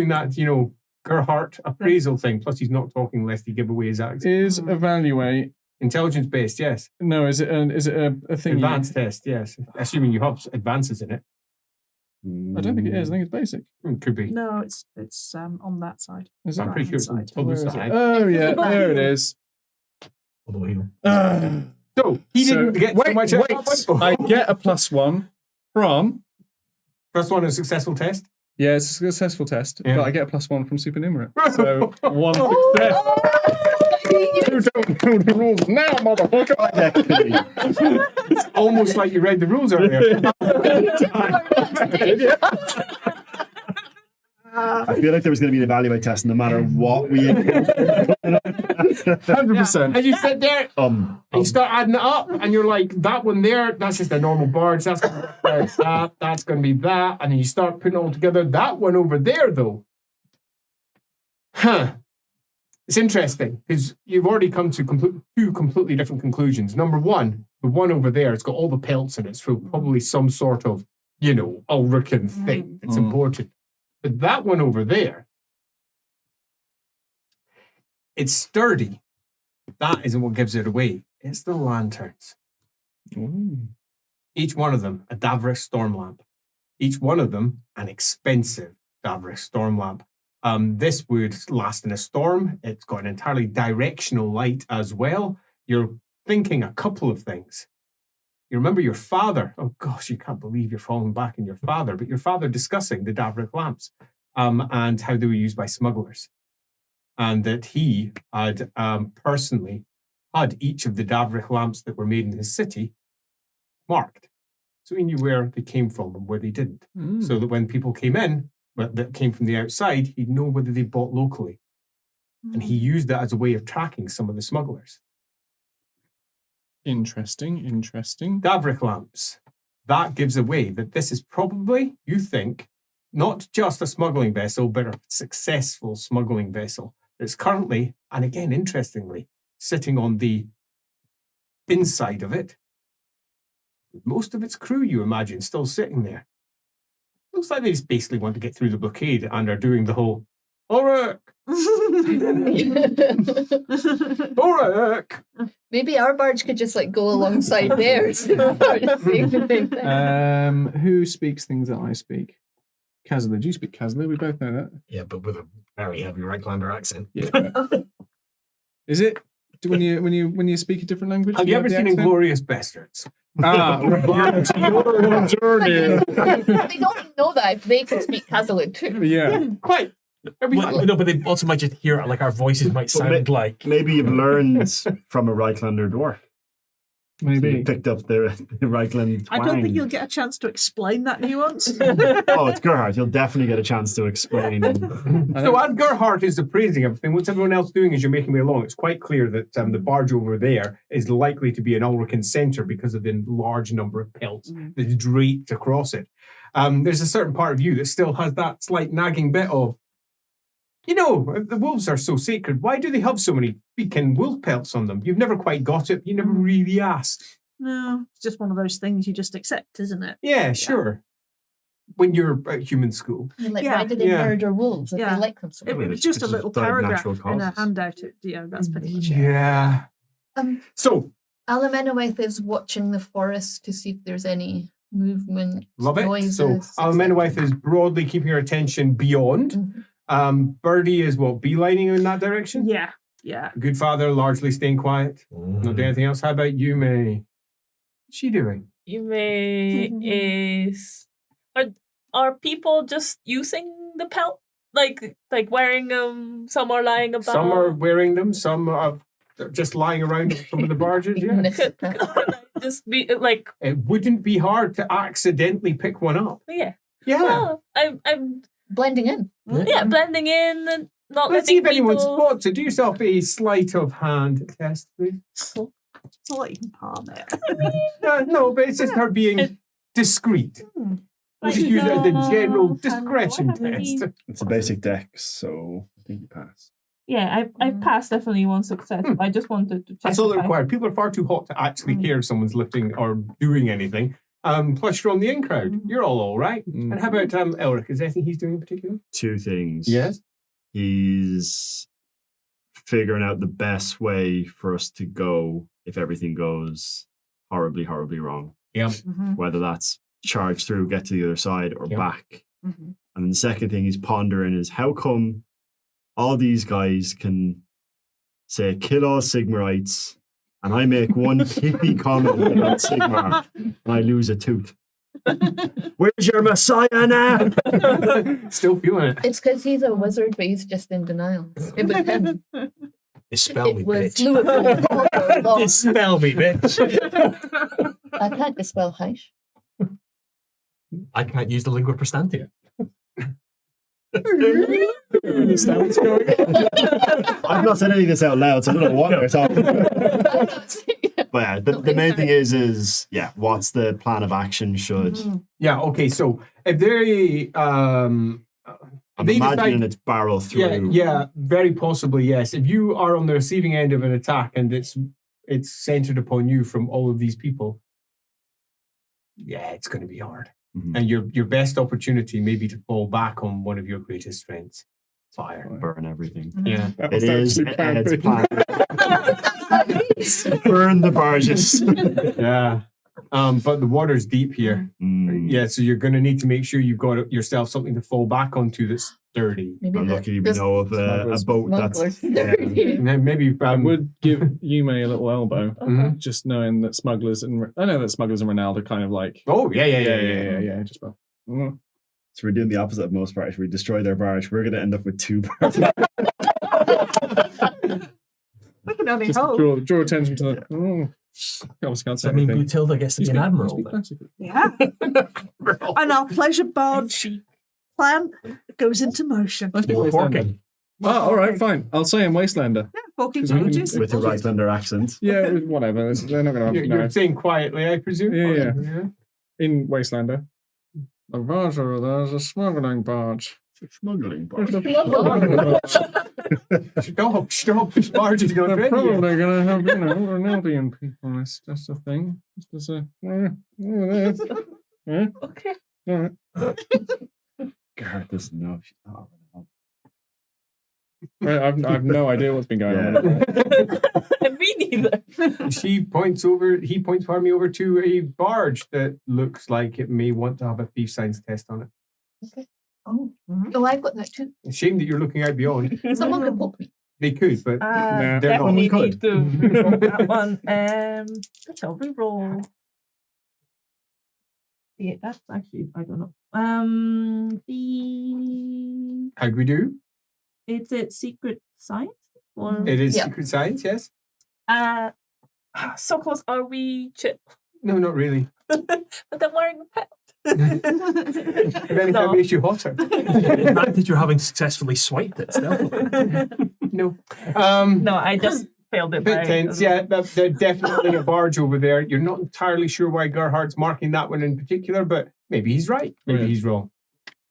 that, Gerhardt appraisal thing. Plus, he's not talking lest he give away his accent. Is evaluate? Intelligence based, yes. No, is it a thing? Advanced test, yes. Assuming you have advances in it. I don't think it is. I think it's basic. Could be. No, it's on that side. Is it? I'm pretty sure it's on the Where other is it? side. Oh yeah, there it is. Although he So he didn't get so much. I get a +1 from. First one, a successful test. Yeah, it's a successful test, Yeah. but I get a +1 from supernumerate. So one success. You don't know the rules now, motherfucker. It's almost like you read the rules earlier. I feel like there was going to be an evaluate test no matter what we. 100%. And you sit there and you start adding it up, and you're like, that one there, that's just a normal barge. That's going to be that. That's going to be that. And then you start putting it all together. That one over there, though. It's interesting because you've already come to two completely different conclusions. Number one, the one over there, it's got all the pelts in it. So probably some sort of, Ulrican thing. It's important. But that one over there, It's sturdy. That isn't what gives it away. It's the lanterns. Each one of them a Davric storm lamp. Each one of them an expensive Davric storm lamp. This would last in a storm. It's got an entirely directional light as well. You're thinking a couple of things. You remember your father. Oh gosh, you can't believe you're falling back on your father. But your father discussing the Davric lamps and how they were used by smugglers. And that he had personally had each of the Davric lamps that were made in his city marked. So he knew where they came from and where they didn't. So that when people came in, that came from the outside, he'd know whether they bought locally. And he used that as a way of tracking some of the smugglers. Interesting. Davric lamps. That gives away that this is probably, you think, not just a smuggling vessel, but a successful smuggling vessel that's currently, and again, interestingly, sitting on the inside of it. Most of its crew, you imagine, still sitting there. Looks like they just basically want to get through the blockade and are doing the whole, Ulric! Ulric! Maybe our barge could just like go alongside theirs. Who speaks things that I speak? Kazla. Do you speak Kazla? We both know that. Yeah, but with a very heavy Reiklander accent. Yeah. Is it? When you speak a different language? Have you ever seen Inglorious Bastards? They don't know that they can speak Kazalud too. Yeah. Quite. Well, no, but they also might just hear it, like our voices might sound like. Maybe you've learned from a Reiklander dwarf. Maybe. You picked up the Reichland twang. I don't think you'll get a chance to explain that nuance. Oh, it's Gerhardt. You'll definitely get a chance to explain. So as Gerhardt is appraising everything, what's everyone else doing as you're making me along? It's quite clear that the barge over there is likely to be an Ulrican centre because of the large number of pelts that's draped across it. There's a certain part of you that still has that slight nagging bit of, you know, the wolves are so sacred. Why do they have so many freaking wolf pelts on them? You've never quite got it. You never really asked. No, it's just one of those things you just accept, isn't it? Yeah, sure. When you're at human school. Like, Yeah. why do they murder wolves if Yeah. they like them so It much? was just a It's little just paragraph natural in a causes. handout. That's pretty much it. Yeah. So, Alamenowith is watching the forest to see if there's any movement. love it. Noises, So, Alamenowith is broadly keeping her attention beyond. Mhm. Birdie is what, beelining in that direction? Yeah. Good father, largely staying quiet. Not doing anything else. How about you, May? What's she doing? Yume is. Are people just using the pelt? Like wearing them? Some are lying about. Some are wearing them. Some are just lying around some of the barges. Yeah. Could I just be like, It wouldn't be hard to accidentally pick one up. yeah. Yeah. Well, I'm Blending in. blending in and not Let's see letting if anyone people. spots it. Do yourself a sleight of hand test, please. So you can palm it. No, but it's just her being discreet. We should use it as a general discretion test. It's a basic dex, so I think you pass. Yeah, I've passed definitely one success. I just wanted to check. That's all if I- required. People are far too hot to actually care if someone's lifting or doing anything. Plus, you're on the in crowd. You're all right. And how about Elric? Is there anything he's doing in particular? Two things. Yes. He's figuring out the best way for us to go if everything goes horribly, horribly wrong. Yeah. Whether that's charge through, get to the other side, or Yeah. back. And then the second thing he's pondering is how come all these guys can say, kill all Sigmarites, and I make one pithy comment about Sigmar, and I lose a tooth. Where's your Messiah now? Still feeling it. It's because he's a wizard, but he's just in denial. It was him. Dispel me, It was bitch. Louis. Dispel me, bitch. I can't dispel Heish. I can't use the lingua prestante. Understand what's going on? I've not said any of this out loud, so I don't know what they're talking about. But yeah, the main thing is what's the plan of action should... Yeah, okay, so if they I'm they imagining decide- it's barrel through. Yeah, very possibly, yes. If you are on the receiving end of an attack and it's centered upon you from all of these people, yeah, it's going to be hard. Mhm. And your best opportunity may be to fall back on one of your greatest strengths. Fire. Burn everything. Yeah. That It was is actually plan Ed's B. plan. Burn the barges. Yeah. But the water's deep here. Mm. Yeah, so you're going to need to make sure you've got yourself something to fall back onto that's sturdy. Maybe I'm the- lucky we the know of a boat that's. smugglers. And then maybe I would give Yume a little elbow, mhm. just knowing that smugglers and I know that smugglers and Ronaldo kind of like Oh, yeah. just about. Mm. So we're doing the opposite of most barges. We destroy their barge. We're going to end up with 2 barges. We can only Just hope. draw attention to the. Oh, obviously can't say I mean, anything. Blutilda gets to be an admiral. Speak then. classically. Yeah. And our pleasure barge plan goes into motion. Let's be More Wastelander. porking. Oh, all right, fine. I'll say I'm Wastelander. Yeah, forking 'Cause we can- barges. With a Rhinelander accent. Yeah, whatever. They're not going to You're have saying quietly, I presume? Yeah. in Wastelander. A barge over there's a smuggling barge. Smuggling barge. They're Stop. This barge is going probably going to have, Ronaldian people. That's the thing. It's just Okay. all right. Garrett doesn't know. She's not. I've no idea what's been going on. Me neither. He points over to a barge that looks like it may want to have a thief science test on it. Oh, I've got that too. It's a shame that you're looking out beyond. Someone can poke me. They could, but Nah. they're not. Definitely We need to roll that one. Shall we roll? Yeah, that's actually I don't know. How'd we do? Is it secret science or It is Yeah. secret science, yes? so close are we? No, not really. But I'm wearing a pet. If anything, No. that makes you hotter. The fact that you're having successfully swiped it still. No. No, I just failed it. Bit by- tense, yeah. There's definitely a barge over there. You're not entirely sure why Gerhardt's marking that one in particular, but maybe he's right. Maybe Yeah. he's wrong.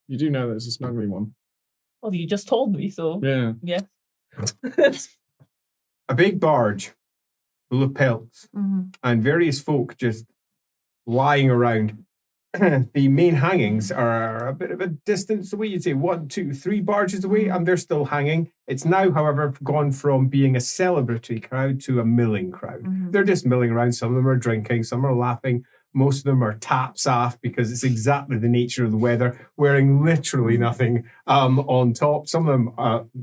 You do know that it's a smuggling one. Well, you just told me, so Yeah. yeah. A big barge full of pelts and various folk just lying around. The main hangings are a bit of a distance away. You'd say 1, 2, 3 barges away, and they're still hanging. It's now, however, gone from being a celebratory crowd to a milling crowd. They're just milling around. Some of them are drinking, some are laughing. Most of them are taps off because it's exactly the nature of the weather, wearing literally nothing on top. Some of them,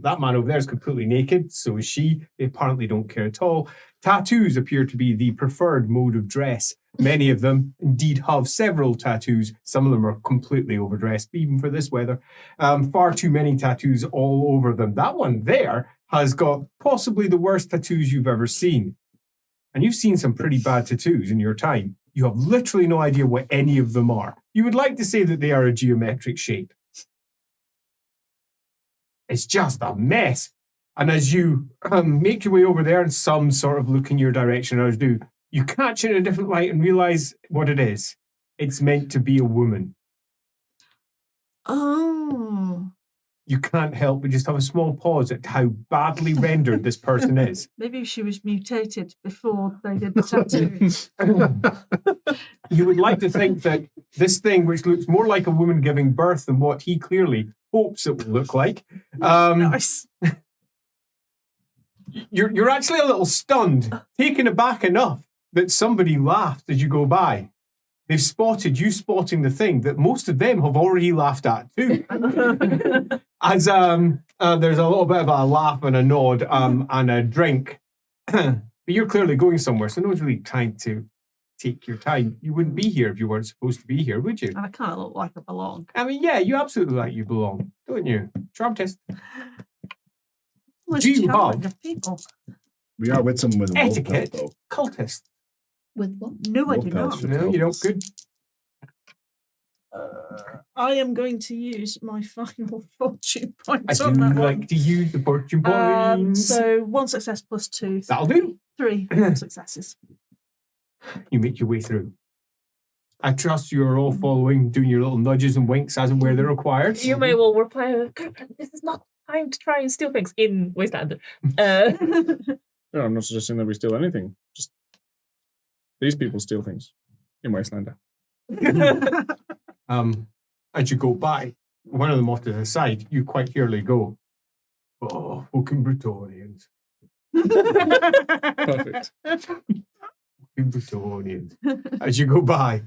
that man over there is completely naked, so is she. They apparently don't care at all. Tattoos appear to be the preferred mode of dress. Many of them indeed have several tattoos. Some of them are completely overdressed, even for this weather. Far too many tattoos all over them. That one there has got possibly the worst tattoos you've ever seen. And you've seen some pretty bad tattoos in your time. You have literally no idea what any of them are. You would like to say that they are a geometric shape. It's just a mess. And as you make your way over there and some sort of look in your direction, others do, you catch it in a different light and realize what it is. It's meant to be a woman. Oh. You can't help but just have a small pause at how badly rendered this person is. Maybe she was mutated before they did the tattoo. You would like to think that this thing, which looks more like a woman giving birth than what he clearly hopes it will look like, Nice. you're actually a little stunned, taken aback enough that somebody laughed as you go by. They've spotted you spotting the thing that most of them have already laughed at too. As there's a little bit of a laugh and a nod and a drink. But you're clearly going somewhere, so no one's really trying to take your time. You wouldn't be here if you weren't supposed to be here, would you? And I kind of look like I belong. I mean, yeah, you absolutely like you belong, don't you? Charm test. Most Do you charming have- of people? We are with someone with a wolf Etiquette. pelt, though. Cultist. With what? No, I Wolf do pelts. not. No, you don't. Good. I am going to use my final fortune I points do on that like one. to use the fortune points. So 1 success plus 2. That'll do. 3 successes. You make your way through. I trust you are all following, doing your little nudges and winks as and where they're required. You may well reply, this is not time to try and steal things in Wastelander. No, I'm not suggesting that we steal anything. Just these people steal things in Wastelander. As you go by, one of them off to the side, you quite clearly go, Oh, fucking Bretonians. Perfect. Fucking Bretonians. As you go by,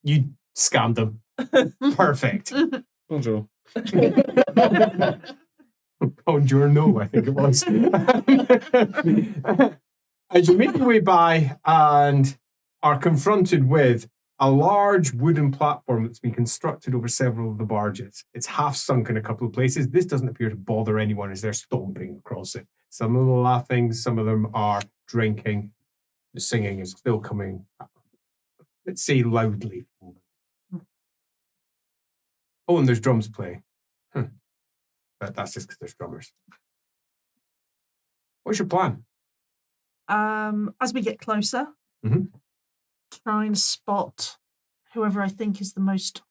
you scammed them. Perfect. Bonjour. Buongiorno, I think it was. As you make your way by and are confronted with a large wooden platform that's been constructed over several of the barges. It's half sunk in a couple of places. This doesn't appear to bother anyone as they're stomping across it. Some of them are laughing, some of them are drinking. The singing is still coming, let's say, loudly. Oh, and there's drums playing. But that's just because there's drummers. What's your plan? As we get closer, Mhm. trying to spot whoever I think is the most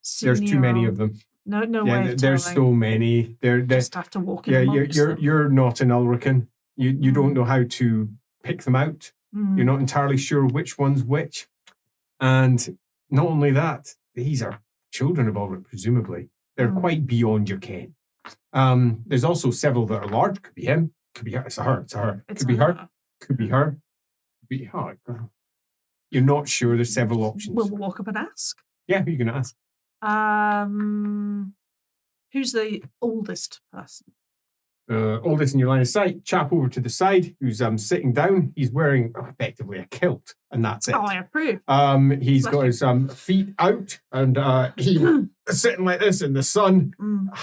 senior. There's too many of them. No Yeah, way of there's telling. so many. They're Just have to walk in yeah, amongst them. you're not an Ulrican. You don't know how to pick them out. Mm. You're not entirely sure which one's which. And not only that, these are children of Ulric, presumably. They're quite beyond your ken. There's also several that are large. Could be him. Could be her. It's a her. It's a her. It's Could be her. her. Could be her. Could be her. You're not sure. There's several options. We'll walk up and ask. Yeah, who are you going to ask? Who's the oldest person? Oldest in your line of sight, chap over to the side who's sitting down. He's wearing effectively a kilt, and that's it. Oh, I approve. He's got his feet out, and he's sitting like this in the sun,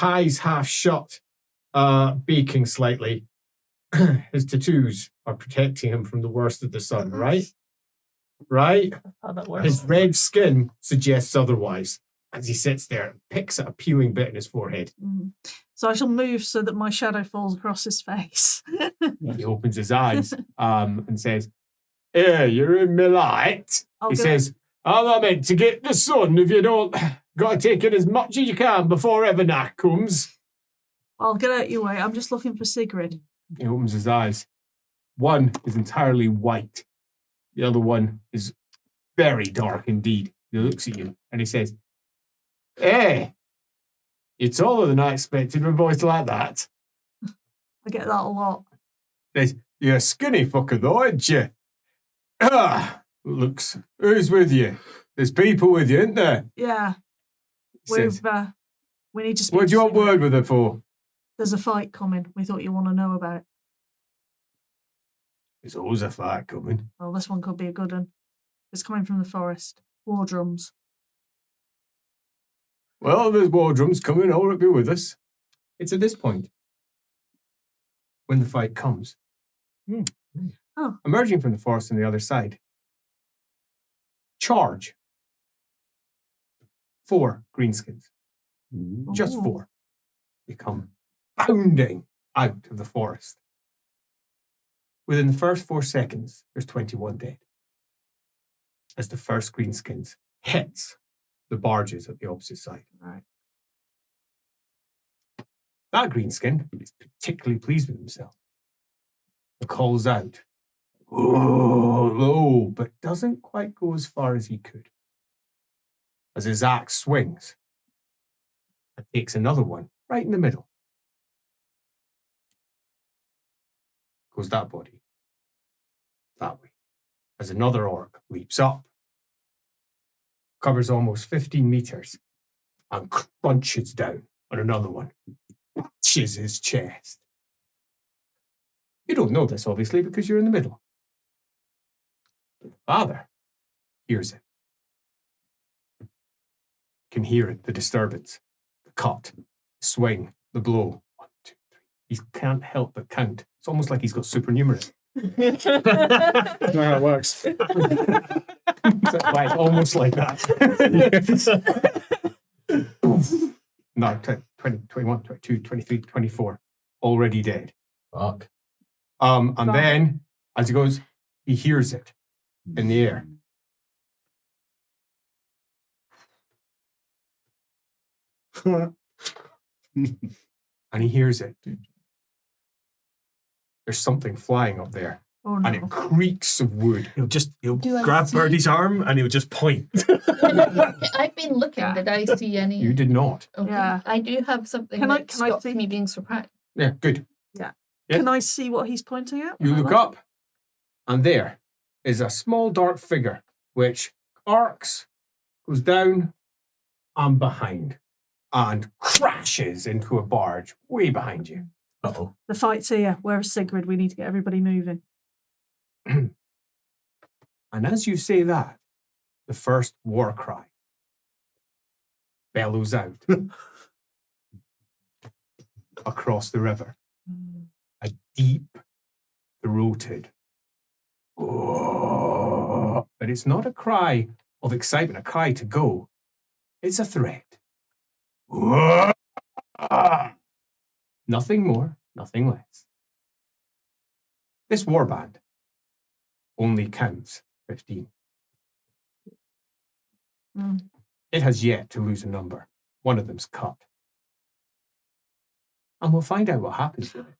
eyes half shut, baking slightly. His tattoos are protecting him from the worst of the sun, right? Right? How that works. His red skin suggests otherwise as he sits there and picks at a peeling bit in his forehead. So I shall move so that my shadow falls across his face. He opens his eyes and says, "Yeah, you're in my light." He says, "I'm not meant to get the sun if you don't. Got to take in as much as you can before Evernack comes." I'll get out your way. I'm just looking for Sigrid. He opens his eyes. One is entirely white. The other one is very dark indeed. He looks at you and he says, "Hey, you're taller than I expected with a voice like that." I get that a lot. Says, "You're a skinny fucker though, aren't you?" Looks, "Who's with you? There's people with you, isn't there?" Yeah. Says, We need to speak. "What do you to want Sigrid. word with her for?" There's a fight coming. We thought you want to know about. "There's always a fight coming." Well, this one could be a good one. It's coming from the forest. War drums. "Well, there's war drums coming. Ulric be with us." It's at this point when the fight comes. Oh. Emerging from the forest on the other side. Charge. 4 greenskins. Just Ooh. 4. They come bounding out of the forest. Within the first 4 seconds, there's 21 dead. As the first greenskins hits the barges at the opposite side. Right. That greenskin is particularly pleased with himself. He calls out, "Oh, low," but doesn't quite go as far as he could. As his axe swings and takes another one right in the middle. Goes that body. That way. As another orc leaps up, covers almost 15 meters, and crunches down on another one. Crunches his chest. You don't know this, obviously, because you're in the middle. But the father hears it. Can hear it, the disturbance, the cut, the swing, the blow. 1, 2, 3. He can't help but count. It's almost like he's got supernumerary. That's not how it works. That's why it's almost like that. No, 20, 21, 22, 23, 24. Already dead. Fuck. And then, as he goes, he hears it in the air. And he hears it. There's something flying up there. Oh and it no. creaks of wood. He'll Do I grab see- Birdie's arm and he'll just point. I've been looking. Yeah. Did I see any? You did not. Okay. Yeah. I do have something Can I- that can I stops see- me being surprised. Yeah, good. Yeah. Yes? Can I see what he's pointing at? You look up, and there is a small dark figure which arcs, goes down, and behind, and crashes into a barge way behind you. Uh-oh. The fight's here. Where's Sigrid? We need to get everybody moving. And as you say that, the first war cry bellows out across the river. A deep throated, but it's not a cry of excitement, a cry to go. It's a threat. Nothing more, nothing less. This warband only counts 15. It has yet to lose a number. One of them's cut. And we'll find out what happens with it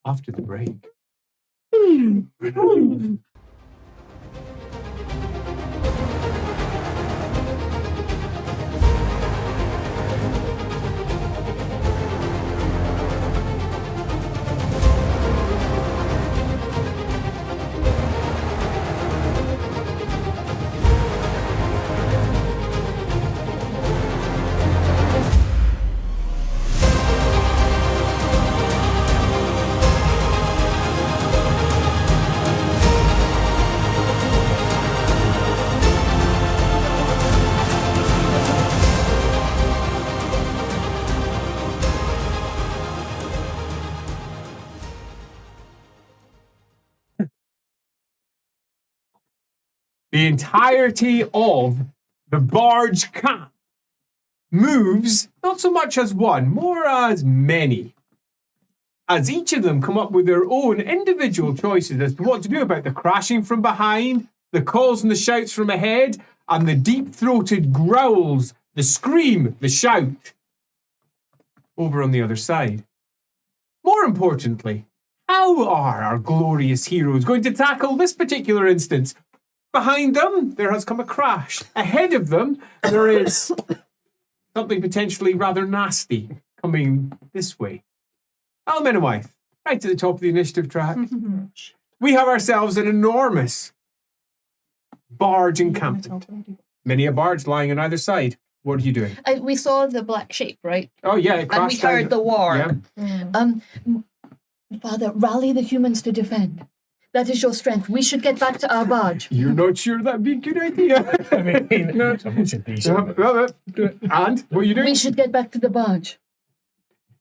after the break. The entirety of the barge camp moves not so much as one, more as many, as each of them come up with their own individual choices as to what to do about the crashing from behind, the calls and the shouts from ahead, and the deep-throated growls, the scream, the shout over on the other side. More importantly, how are our glorious heroes going to tackle this particular instance? Behind them, there has come a crash. Ahead of them, there is something potentially rather nasty coming this way. Almenawith, right to the top of the initiative track. We have ourselves an enormous barge encampment. Many a barge lying on either side. What are you doing? We saw the black shape, right? Oh, yeah, it And we crashed down. heard the war. Yeah. Father, rally the humans to defend. That is your strength. We should get back to our barge. You're not sure that'd be a good idea. I mean, someone should be somewhere. And what are you doing? We should get back to the barge.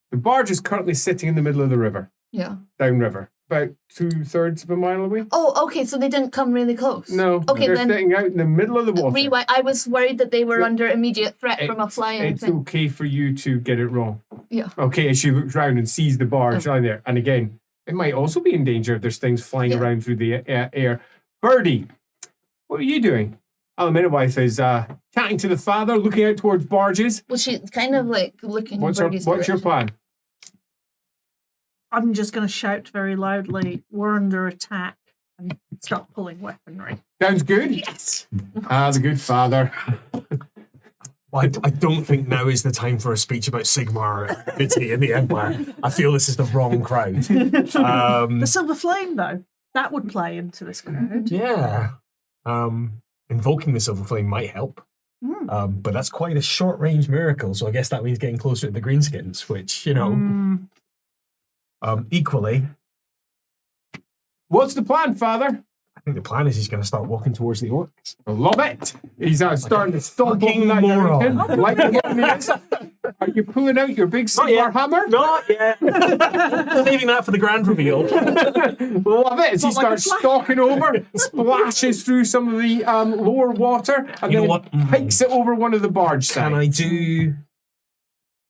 The barge is currently sitting in the middle of the river, Yeah. downriver, about 2/3 of a mile away. Oh, okay. So they didn't come really close. No, Okay, they're then sitting out in the middle of the water. rewind. I was worried that they were Yeah. under immediate threat from a It's- flying It's thing. okay for you to get it wrong. Yeah. Okay, as she looks round and sees the barge lying there. And again, it might also be in danger if there's things flying Yeah. around through the air. Birdie, what are you doing? Almenawith is chatting to the father, looking out towards barges. Well, she's kind of like looking. What's Birdie's your direction. plan? I'm just going to shout very loudly, "We're under attack," and start pulling weaponry. Sounds good. Yes. The good father. Well, I don't think now is the time for a speech about Sigmarities in the Empire. I feel this is the wrong crowd. The silver flame, though, that would play into this crowd. Yeah. Invoking the silver flame might help. But that's quite a short range miracle, so I guess that means getting closer to the greenskins, which, you know, equally, What's the plan, father? I think the plan is he's going to start walking towards the orcs. I love it. He's starting to stomp off fucking in that moron. direction. Like the one he is. Are you pulling out your big Warhammer? Not yet. Saving that for the grand reveal. Love it. As he starts stalking over, splashes through some of the lower water, and You know then what? hikes it over one of the barge sides. Can I do...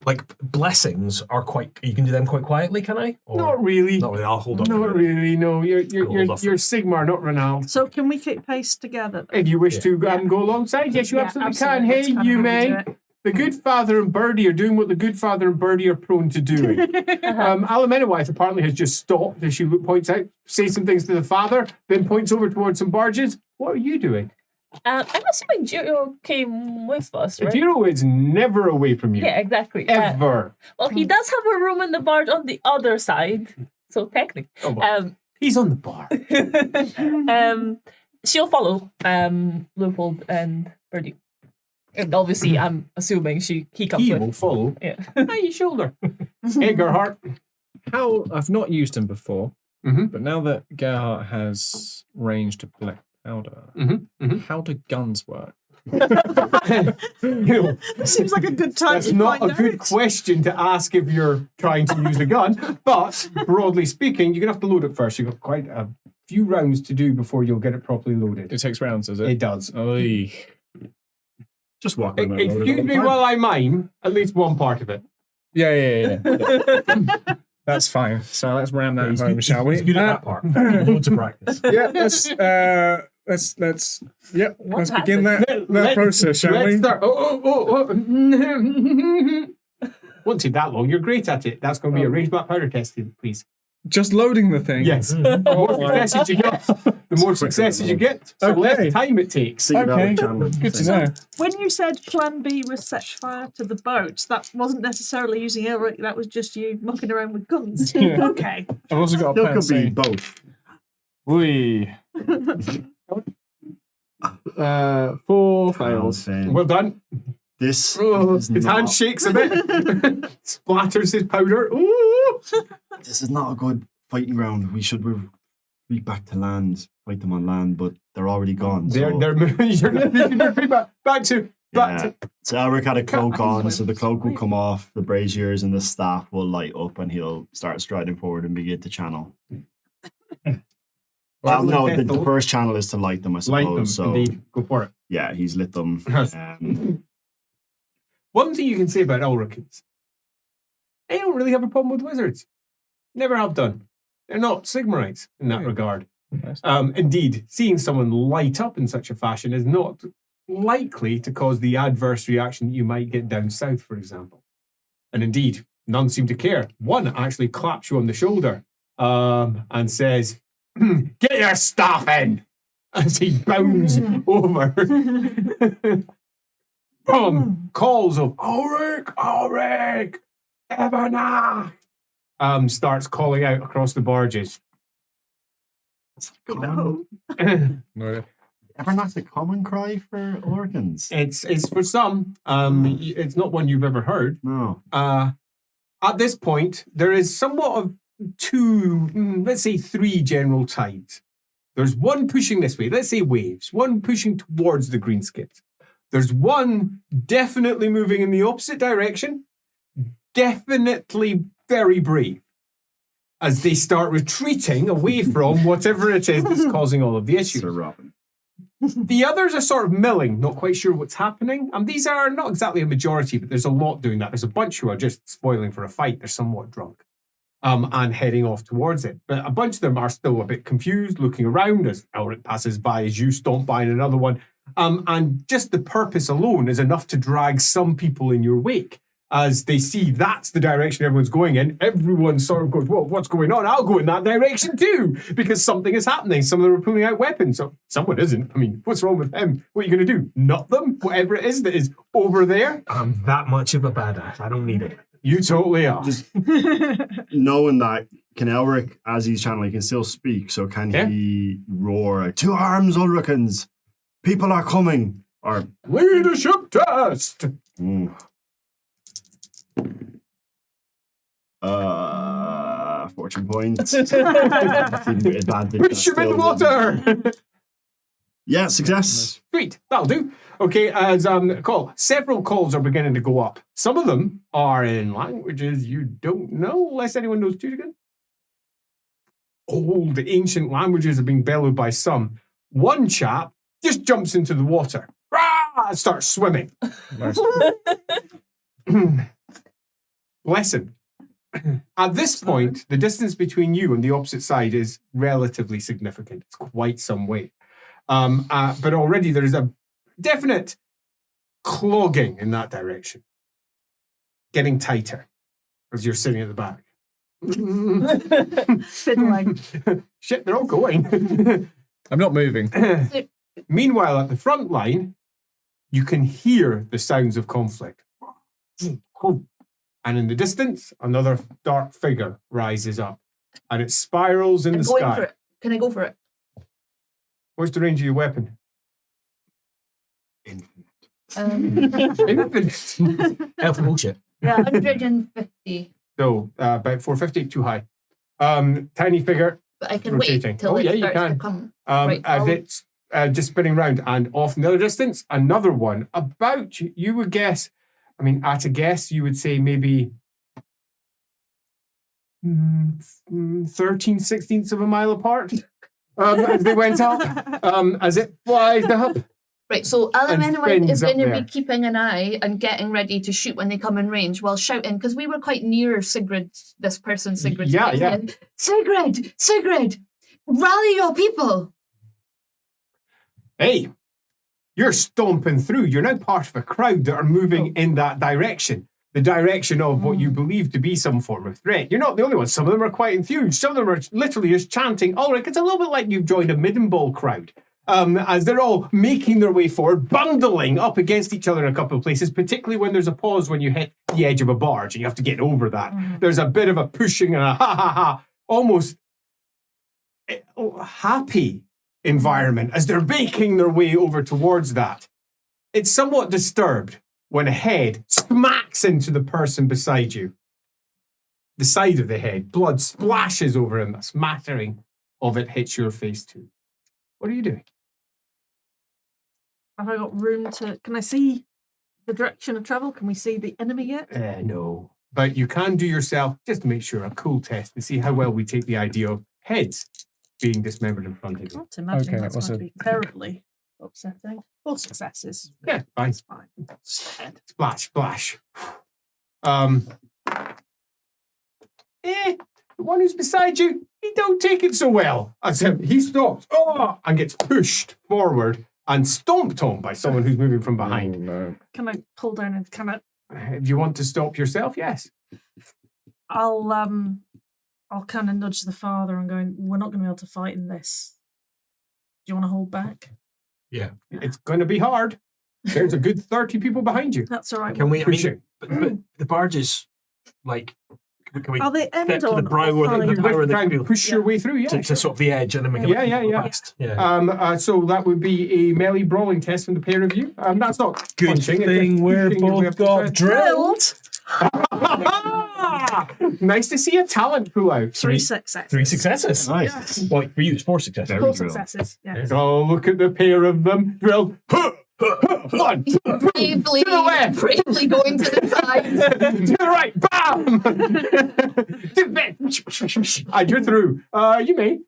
Like, blessings are quite... You can do them quite quietly, can I? Or Not really. Not really. I'll hold up. Not really. No, you're Hold off. Sigmar, not Ronald. So can we keep pace together? If you wish to go alongside, yes, you Yeah, absolutely absolutely. can. That's Hey, kinda you how we may. do it. The good father and Birdie are doing what the good father and Birdie are prone to doing. Alamenowite apparently has just stopped as she points out, says some things to the father, then points over towards some barges. What are you doing? I'm assuming Jiro came with us, right? Jiro is never away from you. Yeah, exactly. Ever. Well, he does have a room in the barge on the other side, so technically. Oh, well. He's on the bar. She'll follow Leopold and Birdie. And obviously, I'm assuming he comes He with. will follow. Yeah. Hey, your shoulder. Hey, Gerhardt. How I've not used him before, Mhm. but now that Gerhardt has range to collect powder, how do guns work? You know, Seems like a good time that's to not a find good out. question to ask if you're trying to use a gun, but broadly speaking, you're going to have to load it first. You've got quite a few rounds to do before you'll get it properly loaded. It takes rounds, does it? It does. Oy. Just walk around. and load it all Excuse the me time. while I mime at least one part of it. Yeah. That's fine. So let's ram that home, shall we? He's good at that part. Loads of practice. Yeah, let's begin that process, shall let's we? start. Won't take that long. You're great at it. That's going to be a range black powder test, please. Just loading the thing. Yes. The more successes you get, the more successes you get, the Okay. less time it takes. See you Okay. out, Chandler. Good to know. When you said Plan B was set fire to the boat, that wasn't necessarily using Ulric, that was just you mucking around with guns. Yeah. Okay. I've also got a Still plan could be C. both. We. 4 fails. Fan. Well done. This Oh, is his hand not, shakes a bit. Splatters his powder. Ooh. this is not a good fighting ground. We should retreat back to land, fight them on land, but they're already gone. They're so, moving. You're back to. yeah. So Ulric had a cloak on, so the cloak will come off, the braziers and the staff will light up, and he'll start striding forward and begin to channel. Well, no, the first channel is to light them, I suppose. Light them, so indeed. Go for it. yeah, he's lit them. One thing you can say about Ulricans, they don't really have a problem with wizards. Never have done. They're not Sigmarities in that regard. Nice. Indeed, seeing someone light up in such a fashion is not likely to cause the adverse reaction that you might get down south, for example. And indeed, none seem to care. One actually claps you on the shoulder and says, "Get your staff in!" as he bounds over. Boom! Calls of Ulric, Evanach, starts calling out across the barges. No. No. Ever not the common cry for Ulricans? It's for some. It's not one you've ever heard. No. At this point, there is somewhat of let's say 3 general tides. There's one pushing this way, let's say waves, one pushing towards the greenskins. There's one definitely moving in the opposite direction, definitely very brave, as they start retreating away from whatever it is that's causing all of the issues. Sir Robin. The others are sort of milling, not quite sure what's happening. These are not exactly a majority, but there's a lot doing that. There's a bunch who are just spoiling for a fight. They're somewhat drunk and heading off towards it. But a bunch of them are still a bit confused, looking around as Ulric passes by, as you stomp by in another one. And just the purpose alone is enough to drag some people in your wake. As they see that's the direction everyone's going in, everyone sort of goes, "Whoa, what's going on? I'll go in that direction too," because something is happening. Some of them are pulling out weapons. So someone isn't. I mean, what's wrong with them? What are you going to do? Nut them? Whatever it is that is over there? I'm that much of a badass. I don't need it. You totally are. Just knowing that, can Ulric, as he's channeling, he can still speak, so can he roar, "To arms, Ulricans! People are coming!" Or, Leadership test! Fortune points. Push him in the water! Yeah, success. Sweet, that'll do. Okay, as several calls are beginning to go up. Some of them are in languages you don't know, unless anyone knows Tudigan. Old, ancient languages are being bellowed by some. One chap just jumps into the water. Rah! And starts swimming. Nice. Bless him. At this point, the distance between you and the opposite side is relatively significant. It's quite some way. But already there's a definite clogging in that direction, getting tighter as you're sitting at the back. Fiddling. Shit, they're all going. I'm not moving. Meanwhile, at the front line, you can hear the sounds of conflict. And in the distance, another dark figure rises up. And it spirals in I'm the going sky. for it. Can I go for it? What's the range of your weapon? Infinite. Elf bullshit. Yeah, 150. So, about 450, too high. Tiny figure. But I can Rotating. wait till Oh, it yeah, you starts to can. come. As Right, I'll- it's just spinning round, and off in the other distance, another one. About, you would guess, I mean, at a guess, you would say maybe 13 sixteenths of a mile apart as they went up, as it flies up. Right, so Alamanowite spins is up going to there. be keeping an eye and getting ready to shoot when they come in range while shouting, because we were quite near Sigrid, this person, Sigrid. Yeah. Sigrid, rally your people. Hey, you're stomping through. You're now part of a crowd that are moving in that direction. The direction of what you believe to be some form of threat. You're not the only one. Some of them are quite enthused. Some of them are literally just chanting, Ulric. It's a little bit like you've joined a Middenheim crowd. As they're all making their way forward, bundling up against each other in a couple of places, particularly when there's a pause when you hit the edge of a barge and you have to get over that. There's a bit of a pushing and a ha, almost happy environment as they're making their way over towards that. It's somewhat disturbed when a head smacks into the person beside you. The side of the head, blood splashes over him, a smattering of it hits your face too. What are you doing? Have I got room to... Can I see the direction of travel? Can we see the enemy yet? No. But you can do yourself, just to make sure, a cool test to see how well we take the idea of heads being dismembered in front I of you. can't imagine Okay, that's what's going to it? be terribly upsetting. 4 successes. Yeah, fine. It's fine. Sad. Splash, splash. The one who's beside you, he don't take it so well. As he stops, and gets pushed forward and stomped on by someone who's moving from behind. Oh, no. Can I pull down and can I... Do you want to stop yourself? Yes. I'll kind of nudge the father and going, we're not going to be able to fight in this. Do you want to hold back? Yeah. It's going to be hard. There's a good 30 people behind you. That's all right. Can we? I mean, Pushing. but the barges, like, can we Are they step end to the on brow or or the side? power of the Try and field push your way through, yeah. to sort of the edge, and then we can Yeah. past. Yeah. So that would be a melee brawling test from the pair of you. That's not Good punching, it's thing just we're pushing your way both up the got side. drilled. Nice to see a talent pull out. 3 successes. 3 successes. Nice. Well, for you, it's 4 successes. 4 successes. Yeah. Oh, look at the pair of them. Drill. One. To Bravely, the left. bravely going to the side. the right. Bam. And you're through. You may.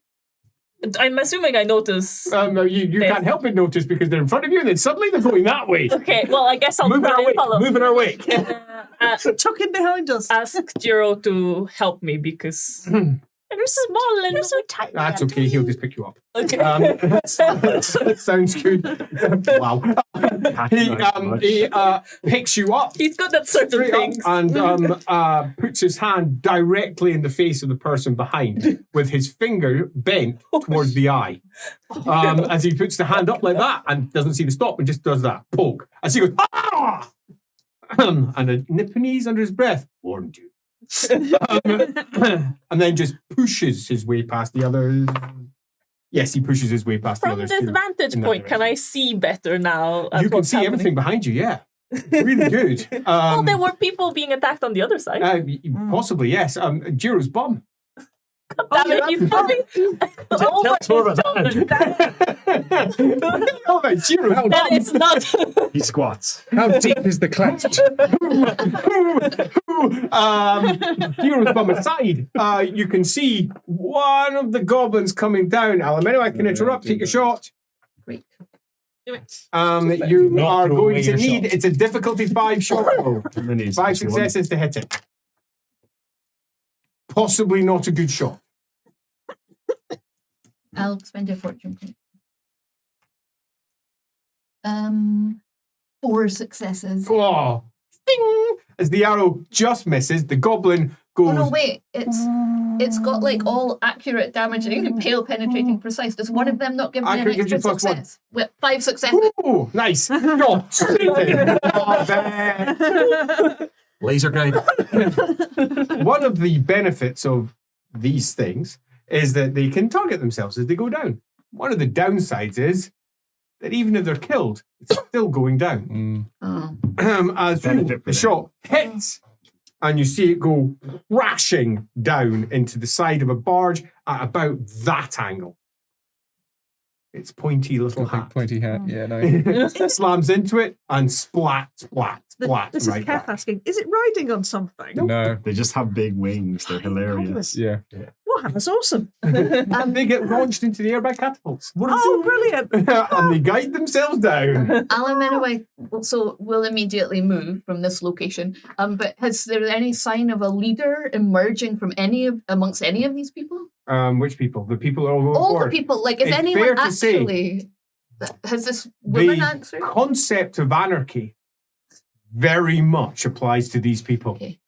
I'm assuming I notice. You can't help but notice because they're in front of you and then suddenly they're going that way. Okay, well, I guess I'll Moving try our and way. follow. Moving our way. Tucking behind us. Ask Jiro to help me because they're small and so tiny. That's okay. He'll just pick you up. Okay. That sounds good. Wow. He picks you up. He's good at certain Straight up things. and puts his hand directly in the face of the person behind with his finger bent towards the eye. As he puts the hand up like that and doesn't see the stop and just does that. Poke. As he goes, ah! And a Nipponese under his breath, warned you. And then just pushes his way past the others. Yes, he pushes his way past the From others. this too, vantage in that point, can direction. I see better now? at You can what's see happening? everything behind you, yeah. Really good. Oh, there were people being attacked on the other side. Possibly, yes. Jiro's bum. Damn it, he's coming. Tell us more about that. Oh, my Jiro's bum. That is not. He squats. How deep is the cleft? Jiro's bum aside, you can see one of the goblins coming down. Alameno, I can interrupt. Take a shot. Great. You Not are throw going away to your need. shot. It's a difficulty 5 shot roll. And then he's 5 just one. successes to hit it. Possibly not a good shot. I'll spend a fortune point. 4 successes. Oh, ding! As the arrow just misses, the goblin goes. Oh no, wait! It's got like all accurate, damaging, pale, penetrating, precise. Does one of them not give me an Accurate gives you extra plus 1. success? With 5 successes. Ooh, nice. Oh, Laser guide. one of the benefits of these things is that they can target themselves as they go down. One of the downsides is that even if they're killed, it's still going down. Oh. As Benefit for the them. shot hits, and you see it go crashing down into the side of a barge at about that angle. Its pointy little hat Pointy hat. Yeah, no. slams into it and splat, splat, splat. This right is Kath back. asking, is it riding on something? No. They just have big wings. They're hilarious. Yeah. Warhammer's awesome. And they get launched into the air by catapults. Oh, brilliant. And they guide themselves down. Alamanawai also will immediately move from this location. But has there any sign of a leader emerging from amongst any of these people? Which people? The people all over All board. the people. Like, is It's anyone fair to say actually? Has this woman The answered? concept of anarchy very much applies to these people. Okay.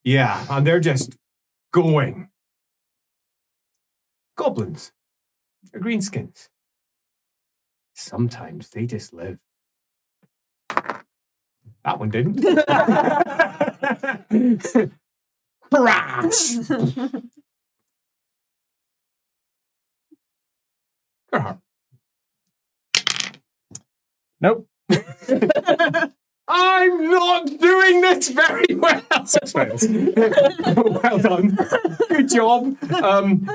Yeah, and they're just going. Goblins. They're greenskins. Sometimes they just live. That one didn't. Crash! Gerhard. Nope. I'm not doing this very well. 6 fails. Well done. Good job.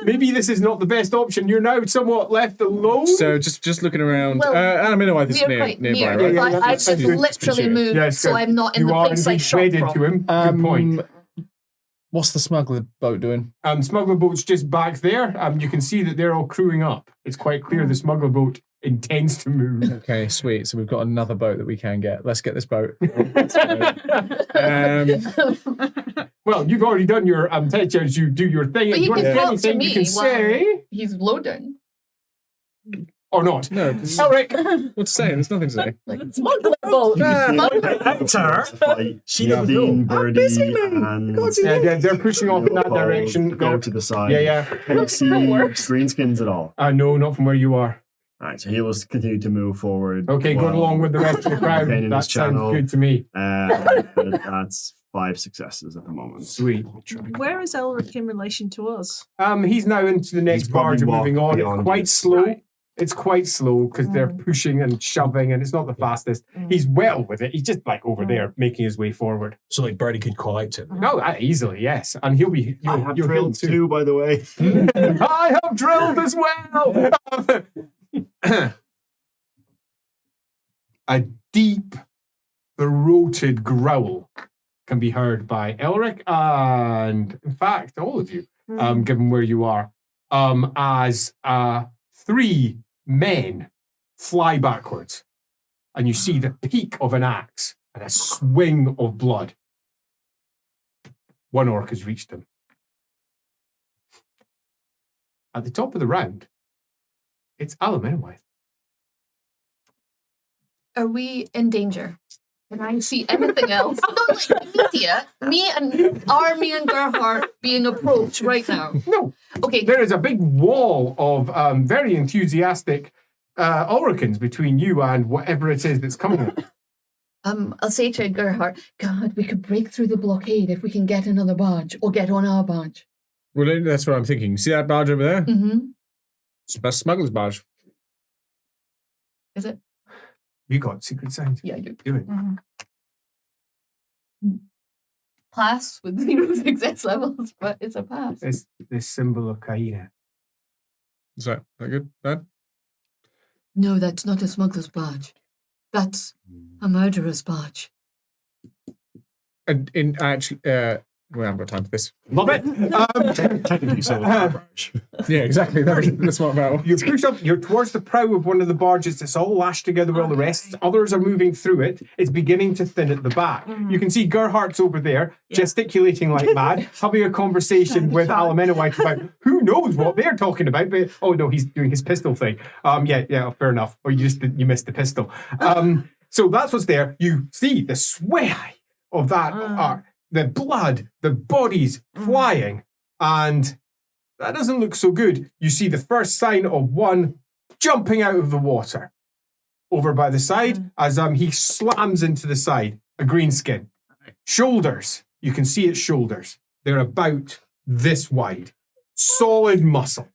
Maybe this is not the best option. You're now somewhat left alone. So just looking around. Well, I mean, this is We're quite nearby, near. right? Yeah, I- I've that's just good. literally moved, Yes, so I'm not in you the are place I indeed shot wedded from. to him. Good point. What's the smuggler boat doing? Smuggler boat's just back there. You can see that they're all crewing up. It's quite clear the smuggler boat intends to move. Okay, sweet. So we've got another boat that we can get. Let's get this boat. Well, you've already done your test as you do your thing. But If you you want can to say talk to anything, you me can while say he's loading. or not. No, Elric. what to say? There's nothing to say. Like, smuggler boat. Actor. She doesn't Dean, know. Birdie, and Yeah, they're pushing off in that Leopold direction. Go to the side. Yeah. Can you see greenskins at all? No, not from where you are. All right, so he will continue to move forward. Okay, going while along with the rest of the crowd. maintaining That his sounds channel. good to me. That's 5 successes at the moment. Sweet. Where is Ulric in relation to us? He's now into the next He's probably barge and moving walked on. It's beyond quite you. slow. Right. It's quite slow because they're pushing and shoving, and it's not the fastest. He's well with it. He's just like over there making his way forward. So like Birdie could call out to him. No, easily, yes. And he'll be. I have you'll drilled too. 2, by the way. I have drilled as well. A deep, throated growl can be heard by Elric and, in fact, all of you, given where you are, as 3 men fly backwards, and you see the peak of an axe and a swing of blood. One orc has reached them. At the top of the round, it's Alamanawai. Are we in danger? Can I see anything else? Not like immediate. Me and Gerhard being approached right now. No. Okay. There is a big wall of very enthusiastic Ulricans between you and whatever it is that's coming up. I'll say to Gerhard, God, we could break through the blockade if we can get another barge or get on our barge. Well, that's what I'm thinking. See that barge over there? Mm-hmm. It's the best smuggler's barge. Is it? You got secret signs. Yeah, I do. Do it. Pass with 0 success levels, but it's a pass. It's this symbol of Kaina. Is that good? Bad? No, that's not a smuggler's barge. That's a murderer's barge. And in actually, we haven't got time for this. Love it. Technically, so is our barge. Yeah, exactly. That's what about. You're pushed up. You're towards the prow of one of the barges. It's all lashed together with all the rest. Others are moving through it. It's beginning to thin at the back. You can see Gerhardt's over there, gesticulating like mad, having a conversation with Alamanawai about who knows what they're talking about. But oh no, he's doing his pistol thing. Yeah, fair enough. Or you missed the pistol. So that's what's there. You see the sway of that, the blood, the bodies flying, and that doesn't look so good. You see the first sign of one jumping out of the water over by the side as he slams into the side, a green skin. Shoulders, you can see its shoulders. They're about this wide. Solid muscle.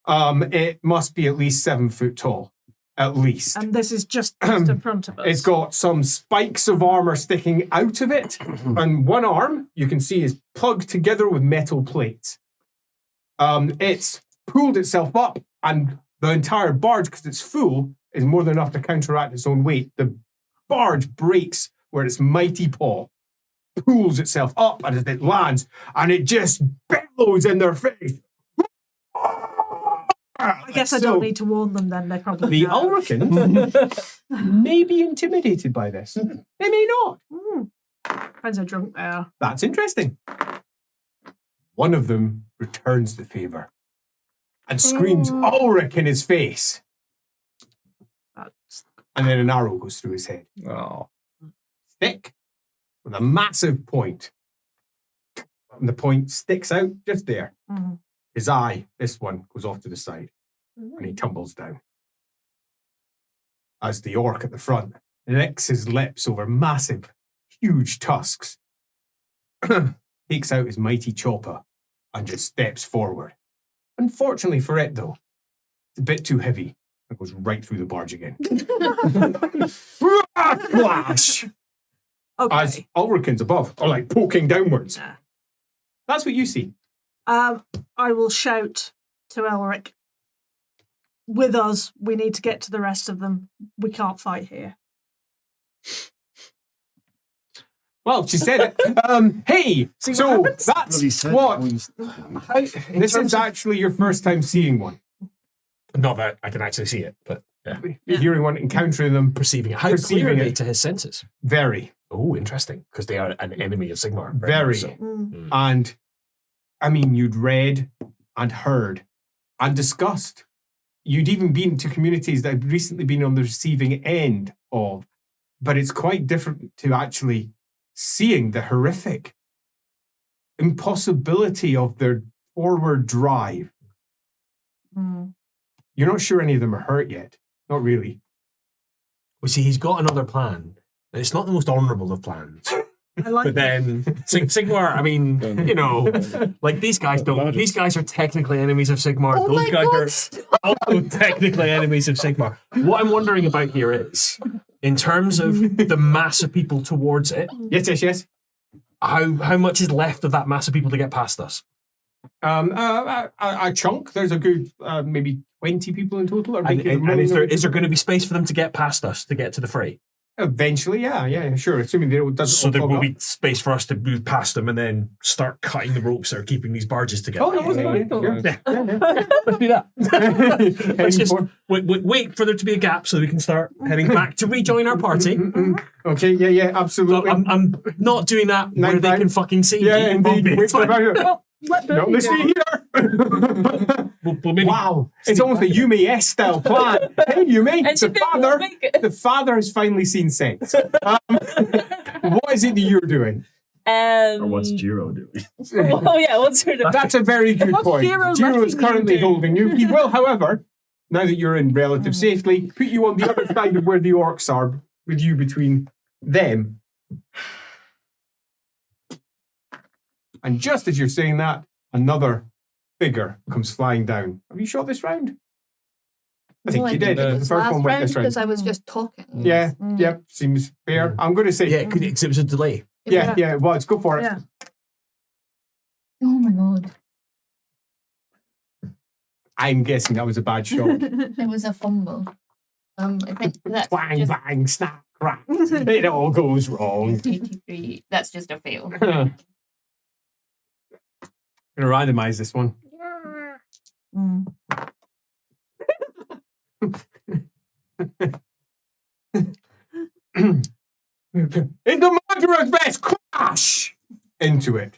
It must be at least 7 foot tall. At least. And this is just in front of us. It's got some spikes of armor sticking out of it. And one arm, you can see, is plugged together with metal plates. It's pulled itself up, and the entire barge, because it's full, is more than enough to counteract its own weight. The barge breaks where its mighty paw pulls itself up, and as it lands, and it just bellows in their face. I guess I don't need to warn them then. They probably The know. Ulricans may be intimidated by this. They may not. Depends how drunk they are. That's interesting. One of them returns the favor and screams Ulric in his face. And then an arrow goes through his head. Oh. Thick, with a massive point. And the point sticks out just there. His eye, this one, goes off to the side. And he tumbles down. As the orc at the front licks his lips over massive, huge tusks, takes out his mighty chopper and just steps forward. Unfortunately for it, though, it's a bit too heavy. It goes right through the barge again. Flash! Okay. As Ulricans above are like poking downwards. Yeah. That's what you see. I will shout to Ulric. With us, we need to get to the rest of them. We can't fight here. Well, she said it. Hey, See what so happens? that's what. This is actually your first time seeing one. Not that I can actually see it, but Hearing one, encountering them, perceiving it. How Perceiving clear are they it. to his senses? very, Oh, interesting. Because they are an enemy of Sigmar. very. So, And, I mean, you'd read and heard and discussed. You'd even been to communities that had recently been on the receiving end of, but it's quite different to actually seeing the horrific impossibility of their forward drive. You're not sure any of them are hurt yet. Not really. well, see, he's got another plan. And it's not the most honourable of plans. I like But then Sigmar, I mean, you know, like these guys don't. These guys are technically enemies of Sigmar. Oh Those my guys God, are also technically enemies of Sigmar. What I'm wondering about here is, in terms of the mass of people towards it, Yes. how much is left of that mass of people to get past us? A chunk. There's a good maybe 20 people in total. Are And making a is run. there going to be space for them to get past us to get to the fray? Eventually, yeah, sure. Assuming they don't. doesn't So there all will clog be space for us to move past them and then start cutting the ropes that are keeping these barges together. up. Oh, yeah. Let's do that. Let's just wait for there to be a gap so we can start heading back to rejoin our party. Okay, yeah, So absolutely. I'm not doing that where Night they time. can fucking see Yeah, me. indeed. Wait for about Let no, let's stay here. We'll maybe- Wow, it's almost a Yume S style plan. Hey, Yume, And she the think we'll father, make it. the father has finally seen sense. What is it that you're doing? Or what's Jiro doing? Oh yeah, what's her name? That's a very good What's point. Jiro Jiro is letting you currently do? holding you. He will, however, now that you're in relative safety, put you on the other side of where the orcs are, with you between them. And just as you're saying that, another figure comes flying down. Have you shot this round? I think No, you did. It The was first last one went round this round. because I was just talking. Yeah, seems fair. I'm going to say, Yeah, because it was a delay. yeah, well, let's go for it. Yeah. Oh my God. I'm guessing that was a bad shot. It was a fumble. I think that's Twang, just bang, snap, crack. It all goes wrong. 83. That's just a fail. I'm going to randomize this one. In the murderer's vest, crash into it.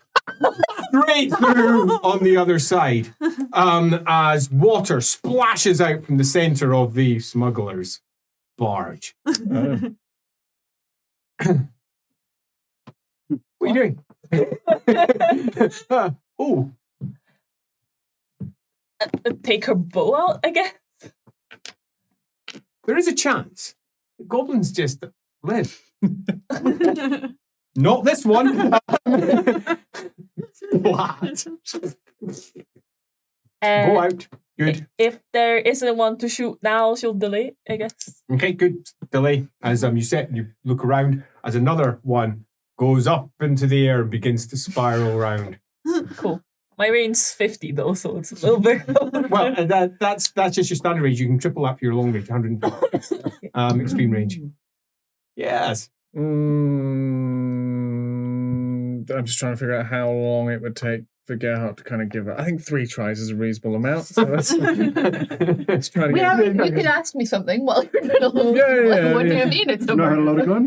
Straight through on the other side, as water splashes out from the center of the smuggler's barge. What are you doing? Oh, Take her bow out, I guess. there is a chance. The goblins just live. Not this one. What? Go out. Good. If there isn't one to shoot now, she'll delay, I guess. Okay, good. Delay. As you look around as another one goes up into the air and begins to spiral around. Cool. My range's 50 though, so it's a little bit. Well, that's just your standard range. You can triple up your long range, 150. Extreme range. Yes. I'm just trying to figure out how long it would take for Gerhardt to kind of give it. I think 3 tries is a reasonable amount. So let's try to get You can ask me something while you're doing a little. Yeah, What do you mean it's You know how to load a gun?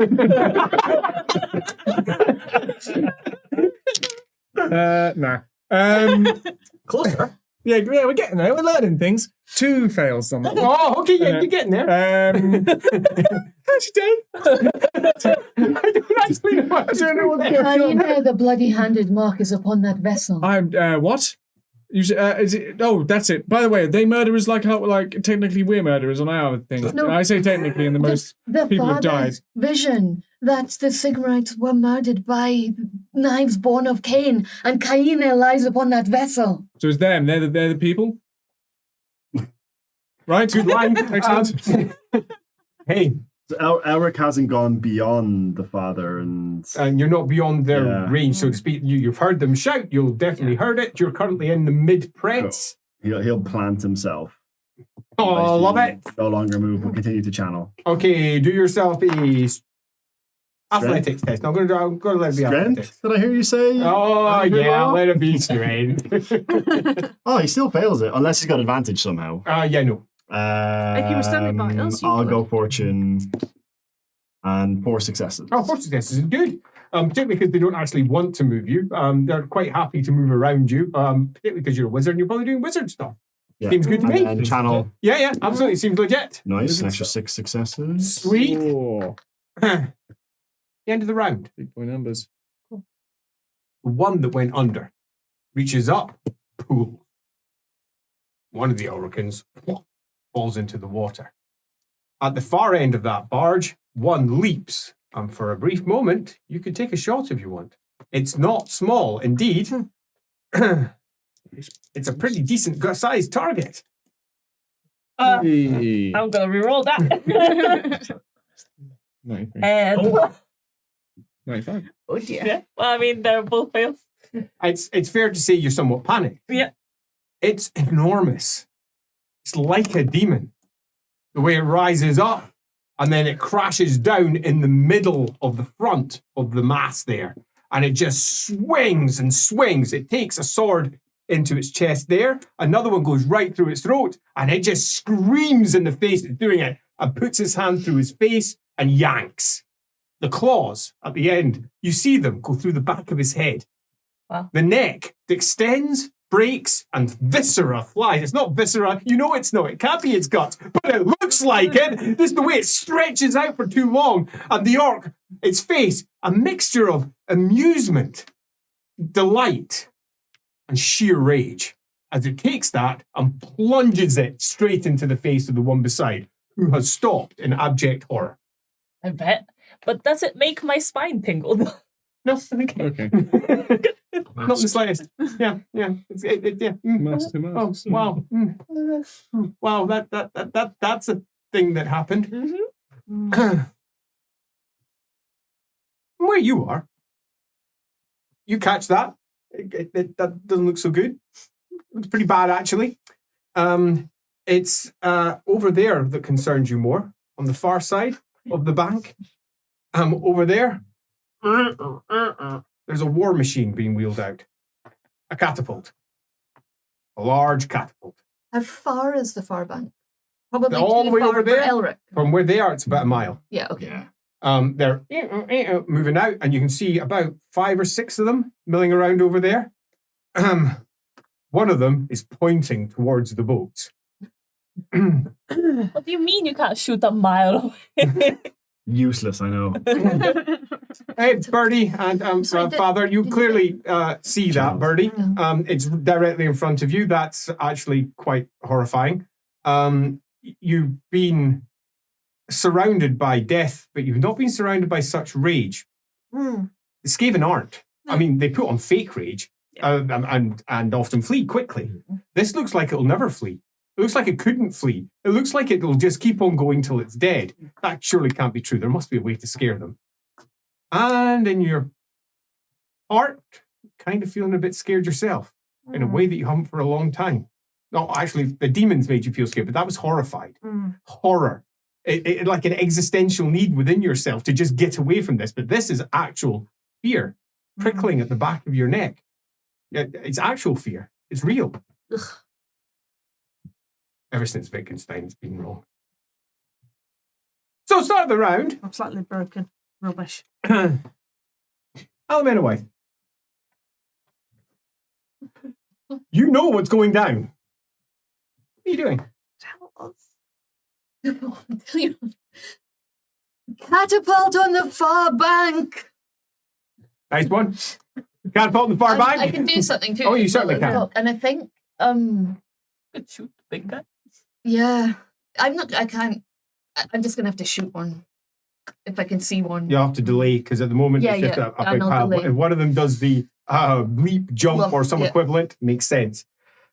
Nah. Closer. Yeah, we're getting there. We're learning things. 2 fails on that. Oh, okay, yeah, you're getting there. How's your day? I don't actually know what to do with it. Hyena, the bloody-handed mark is upon that vessel. I'm what? Is it? Oh, that's it. By the way, are they murderers like how technically we're murderers on our thing? No. I say technically, and the most The people have died. father's vision that the Sigmarites were murdered by knives born of Cain, and Hyena lies upon that vessel. So it's them. They're the people. Right. Good line. Excellent. Hey, So Ulric hasn't gone beyond the father, and you're not beyond their Yeah. range, so to speak. You've heard them shout. You'll definitely heard it. You're currently in the mid-press. he'll plant himself. Oh, love it. No longer move. We'll continue to channel. Okay, do yourself a athletics test. No, I'm going to let it be athletics. Strength? Did I hear you say? Oh, yeah, let it be strength. Oh, he still fails it unless he's got advantage somehow. Yeah, no. If you were standing by us, you I'll would. go fortune and 4 successes. Oh, fortune test is good. Particularly because they don't actually want to move you. They're quite happy to move around you. Particularly because you're a wizard and you're probably doing wizard stuff. Yeah. Seems good to me. And channel. Yeah, absolutely. Seems legit. Nice. An extra 6 successes. Sweet. Oh, The end of the round. big boy numbers. The one that went under reaches up, pool. One of the Ulricans falls into the water. At the far end of that barge, one leaps, and for a brief moment, you could take a shot if you want. It's not small, indeed. It's a pretty decent sized target. Hey. I'm gonna reroll that. 93. And 95. Oh dear. yeah, well, I mean, they're both fails. It's fair to say you're somewhat panicked. Yeah. It's enormous. It's like a demon. The way it rises up and then it crashes down in the middle of the front of the mast there. And it just swings and swings. It takes a sword into its chest there. Another one goes right through its throat. And it just screams in the face it's doing it and puts his hand through his face and yanks. The claws at the end, you see them go through the back of his head. Wow. The neck extends, breaks, and viscera flies. It's not viscera. You know it's not. It can't be its guts, but it looks like it. This is the way it stretches out for too long. And the orc, its face, a mixture of amusement, delight, and sheer rage as it takes that and plunges it straight into the face of the one beside, who has stopped in abject horror. I bet. But does it make my spine tingle? No, Okay. not in the slightest. Yeah. It's, yeah. Master. Oh, wow. Wow, that's a thing that happened. Where you are, you catch that. That doesn't look so good. Looks pretty bad, actually. It's over there that concerns you more, on the far side of the bank. Over there, there's a war machine being wheeled out. A catapult. A large catapult. How far is the far bank? Probably All too the way far over for there? Elric. From where they are, it's about a mile. Yeah, okay. They're moving out, and you can see about 5 or 6 of them milling around over there. One of them is pointing towards the boat. What do you mean you can't shoot a mile away? Useless, I know. Hey, Birdie and Sorry, Father, you clearly see that, Birdie. Yeah. It's directly in front of you. That's actually quite horrifying. You've been surrounded by death, but you've not been surrounded by such rage. The Skaven aren't. I mean, they put on fake rage and often flee quickly. This looks like it'll never flee. It looks like it couldn't flee. It looks like it'll just keep on going till it's dead. That surely can't be true. There must be a way to scare them. And in your heart, kind of feeling a bit scared yourself in a way that you haven't for a long time. No, actually, the demons made you feel scared, but that was horrified. Horror. It like an existential need within yourself to just get away from this. But this is actual fear prickling at the back of your neck. It's actual fear. It's real. Ugh. Ever since Wittgenstein's been wrong. So start the round. I'm slightly broken. Rubbish. Alameda White. You know what's going down. What are you doing? Tell us. Catapult on the far bank. Nice one. Catapult in the far bank. I can do something too. Oh, you certainly can. And I think, Could shoot the big guy. yeah, I can't. I'm just going to have to shoot one. If I can see one. You have to delay because at the moment Yeah, it's just yeah, a big and I'll pile. delay. If one of them does the leap, jump, Well, or some yeah. equivalent, makes sense.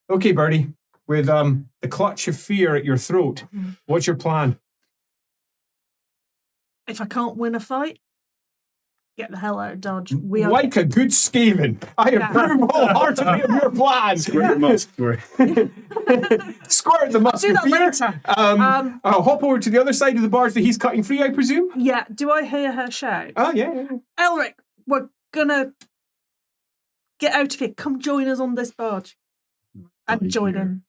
Okay, Birdie, with the clutch of fear at your throat, what's your plan? If I can't win a fight, get the hell out of Dodge. We are Like a good Skaven, I approve wholeheartedly of your plan. Squirt musk. Squirt the musk do of that fear. later. Hop over to the other side of the barge that he's cutting free, I presume. Yeah, do I hear her shout? Oh, yeah. Ulric, we're gonna get out of here. Come join us on this barge. And join in.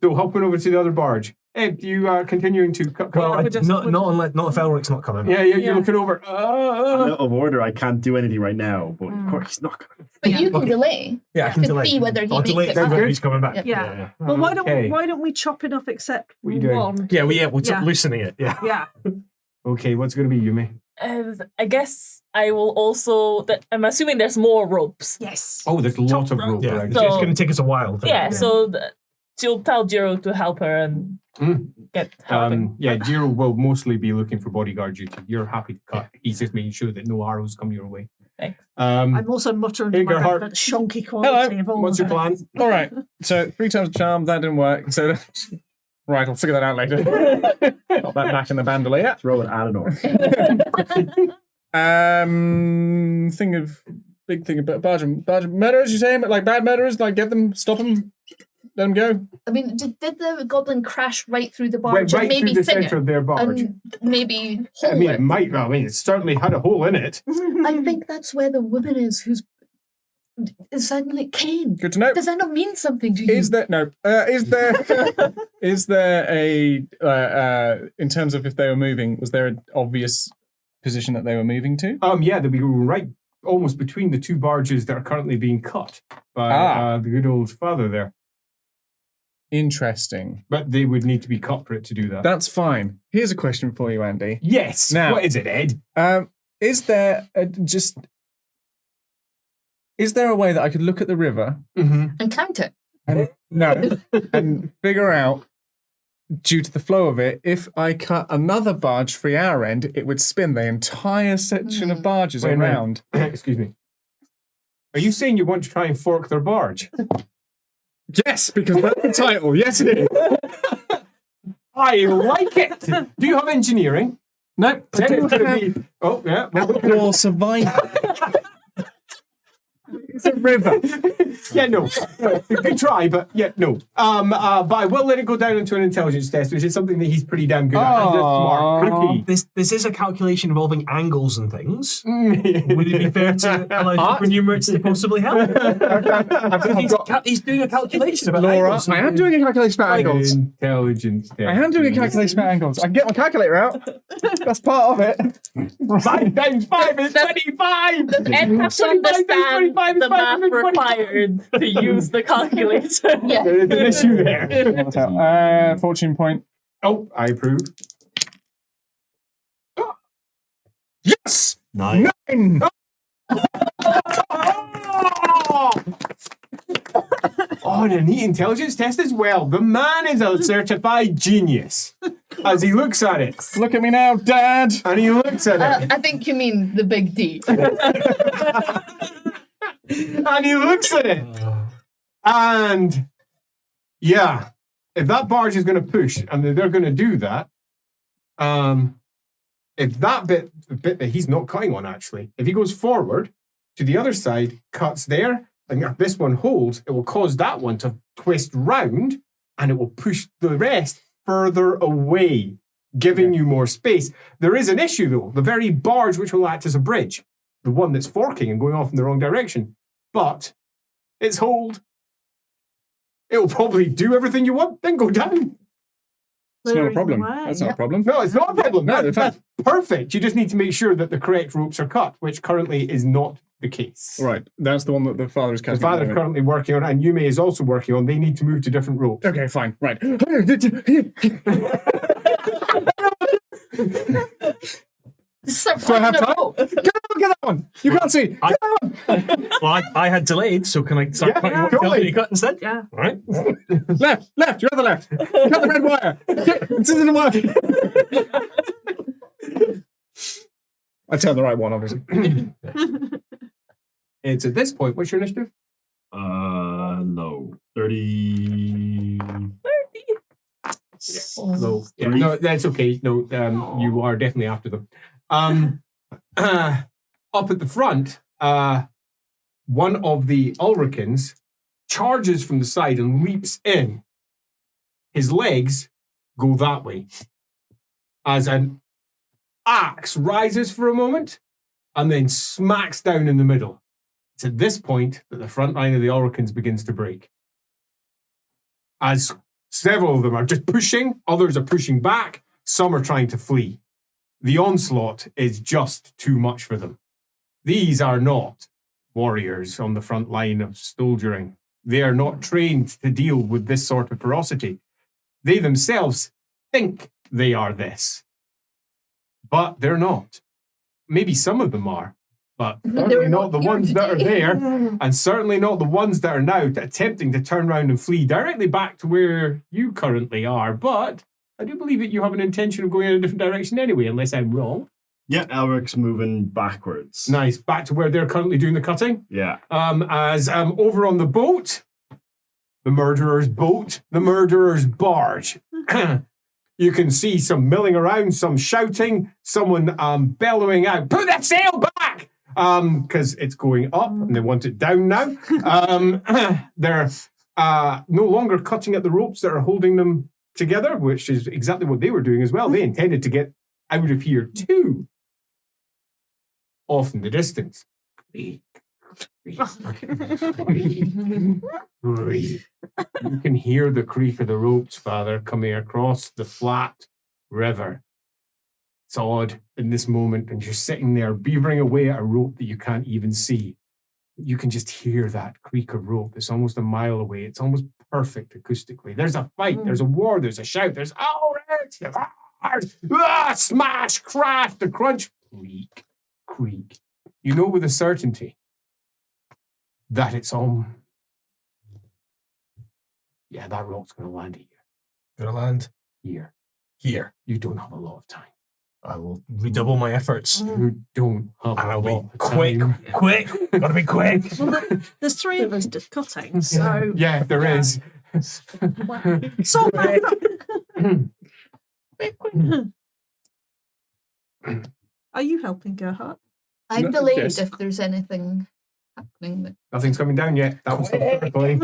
So hopping over to the other barge. Ed, you are continuing to cut. Well, we're just- not if Elric's not coming. Yeah, you're Yeah. looking over. Out of order, I can't do anything right now, but of course he's not going to. But you can delay. Yeah, I can To delay. see whether he I'll makes delay it it back. when he's coming back. Yeah. Well, why Okay. don't we chop it up except What are you doing? one? Yeah, we're Yeah. loosening it. Yeah. Yeah. Okay, what's going to be, Yumi? I guess I will also. I'm assuming there's more ropes. Yes. Oh, there's a lot of Chop rope Yeah. around. It's going to take us a while. Yeah, so she'll tell Jiro to help her and get helping. Yeah, Jiro will mostly be looking for bodyguard duty. You're happy to cut. He's just making sure that no arrows come your way. Thanks. I'm also muttering to my Bigger breath heart. that shonky quality of all What's your of it. plan? All right. So 3 times charm, that didn't work. So right, I'll figure that out later. Got that back in the bandolier. Throw it at an orc. Big thing about barge murderers. You say like bad murderers? Like get them, stop them, let them go. I mean, did the goblin crash right through the barge Right and maybe through the thin center it of their barge. and maybe I hold mean, it? it might. I mean, it certainly had a hole in it. I think that's where the woman is who's suddenly Kane. Good to know. Does that not mean something to you? Is there no? Is there? Is there a? In terms of if they were moving, was there an obvious position that they were moving to? Yeah, they'll be right almost between the two barges that are currently being cut by the good old father there. Interesting. But they would need to be cut for it to do that. That's fine. Here's a question for you, Andy. Yes. Now- What is it, Ed? Is there Is there a way that I could look at the river Mm-hmm. And count it. and and figure out, due to the flow of it, if I cut another barge free our end, it would spin the entire section of barges Wait a minute. around. Excuse me. Are you saying you want to try and fork their barge? Yes, because that's the title. Yes, it is. I like it. Do you have engineering? No, Then it's gonna be. Oh yeah. outdoor survival. It's a river. Yeah, no. Good try, but yeah, no. But I will let it go down into an intelligence test, which is something that he's pretty damn good at. He's a smart cookie. This is a calculation involving angles and things. Would it be fair to allow supernumerates to possibly help? He's doing a calculation about Laura, angles. I am doing a calculation about angles. Intelligence test. I am doing a calculation about angles. I can get my calculator out. That's part of it. 5 times 5 is 25. And have to understand the math required to use the calculator. Yeah. There's an issue there. Fortune point. Oh, I approve. Yes! Nice. 9! Oh, and a neat intelligence test as well. The man is a certified genius. As he looks at it. Look at me now, Dad! And he looks at it. I think you mean the big D. And he looks at it. And yeah, if that barge is going to push and they're going to do that, if that the bit that he's not cutting on actually, if he goes forward to the other side, cuts there, and if this one holds, it will cause that one to twist round and it will push the rest further away, giving you more space. There is an issue though, the very barge which will act as a bridge, the one that's forking and going off in the wrong direction, but it's hold. It will probably do everything you want, then go down. It's not a problem. Way. That's not a problem. No, it's not a problem. No, in That's fact- perfect. You just need to make sure that the correct ropes are cut, which currently is not the case. Right, that's the one that the father is The casting. father's currently working on, and Yume is also working on. They need to move to different ropes. Okay, fine. Right. Start Do I have finding a time? rope. Get that one! You can't see! Well, I had delayed, so can I start Yeah, cutting what totally. you cut instead? Yeah. All right. Left, your other left! Cut the red wire! It's in the wire! I turned the right one, obviously. It's at this point. What's your initiative? Low. 30. Low. Yeah, 3. no, that's okay. No, you are definitely after them. Up at the front, one of the Ulricans charges from the side and leaps in. His legs go that way. As an axe rises for a moment and then smacks down in the middle. It's at this point that the front line of the Ulricans begins to break. As several of them are just pushing, others are pushing back, some are trying to flee. The onslaught is just too much for them. These are not warriors on the front line of soldiering. They are not trained to deal with this sort of ferocity. They themselves think they are this. But they're not. Maybe some of them are, but certainly not the ones that are there, and certainly not the ones that are now attempting to turn around and flee directly back to where you currently are. But I do believe that you have an intention of going in a different direction anyway, unless I'm wrong. Yeah, Elric's moving backwards. Nice. Back to where they're currently doing the cutting. Yeah. As over on the boat, the murderer's barge. You can see some milling around, some shouting, someone bellowing out, "Put that sail back!" Because it's going up and they want it down now. They're no longer cutting at the ropes that are holding them together, which is exactly what they were doing as well. They intended to get out of here too. Off in the distance. You can hear the creak of the ropes, Father, coming across the flat river. It's odd in this moment, and you're sitting there beavering away at a rope that you can't even see. You can just hear that creak of rope. It's almost a mile away. It's almost perfect acoustically. There's a fight. There's a war. There's a shout. There's smash, crash, the crunch, creak. You know with a certainty that it's on. Yeah, that rope's going to land here. Gonna land Here. here. You don't have a lot of time. I will redouble my efforts. You don't have And a I'll be lot of quick, time. quick. Gotta be quick. Well, there's 3 of us just cutting, so Yeah, there is. so Are you helping, Gerhardt? I'm No, delayed yes. if there's anything happening. That... Nothing's coming down yet. That was the play.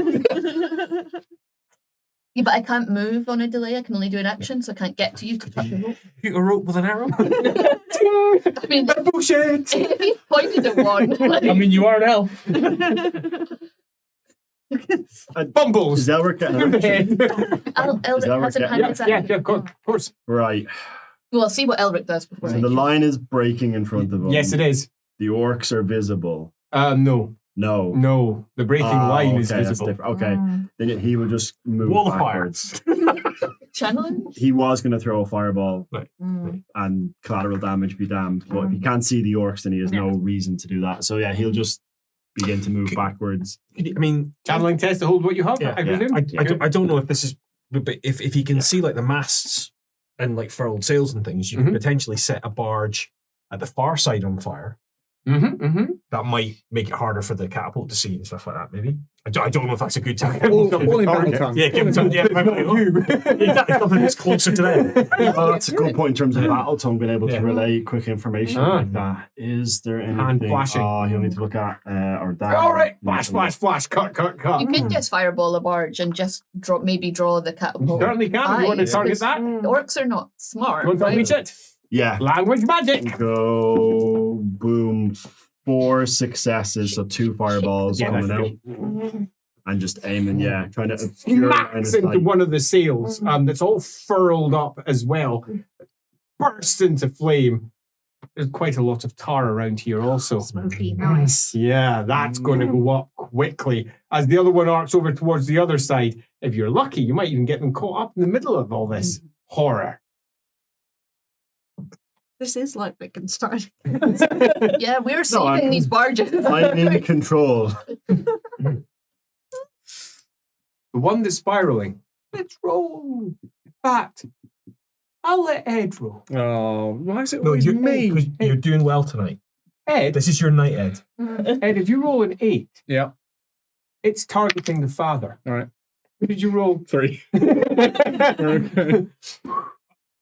Yeah, but I can't move on a delay. I can only do an action, so I can't get to you to cut the rope. Shoot a rope with an arrow. I mean, Bullshit. if he pointed at one, I mean, you are an elf. Bumbles. Is Elric getting Through the action? head. Elric that hasn't right? had his Yeah, action. of course. Right. Well, I'll see what Elric does before So I the do. line is breaking in front of him. Yes, it is. The orcs are visible. No. No. The breaking Oh, line is okay, that's visible. different. Okay. Then he will just move Wall of fire. backwards. Channeling? He was going to throw a fireball Mm. and collateral damage be damned. But if he can't see the orcs, then he has no reason to do that. So yeah, he'll just begin to move backwards. I mean, Channeling test to hold what you have, Yeah, I presume. I don't know if this is, but if he can see like the masts and like furled sails and things, you Mhm. could potentially set a barge at the far side on fire. That might make it harder for the catapult to see and stuff like that. Maybe I don't know if that's a good time. All in battle tongue. Yeah, give him time. Yeah, exactly. Something that's closer to them. That's a good point in terms of battle tongue, being able to Yeah. relay quick information like that. Is there anything? flashing. Oh, he'll need to look at or down. All right, flash, flash, flash, cut, cut, cut. You could just fireball a barge and just maybe draw the catapult. Certainly can. You want to Eyes, target 'cause that? The orcs are not smart. Don't right? reach it. Yeah. Language magic. Go boom. 4 successes, so 2 fireballs Yeah, coming that's out. And just aiming, trying to obscure line of Smacks into sight. one of the sails that's all furled up as well. Bursts into flame. There's quite a lot of tar around here also. Smoky, nice. Yeah, that's going to go up quickly as the other one arcs over towards the other side. If you're lucky, you might even get them caught up in the middle of all this horror. This is like Wittgenstein. Yeah, we're No, saving these barges. I'm in control. The one that's spiraling. Let's roll. In fact, I'll let Ed roll. Oh, why is it No, always you're me? You're doing well tonight. Ed, This is your night, Ed. Ed, if you roll an 8, Yeah. it's targeting the father. All right. What did you roll? 3.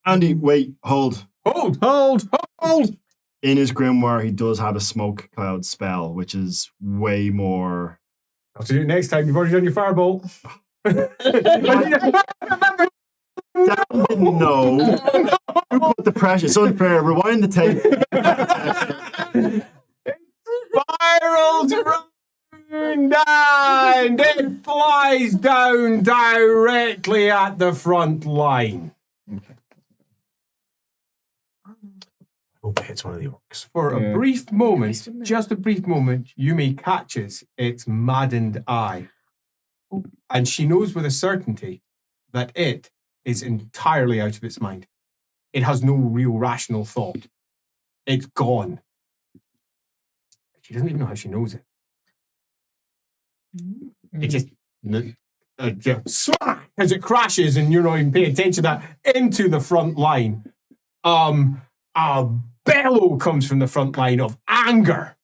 Andy, wait, hold. Hold! In his grimoire, he does have a smoke cloud spell, which is way more. I'll have to do it next time. You've already done your fireball. Dan didn't know. Who put the pressure? It's unfair. Rewind the tape. Spirals round and it flies down directly at the front line. Hope it hits one of the orcs. For a Yeah. brief moment, just a brief moment, Yumi catches its maddened eye. And she knows with a certainty that it is entirely out of its mind. It has no real rational thought. It's gone. She doesn't even know how she knows it. It just smack as it crashes, and you're not even paying attention to that, into the front line. A bellow comes from the front line of anger.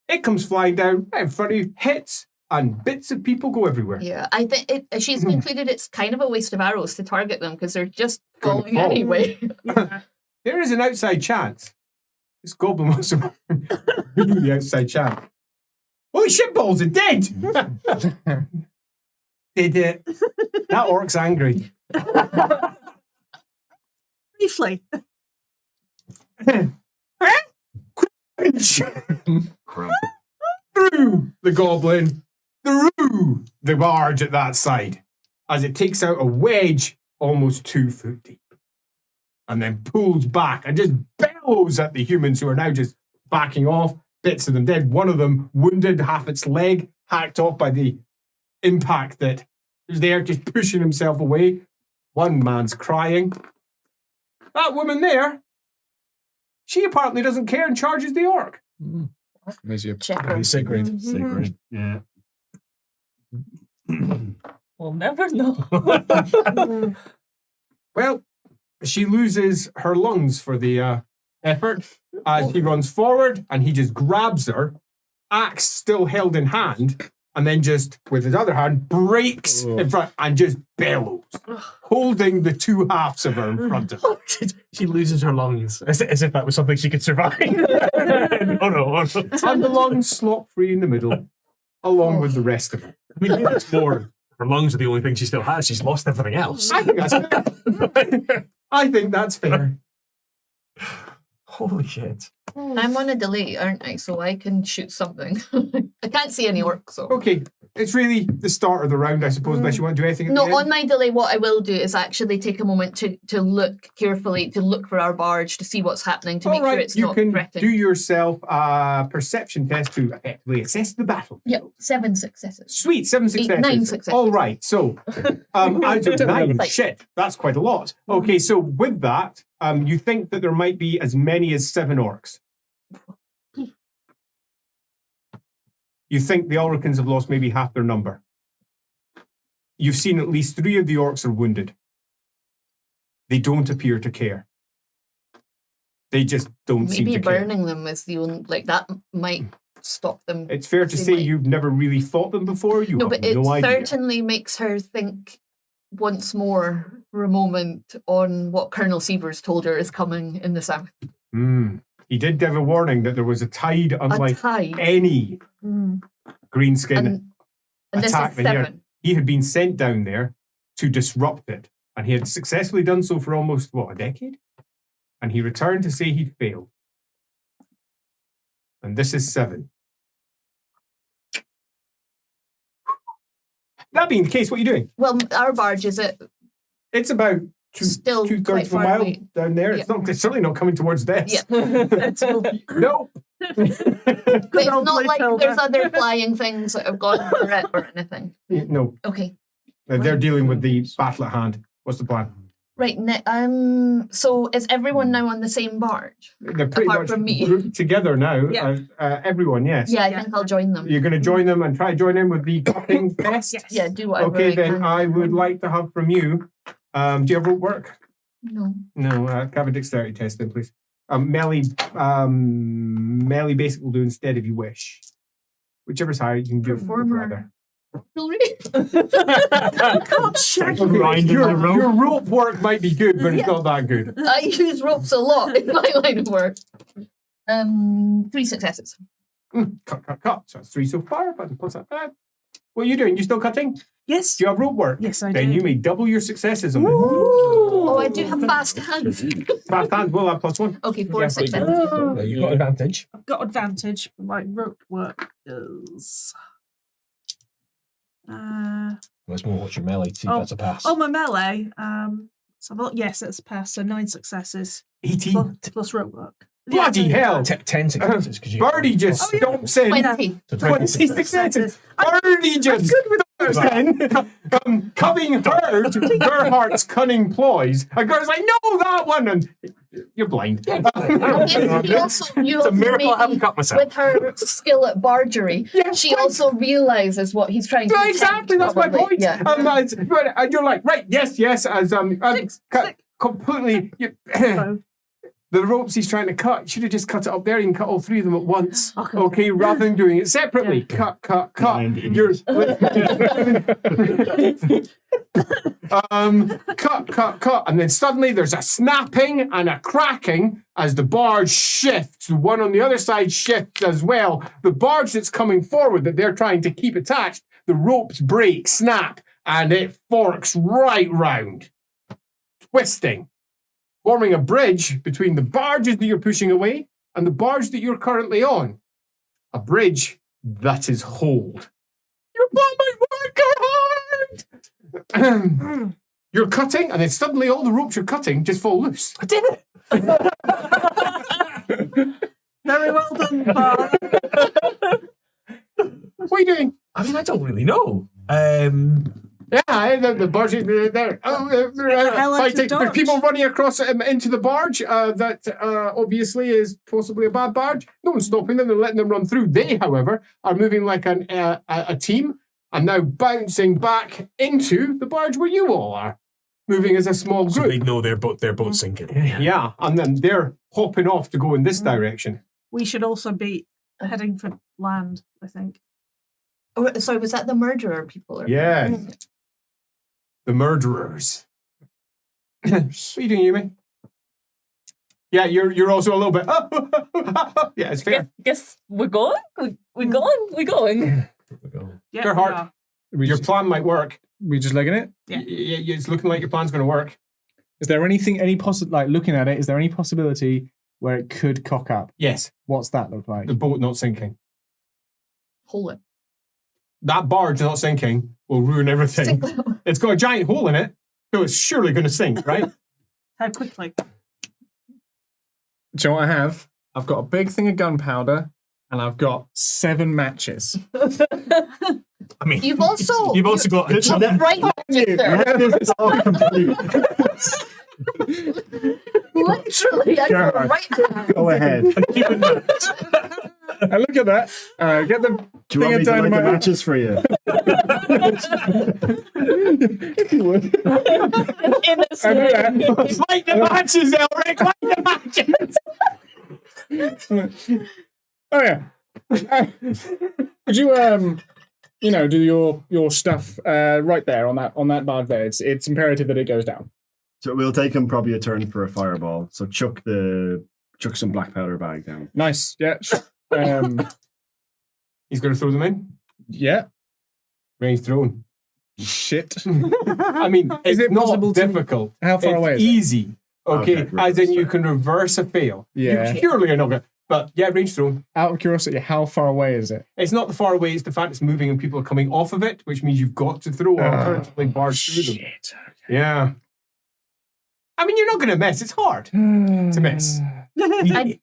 It comes flying down right in front of you, hits, and bits of people go everywhere. Yeah, I think she's concluded it's kind of a waste of arrows to target them because they're just Gonna falling fall. anyway. There is an outside chance. This goblin must have the outside chance. Holy shit balls, it did! Did it? That orc's angry. Briefly. Crap. Through the goblin, through the barge at that side, as it takes out a wedge almost 2 foot deep, and then pulls back and just bellows at the humans who are now just backing off. Bits of them dead. One of them wounded, half its leg hacked off by the impact that was there, just pushing himself away. One man's crying. That woman there, she apparently doesn't care and charges the orc. There's your Check bloody sacred. Sacred. Yeah. We'll never know. Well, she loses her lungs for the effort as she runs forward, and he just grabs her, axe still held in hand, and then just, with his other hand, breaks in front and just bellows, holding the two halves of her in front of her. She loses her lungs as if that was something she could survive. Oh no. And the lungs slop free in the middle, along with the rest of her. I mean, maybe it's more. Her lungs are the only thing she still has. She's lost everything else. I think that's fair. I think that's fair. Holy shit. I'm on a delay, aren't I? So I can shoot something. I can't see any orcs. So. Okay, it's really the start of the round, I suppose, unless you want to do anything at No, the end. on my delay, what I will do is actually take a moment to look carefully, to look for our barge, to see what's happening, to make sure it's you not can threatened. do yourself a perception test to effectively assess the battle. Yeah, 7 successes. Sweet, 7 successes. 9 successes. All right, so out of 9, Like- shit, that's quite a lot. Okay, so with that, you think that there might be as many as 7 orcs. You think the Ulricans have lost maybe half their number. You've seen at least 3 of the orcs are wounded. They don't appear to care. They just don't seem Maybe to care. burning them is the only, like, that might stop them. It's fair to They say might- you've never really fought them before. You No, have but it no idea. certainly makes her think once more for a moment on what Colonel Sievers told her is coming in the south. He did give a warning that there was a tide unlike A tide. any greenskin And this attack is in here. 7. He had been sent down there to disrupt it, and he had successfully done so for almost, a decade? And he returned to say he'd failed. And this is 7. That being the case, what are you doing? Well, our barge is it It's about still two-thirds quite of a far mile away. down there. It's certainly not coming towards this. Yeah. No. But it's old not like Matilda. there's other flying things that have gone for it or anything. No. Okay. They're dealing with the battle at hand. What's the plan? Right. So is everyone now on the same barge? They're pretty Apart much from me. grouped together now. Yeah. Everyone, yes. Yeah, I think I'll join them. You're going to join them and try to join in with the cutting test? Yes. Yeah, do whatever Okay, I then can. I would like to have from you. Do you have rope work? No. No, have a dexterity test then, please. Melee basic will do instead if you wish. Whichever's higher, you can do Performer. either. Can't check. Your rope work might be good, but it's not that good. I use ropes a lot in my line of work. 3 successes. Cut. So that's 3 so far, but plus that. What are you doing? You still cutting? Yes. Do you have rope work? Yes, I Then do. you may double your successes on this. Oh, I do have fast hands. Fast hand will have +1. Okay, 4 Yeah, successes. You've got advantage. I've got advantage. My rope work is. Let's more watch your melee. See if Oh. that's a pass. My melee. Yes, it's a pass. So 9 successes 18. plus rope work. Bloody hell! 10 successes. 'cause you- Birdie just stomps in. 20. So 20 successes. Birdie just covering her to Gerhardt's cunning ploys. And Gerhardt's like, no, that one. And you're blind. You also It's a miracle I haven't maybe, cut myself. with her skill at bargery, Yeah, she also realizes what he's trying to No, attempt, exactly, that's my probably. point. Yeah. And you're like, right, yes, as Stick. completely. The ropes he's trying to cut, you should have just cut it up there and cut all 3 of them at once. Okay, rather than doing it separately. Cut. You're cut. And then suddenly there's a snapping and a cracking as the barge shifts. The one on the other side shifts as well. The barge that's coming forward that they're trying to keep attached, the ropes break, snap, and it forks right round, twisting, forming a bridge between the barges that you're pushing away and the barge that you're currently on. A bridge that is hold. Your plan might work hard! You're cutting, and then suddenly all the ropes you're cutting just fall loose. I did it! Very well done, Father. What are you doing? I mean, I don't really know. Yeah, the barge is there. Fighting. There's people running across into the barge that obviously is possibly a bad barge. No one's stopping them. They're letting them run through. They, however, are moving like a team and now bouncing back into the barge where you all are, moving as a small So group. they know their boat sinking. Yeah, and then they're hopping off to go in this direction. We should also be heading for land, I think. Oh, sorry, was that the murderer people? Yeah. The murderers. What are you doing, Yumi? Yeah, you're also a little bit. Yeah, it's fair. Guess we're going. We're going. Yeah, Gerhard. we are. Your plan might work. We just legging it? Yeah. It's looking like your plan's going to work. Is there anything, looking at it, is there any possibility where it could cock up. Yes, What's that look like? the boat not sinking. Hold it. That barge not sinking will ruin everything. Sink them. It's got a giant hole in it, so it's surely going to sink, right? How quickly? Do you know what I have? I've got a big thing of gunpowder, and I've got 7 matches. I mean, You've also got a chunk. right there. It's all complete. Literally, I go Gareth, right there. Go ahead. And look at that. Get the Do you want me to light the dynamite. matches for you? If you would. In a And look at that. Light the matches, Elric! Light the matches! Oh yeah. Could you do your stuff right there on that barge there? It's imperative that it goes down. So we'll take him probably a turn for a fireball. So chuck some black powder bag down. Nice. Yeah. He's going to throw them in. Yeah. Range thrown. Shit. I mean, Is it's it not possible to- difficult. How far It's away is it? easy. Okay, Okay, as in you reverse. can reverse a fail. Yeah. You surely are not going to. But yeah, range thrown. Out of curiosity, how far away is it? It's not the far away, it's the fact it's moving and people are coming off of it, which means you've got to throw or alternatively barge through them. Shit. Yeah. I mean, you're not going to miss. It's hard to miss.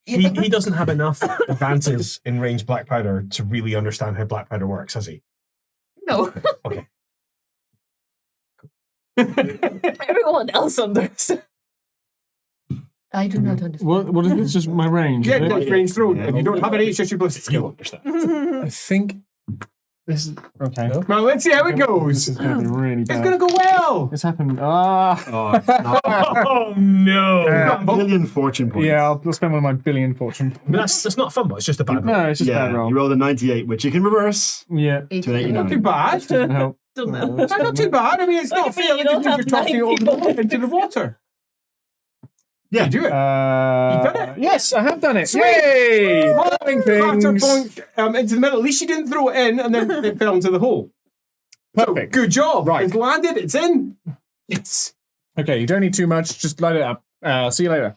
He doesn't have enough advances in range black powder to really understand how black powder works, has he? No. Okay. Everyone else understands. I do not understand. What is this? Just my range? Yeah, is it? that's range thrown. Yeah. If you don't have it, it's just your ballistic You skill. understand. I think this is okay. Well, let's see how it This goes. is going to be really It's bad. going to go well. It's happened. Ah. Oh, it's not Oh no! Yeah. a billion fortune points. Yeah, I'll spend one of my billion fortune. I mean, that's not fun, but it's just a bad roll. No, it's just a Yeah, bad roll. you rolled a 98, which you can reverse Yeah. to an Not too 89. bad. Doesn't help. Don't know. That's not too bad. I mean, it's not What do you fair. mean It you just don't means you're have tossing it all 9 people? into the water. Yeah. You do it. You done it? Yes, I have done it. Sweet. Yay! Having things. point into the middle. At least you didn't throw it in and then it fell into the hole. Perfect. Good job. Right. It's landed. It's in. Yes. Okay, you don't need too much. Just light it up. See you later.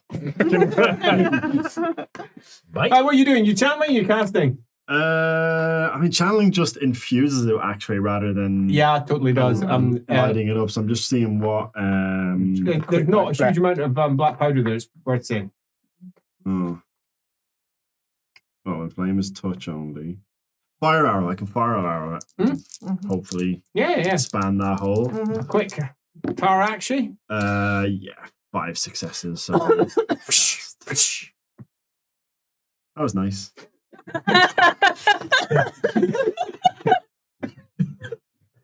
Right? What are you doing? You channeling? You casting? I mean, channeling just infuses it actually rather than Yeah, it totally does. lighting it up. So I'm just seeing what. There's not a huge amount of black powder there. It's worth saying. Oh, the flame is touch only. Fire arrow. I can fire arrow it. Hopefully, Yeah. expand that hole. Quick power action. Yeah, 5 successes. So that was nice.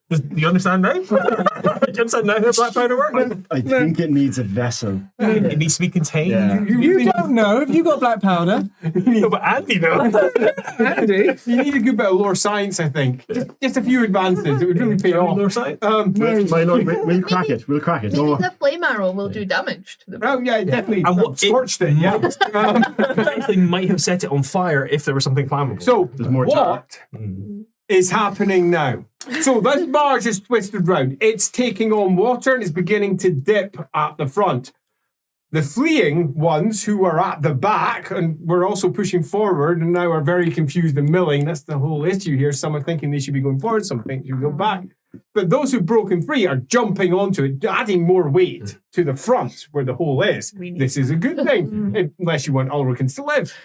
Do you understand now? Do you understand now how black powder works? I think it needs a vessel. It needs to be contained. Yeah. You don't know. Have you got black powder? No, but Andy knows. Andy? You need a good bit of lore science, I think. Just a few advances. It would really pay off. North side? We'll crack it. We'll crack it. Maybe No, the flame arrow will do damage to the Oh, yeah, definitely. And what Scorched it, yeah. Potentially might have set it on fire if there was something flammable. So, There's more tar. what is happening now? So, this barge is twisted round. It's taking on water and is beginning to dip at the front. The fleeing ones who are at the back and were also pushing forward and now are very confused and milling. That's the whole issue here. Some are thinking they should be going forward, some think they should go back. But those who've broken free are jumping onto it, adding more weight to the front where the hole is. This is a good thing, unless you want Ulricans to live.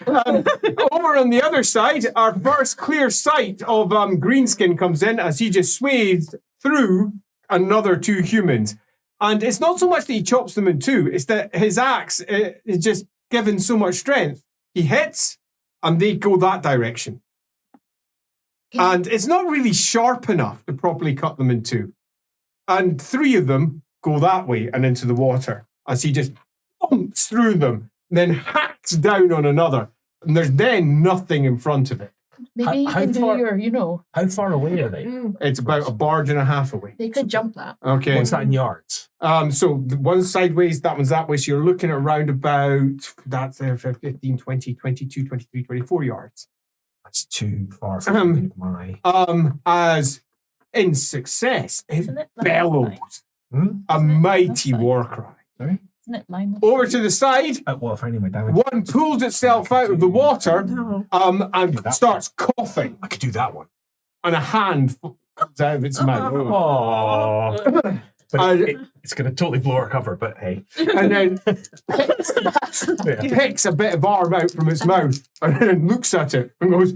Over on the other side, our first clear sight of Greenskin comes in as he just sways through another 2 humans. And it's not so much that he chops them in 2, it's that his axe is just given so much strength. He hits, and they go that direction. And it's not really sharp enough to properly cut them in 2. And 3 of them go that way and into the water as he just bumps through them, then hacks down on another. And there's then nothing in front of it. Maybe you How can do far- your, How far away are they? It's about a barge and a half away. They could jump that. Okay. What's that in yards? So the one's sideways, that one's that way. So you're looking at around about, that's 15, 20, 22, 23, 24 yards. That's too far from my... As in success, it Isn't it like bellows Hmm? a Isn't it? mighty That's fine. war cry. Sorry? Isn't it minus? over to the side. Well, if I need my damage. One pulls itself out of the water No. and starts coughing, I could do that one. and a hand comes out of its mouth. Oh. But it's going to totally blow our cover, but hey. And then picks a bit of arm out from its mouth and then looks at it and goes,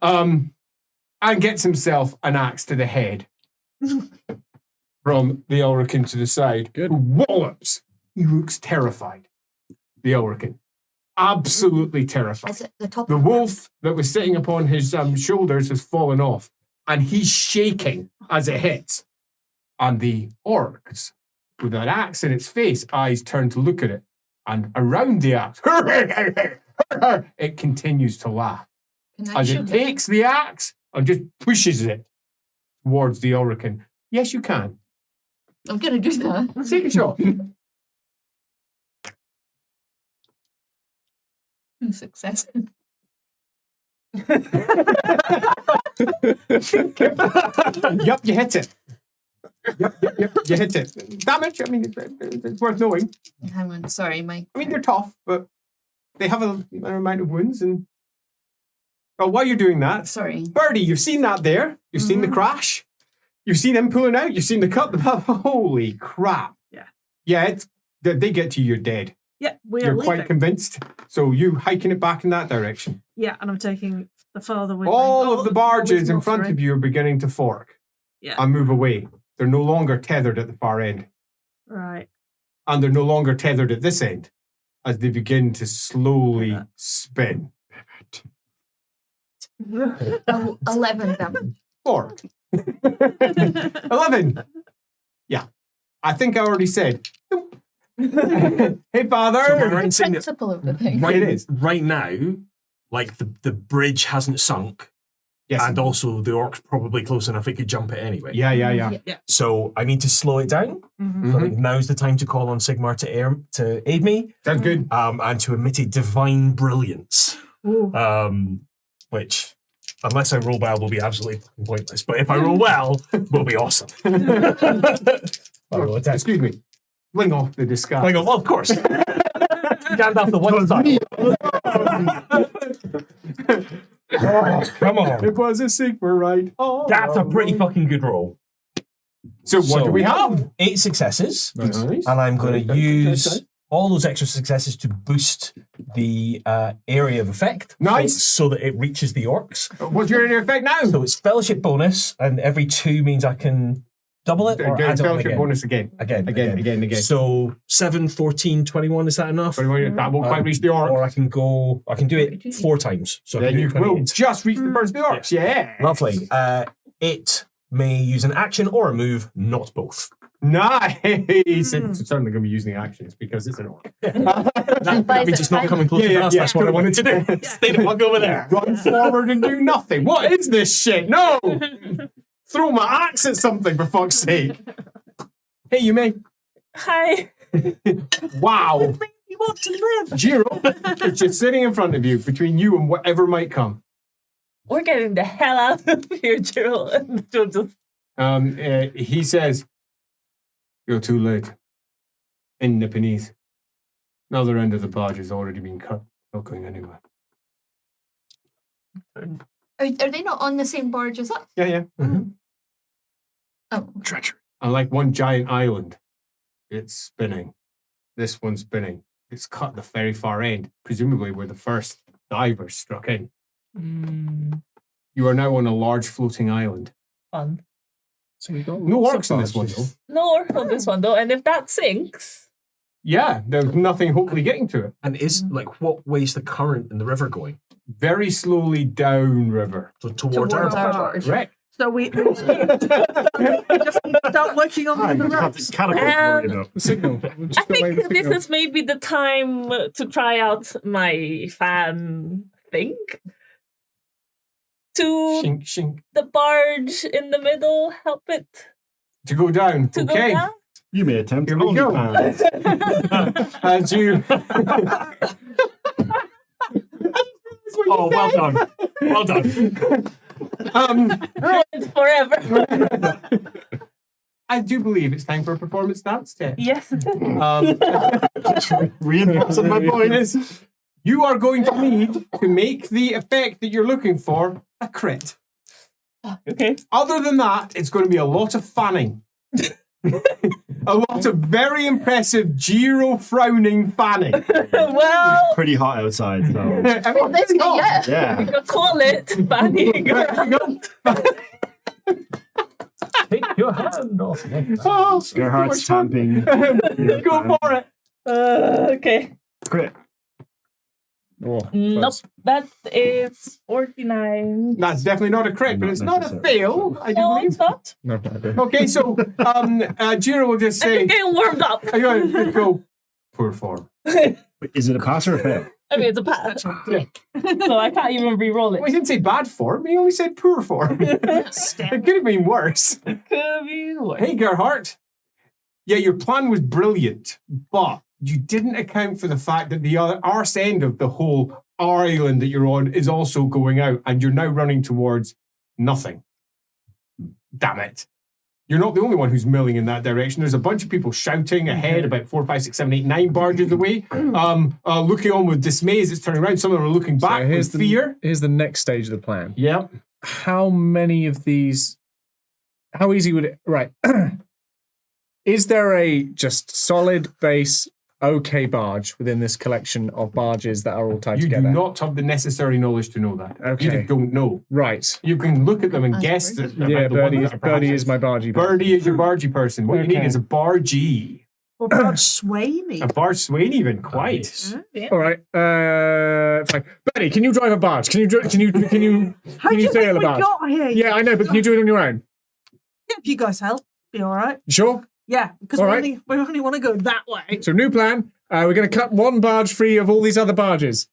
and gets himself an axe to the head from the Ulrican to the side. Good. Who wallops. He looks terrified. The Ulrican. Absolutely terrified. Is it the top? The wolf that was sitting upon his shoulders has fallen off, and he's shaking as it hits. And the orcs, with an axe in its face, eyes turn to look at it. And around the axe, it continues to laugh. Can I As it shoot takes the axe and just pushes it towards the Ulrican. Yes, you can. I'm going to do that. Take a shot. Success. Yep, you hit it. Yep, you hit it. Damage, I mean, it's worth knowing. Hang on, sorry, my. I mean, they're tough, but they have an amount of wounds. And while you're doing that, Sorry. Birdie, you've seen that there. You've seen the crash. You've seen him pulling out. You've seen the cut. Holy crap. Yeah. Yeah, they get to you, you're dead. Yeah, we are You're leaving. quite convinced. So you hiking it back in that direction. Yeah, and I'm taking the farther with All of the barges in front of you are beginning to fork Yeah. and move away. They're no longer tethered at the far end. Right. And they're no longer tethered at this end as they begin to slowly spin. 11 damage. Fork. 11. Yeah. I think I already said. Hey, father. So am I right The in saying that principle of the thing. Right. It is. right now, like the bridge hasn't sunk, Yes. and also the orc's probably close enough it could jump it anyway. Yeah. So I need to slow it down. Mhm. So I think now's the time to call on Sigmar to aid me, Sounds good. and to emit a divine brilliance, Ooh. which, unless I roll well, will be absolutely fucking pointless. But if I roll well, will be awesome. I roll a 10. Excuse me. Fling off the disguise. I go, well, of course. Gandalf the one side. Oh, come on. It was a Sigmar, right? Oh, That's a pretty fucking good roll. So what do we have? 8 successes. Nice. And I'm going to use all those extra successes to boost the area of effect. Nice. So that it reaches the orcs. What's your area effect now? So it's fellowship bonus, and every 2 means I can double it or Get add it on fellowship again. bonus again. Again. So 7, 14, 21, is that enough? But that won't quite reach the orc. Or I can do it 4 times. So I Then can do you will 28. just reach the first of the orcs. Yeah. Lovely. It may use an action or a move, not both. Nice. It's certainly going to be using actions because it's an orc. That means it's not coming close to us. That's what I wanted to do. Stay the fuck over there. Run forward and do nothing. What is this shit? No. Throw my axe at something, for fuck's sake. Hey, you may. Hi. Wow. You want to live? Jiro, it's just sitting in front of you, between you and whatever might come. We're getting the hell out of here, Gerald. And Joe just He says, "You're too late. In Nipponese. Another end of the barge has already been cut. Not going anywhere." Are they not on the same barge as us? Yeah. Oh. Treachery. And like one giant island, it's spinning. This one's spinning. It's cut the very far end, presumably where the first divers struck in. You are now on a large floating island. fun. So we got No orcs in this one, though. No orc on this one though, and if that sinks, Yeah, there's nothing hopefully getting to it. And is, like, what way's the current in the river going? Very slowly downriver. So towards our barge. Correct. So we just need to start working on the routes. the signal. I think this is maybe the time to try out my fan thing. To Shink, shink. the barge in the middle, help it To go down. to Okay. go down. You may attempt Here we go. OnlyFans. As you. Oh, well done. Well done. Ruined forever. I do believe it's time for a performance dance test. Yes, it is. Reinforcing my point. You are going to need to make the effect that you're looking for a crit. Okay. Other than that, it's going to be a lot of fanning. A lot of very impressive Giro frowning fanning. Well, Pretty hot outside, so Well, Let's go, yeah. yeah. you could call it banning. Take your hand off. Oh, Gerhardt's stamping. go for it. Okay. Crit. Oh, Nope. close. That is 49. That's definitely not a crit, but Not it's not a necessarily. fail, I do No, believe. it's not. No idea. Okay, so Giro will just I'm say, getting warmed up. I'm going to go, poor form. Wait, is it a pass or a fail? I mean, it's a patch. So I can't even re-roll Well, he it. didn't say bad form, he only said poor form. It could have been worse. Could be worse. Hey, Gerhardt. Yeah, your plan was brilliant, but you didn't account for the fact that the other arse end of the whole island that you're on is also going out, and you're now running towards nothing. Damn it. You're not the only one who's milling in that direction. There's a bunch of people shouting ahead about 4, 5, 6, 7, 8, 9 barges away, looking on with dismay as it's turning around. Some of them are looking back with fear. Here's the next stage of the plan. Yeah. How many of these? How easy would it? Right. Is there a just solid base, okay barge within this collection of barges that are all tied You together? do not have the necessary knowledge to know that. Okay. You just don't know. Right. You can look at them and Ask guess Birdie. that. Yeah, about the ones Birdie, that are perhaps- Birdie is my bargey. Birdie is your bargey person. What you need Okay. is a bargee. Or Barge sway me. A barge swain even, quite. Nice. All right. Fine. Birdie, can you drive a barge? Can you How can you do you sail think a we barge? got here? Yeah, I know, but can you do it on your own? Yeah, if you guys help, be all right. You sure? Yeah, because All we, right. only want to go that way. So new plan. We're going to cut one barge free of all these other barges.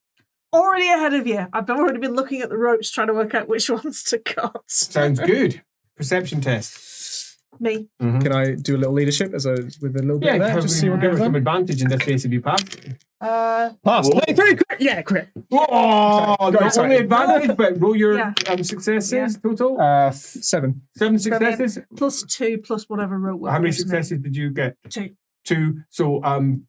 Already ahead of you. I've already been looking at the ropes trying to work out which ones to cut. Sounds good. Perception test. Me. Can I do a little leadership with a little bit Yeah, of that? Just see what give goes us some on. advantage in this case if you pass. Pass. 23, crit. Yeah, crit. Oh, Go not inside. only advantage, but roll your Yeah. successes total. 7. 7 successes. +2 plus whatever rope. How many gives me. successes did you get? 2. 2. So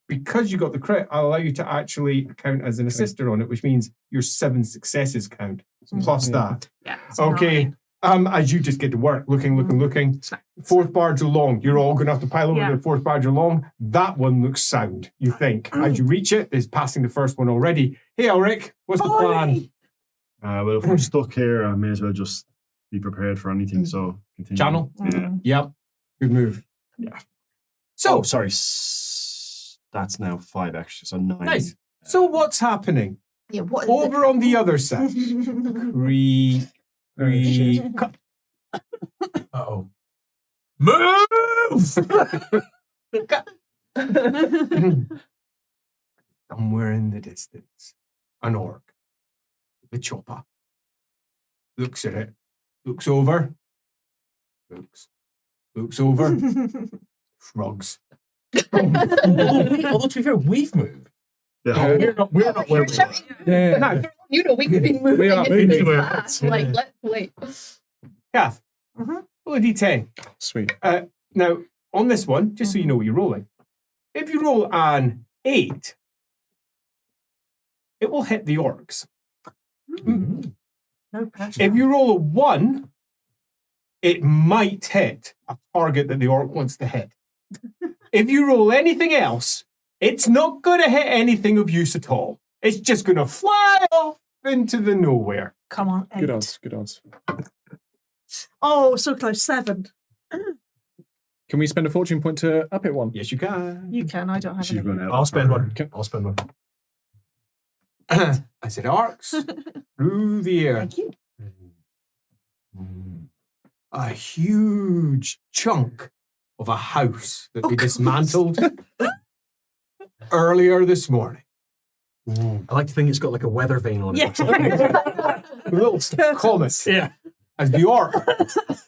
because you got the crit, I'll allow you to actually count as an assister on it, which means your 7 successes count plus that. Yeah. it's Okay. 9. As you just get to work, looking. It's fine. Fourth barge along. You're all going to have to pile over Yeah. the fourth barge along. That one looks sound, you think. As you reach it, it's passing the first one already. Hey, Ulric, what's the plan? Well, if we're stuck here, I may as well just be prepared for anything. So continue. Channel? Yeah. Yep. Good move. So, Oh, sorry. That's now 5 extra, so 9. nice. So what's happening? Yeah, what is Over on the other side. Creak. Creak. Uh-oh. Move! Somewhere in the distance, an orc with a chopper looks at it, looks over, looks over, shrugs. Although to be fair, we've moved. Yeah. We're not where we were. Yeah. Now, You know, we could be moving are it moving really anywhere. fast. Like, let's wait. Kath, Mhm. roll a d10. Sweet. Now, on this one, just so you know what you're rolling, if you roll an 8, it will hit the orcs. No pressure. If you roll a 1, it might hit a target that the orc wants to hit. If you roll anything else, it's not going to hit anything of use at all. It's just going to fly off into the nowhere. Come on, 8. Good odds. Good odds. Oh, so close. 7. Can we spend a fortune point to up it one? Yes, you can. You can. I don't have She's any. run out. I'll spend one. I'll spend one. I said arcs through the air. Thank you. A huge chunk of a house that they God. dismantled earlier this morning. I like to think it's got like a weather vane on it. Yeah. or something. A little comet Yeah. as the orc.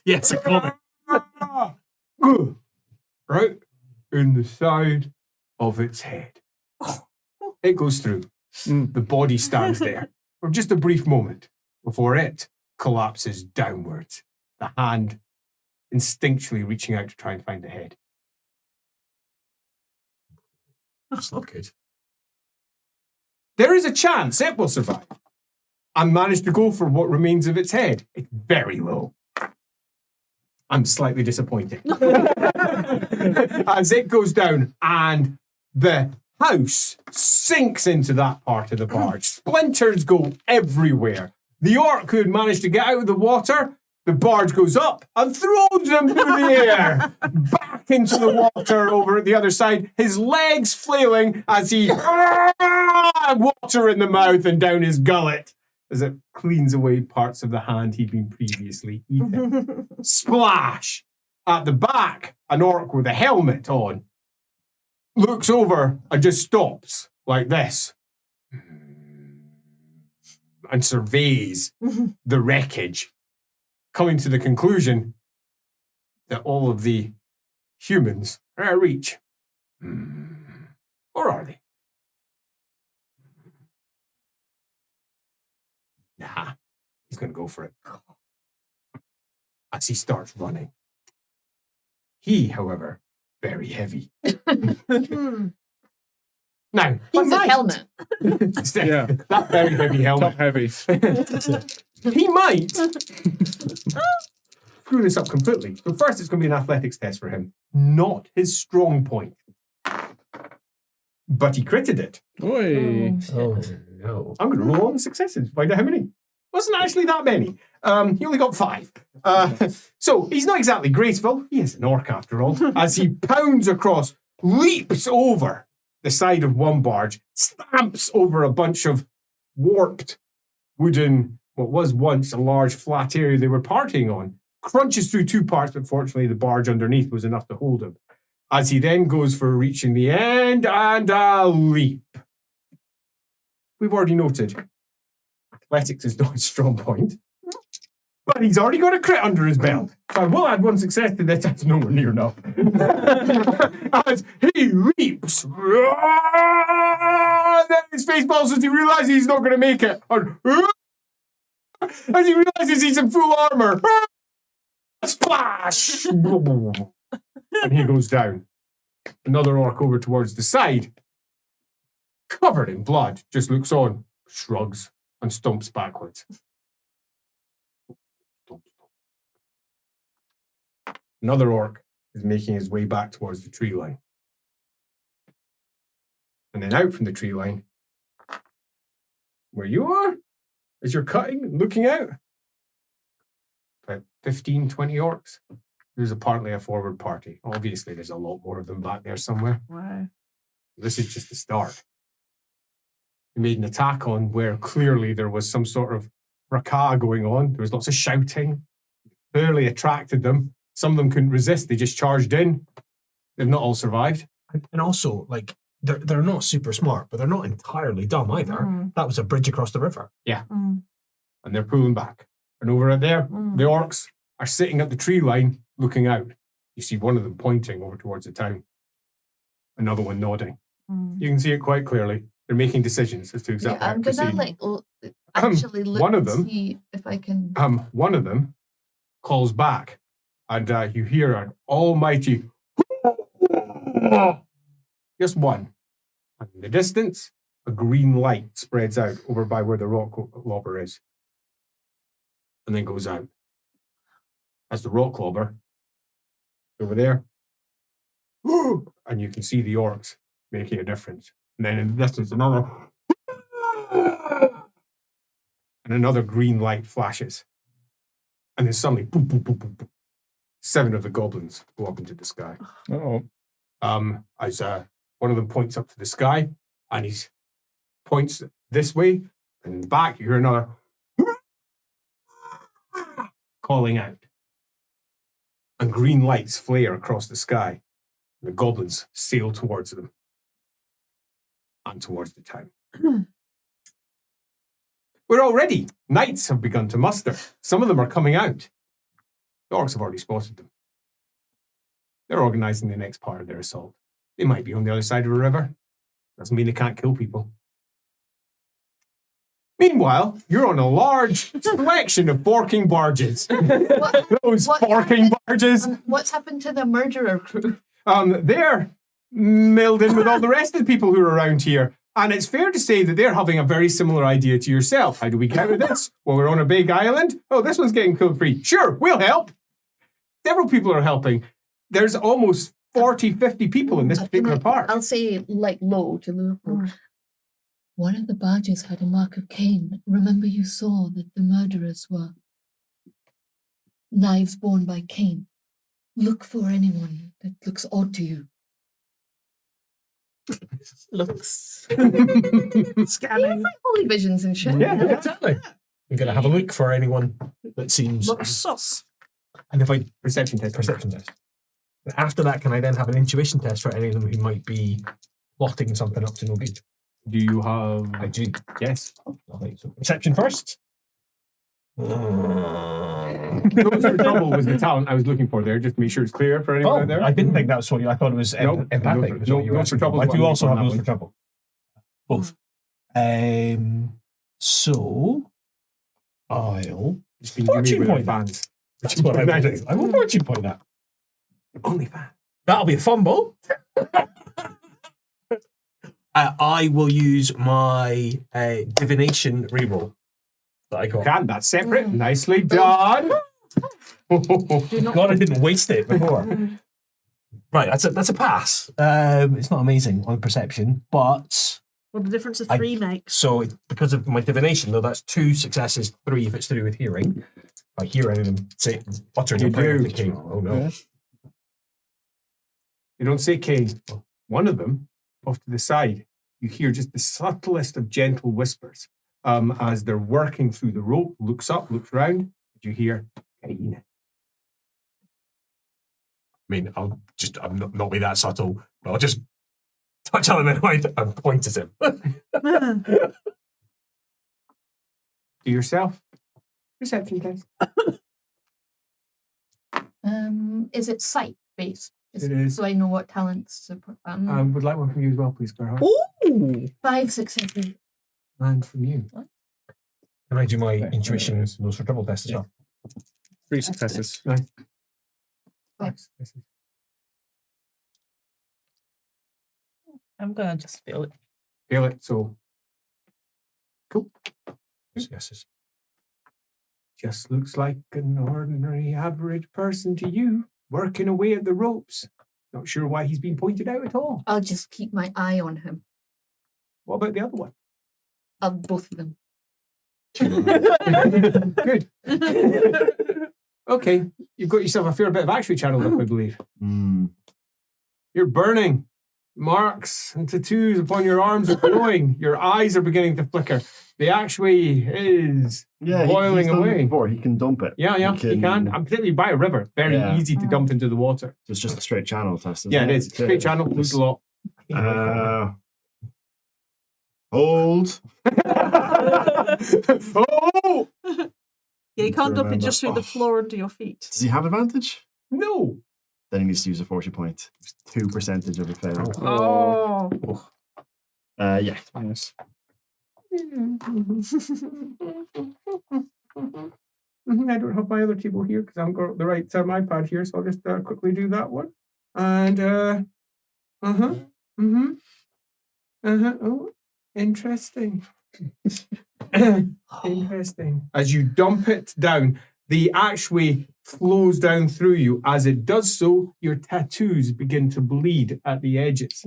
Yes, a comment. Right in the side of its head. It goes through. The body stands there for just a brief moment before it collapses downwards. The hand instinctually reaching out to try and find the head. That's not good. There is a chance it will survive and manage to go for what remains of its head. It's very low. I'm slightly disappointed. As it goes down and the house sinks into that part of the barge. Splinters go everywhere. The orc who had managed to get out of the water, the barge goes up and throws him through the air, back into the water over at the other side, his legs flailing as he water in the mouth and down his gullet as it cleans away parts of the hand he'd been previously eating. Splash! At the back, an orc with a helmet on looks over and just stops like this and surveys the wreckage, coming to the conclusion that all of the humans are out of reach. Or are they? Nah, he's going to go for it. As he starts running. He, however, very heavy. Now, Plus his helmet. Yeah. That very heavy helmet. Top heavy. He might screw this up completely. So first it's going to be an athletics test for him. Not his strong point. But he critted it. Oi. Oh, no. I'm going to roll all the successes, find out how many. Wasn't actually that many. He only got 5. So he's not exactly graceful. He is an orc after all. As he pounds across, leaps over the side of one barge, stamps over a bunch of warped wooden, what was once a large flat area they were partying on, crunches through 2 parts, but fortunately the barge underneath was enough to hold him. As he then goes for reaching the end and a leap. We've already noted, athletics is not his strong point, but he's already got a crit under his belt. So I will add 1 success to this. That's nowhere near enough. As he leaps, then his face falls as he realizes he's not going to make it. As he realizes he's in full armor. Splash! And he goes down. Another orc over towards the side, covered in blood, just looks on, shrugs, and stomps backwards. Another orc is making his way back towards the tree line. And then out from the tree line, where you are, as you're cutting, looking out, about 15, 20 orcs. There's partly a forward party. Obviously, there's a lot more of them back there somewhere. Wow. This is just the start. They made an attack on where clearly there was some sort of fracas going on. There was lots of shouting. Clearly attracted them. Some of them couldn't resist. They just charged in. They've not all survived. And also, like, they're not super smart, but they're not entirely dumb either. That was a bridge across the river. Yeah. And they're pulling back. And over there, the orcs are sitting at the tree line looking out. You see one of them pointing over towards the town. Another one nodding. You can see it quite clearly. They're making decisions as to exactly how I'm to gonna proceed. actually look one of to them- see if I can. One of them calls back, and you hear an almighty just one. And in the distance, a green light spreads out over by where the rock lobber is, and then goes out. As the rock lobber over there, and you can see the orcs making a difference. And then in the distance, another, and another green light flashes. And then suddenly, boom, boom, boom, boom, boom. 7 of the goblins go up into the sky. Oh. As one of them points up to the sky, and he points this way, and back you hear another calling out. And green lights flare across the sky. And the goblins sail towards them. And towards the town. We're all ready. Knights have begun to muster. Some of them are coming out. The orcs have already spotted them. They're organising the next part of their assault. They might be on the other side of a river. Doesn't mean they can't kill people. Meanwhile, you're on a large selection of forking barges. Those what forking happened- barges. What's happened to the murderer crew? They're milled in with all the rest of the people who are around here. And it's fair to say that they're having a very similar idea to yourself. How do we get out of this? Well, we're on a big island. Oh, this one's getting killed free. Sure, we'll help. Several people are helping. There's almost 40, 50 people in this particular part. I'll say, like, low to Liverpool. One of the barges had a mark of Cain. Remember you saw that the murderers were knives borne by Cain. Look for anyone that looks odd to you. Looks. Scanning. Holy visions and shit. Yeah, exactly. I'm going to have a look for anyone that seems... Looks sus. And if I... Perception test. Perception test. After that, can I then have an intuition test for any of them who might be plotting something up to no good? Do you have... I do. Yes. Okay, so perception first. Those for trouble was the talent I was looking for there, just to make sure it's clear for anyone out there. I didn't think that's what you... I thought it was No, empathic. was no, what you were those for asking trouble I is what do I'm also looking have for those that for trouble. Both. So... I'll... Just been Fortune giving me point. fans. That's what I will do. I will fortune point that. Only fan. That'll be a fumble. I will use my divination reroll that I got. Can, that's separate. Nicely done. God, I didn't waste it before. Right, that's a pass. It's not amazing on perception, but What the difference of I- 3 makes. so because of my divination, though, that's 2 successes, 3 if it's to do with hearing. If I hear any of them say uttering You a prayer, do. thinking, oh no. You don't say Cain. One of them, off to the side, you hear just the subtlest of gentle whispers as they're working through the rope, looks up, looks round, you hear Cain. I mean, I'll not be that subtle, but I'll just touch on him anyway and point at him. To yourself. Perception test. Is it sight based? It is. So I know what talents to put. Would like one from you as well, please, Gerhard. 5 successes. And from you. Can I do my intuition those for trouble test as well? 3 successes. Nice. Five. I'm gonna just feel it. Feel it, so Yes. just looks like an ordinary average person to you, working away at the ropes. Not sure why he's been pointed out at all. I'll just keep my eye on him. What about the other one? Both of them. Good. Okay, you've got yourself a fair bit of actually channeled up, I believe. You're burning. Marks and tattoos upon your arms are glowing. Your eyes are beginning to flicker. The actually is boiling he's done it away. before. He can dump it. Yeah, you can. And particularly by a river. Very Yeah. easy to dump into the water. So it's just a straight channel test. Isn't Yeah, it is. Straight channel, lose a lot. Hold. Oh! Yeah, you can't dump it Remember. just through the floor under your feet. Does he have advantage? No. Then he needs to use a fortune point. 2% of a fail. Oh. Yeah. Minus. I don't have my other table here because I haven't got the right iPad here, so I'll just quickly do that one. And oh, interesting. Interesting. As you dump it down, the actually flows down through you. As it does so, your tattoos begin to bleed at the edges.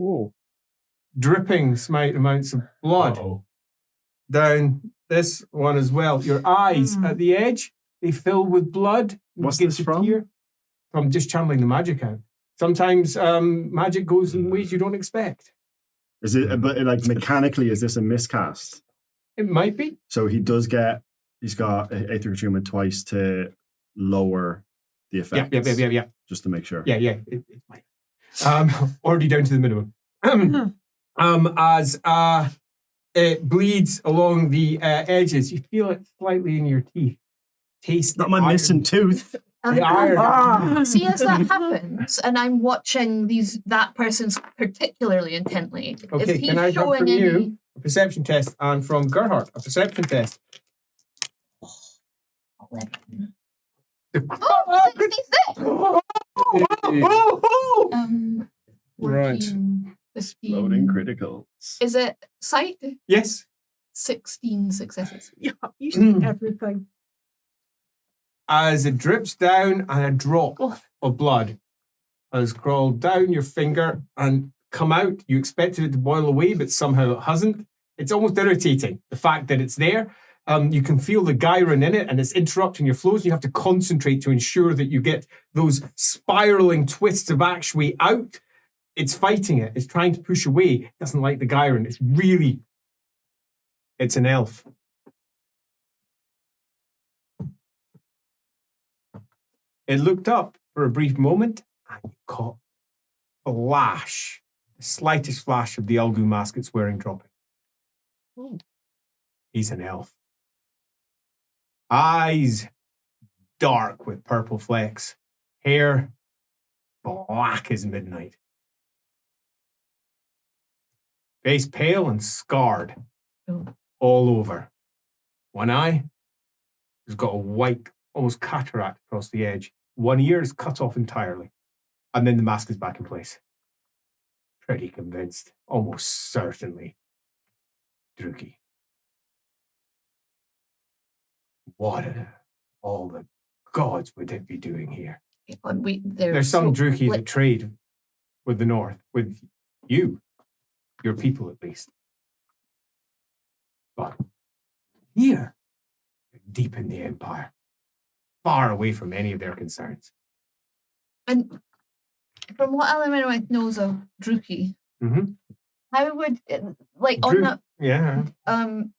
Dripping slight amounts of blood down this one as well. Your eyes at the edge, they fill with blood. What's begin this to from? tear. From just channeling the magic out. Sometimes magic goes in ways you don't expect. Is it, but like mechanically, is this a miscast? It might be. So he's got Aether Attunement twice to lower the effect. Yeah. Just to make sure. Yeah. It might. Already down to the minimum. As it bleeds along the edges, you feel it slightly in your teeth. Taste Not the my iron. missing tooth. The iron. See, as that happens, and I'm watching that person's particularly intently. Okay, is he can I have showing from any? you a perception test, and from Gerhardt, a perception test. 11. Oh, 66! Right. 14, 15. Loading criticals. Is it sight? yes. 16 successes. Yeah, you see everything. As it drips down and a drop of blood has crawled down your finger and come out. You expected it to boil away, but somehow it hasn't. It's almost irritating, the fact that it's there. You can feel the gyron in it, and it's interrupting your flows. You have to concentrate to ensure that you get those spiraling twists of actually out. It's fighting it. It's trying to push away. It doesn't like the gyron. It's an elf. It looked up for a brief moment, and you caught a flash, the slightest flash of the Ulgu mask it's wearing dropping. Oh. He's an elf. Eyes dark with purple flecks. Hair black as midnight. Face pale and scarred all over. One eye has got a white, almost cataract across the edge. One ear is cut off entirely. And then the mask is back in place. Pretty convinced. Almost certainly. Druki. What all the gods would it be doing here? There's some Druki that trade with the North, with you, your people at least. But here, deep in the Empire, far away from any of their concerns. And from what Elemenowith knows of Druki, how would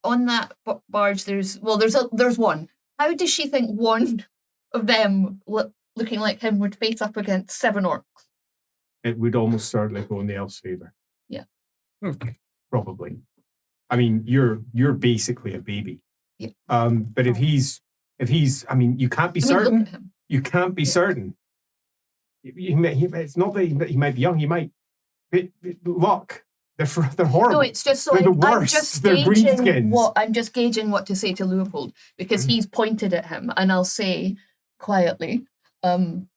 on that barge there's one. How does she think one of them looking like him would face up against 7 orcs? It would almost certainly go in the elf's favor. Yeah. Okay. Probably. I mean, you're basically a baby. Yeah. But if he's, I mean, you can't be certain. Look at him. You can't be certain. It's not that he might be young. He might. Luck. They're horrible. No, it's just so They're the I'm worst. just They're gauging greenskins. I'm just gauging what to say to Leopold because he's pointed at him, and I'll say quietly, you'll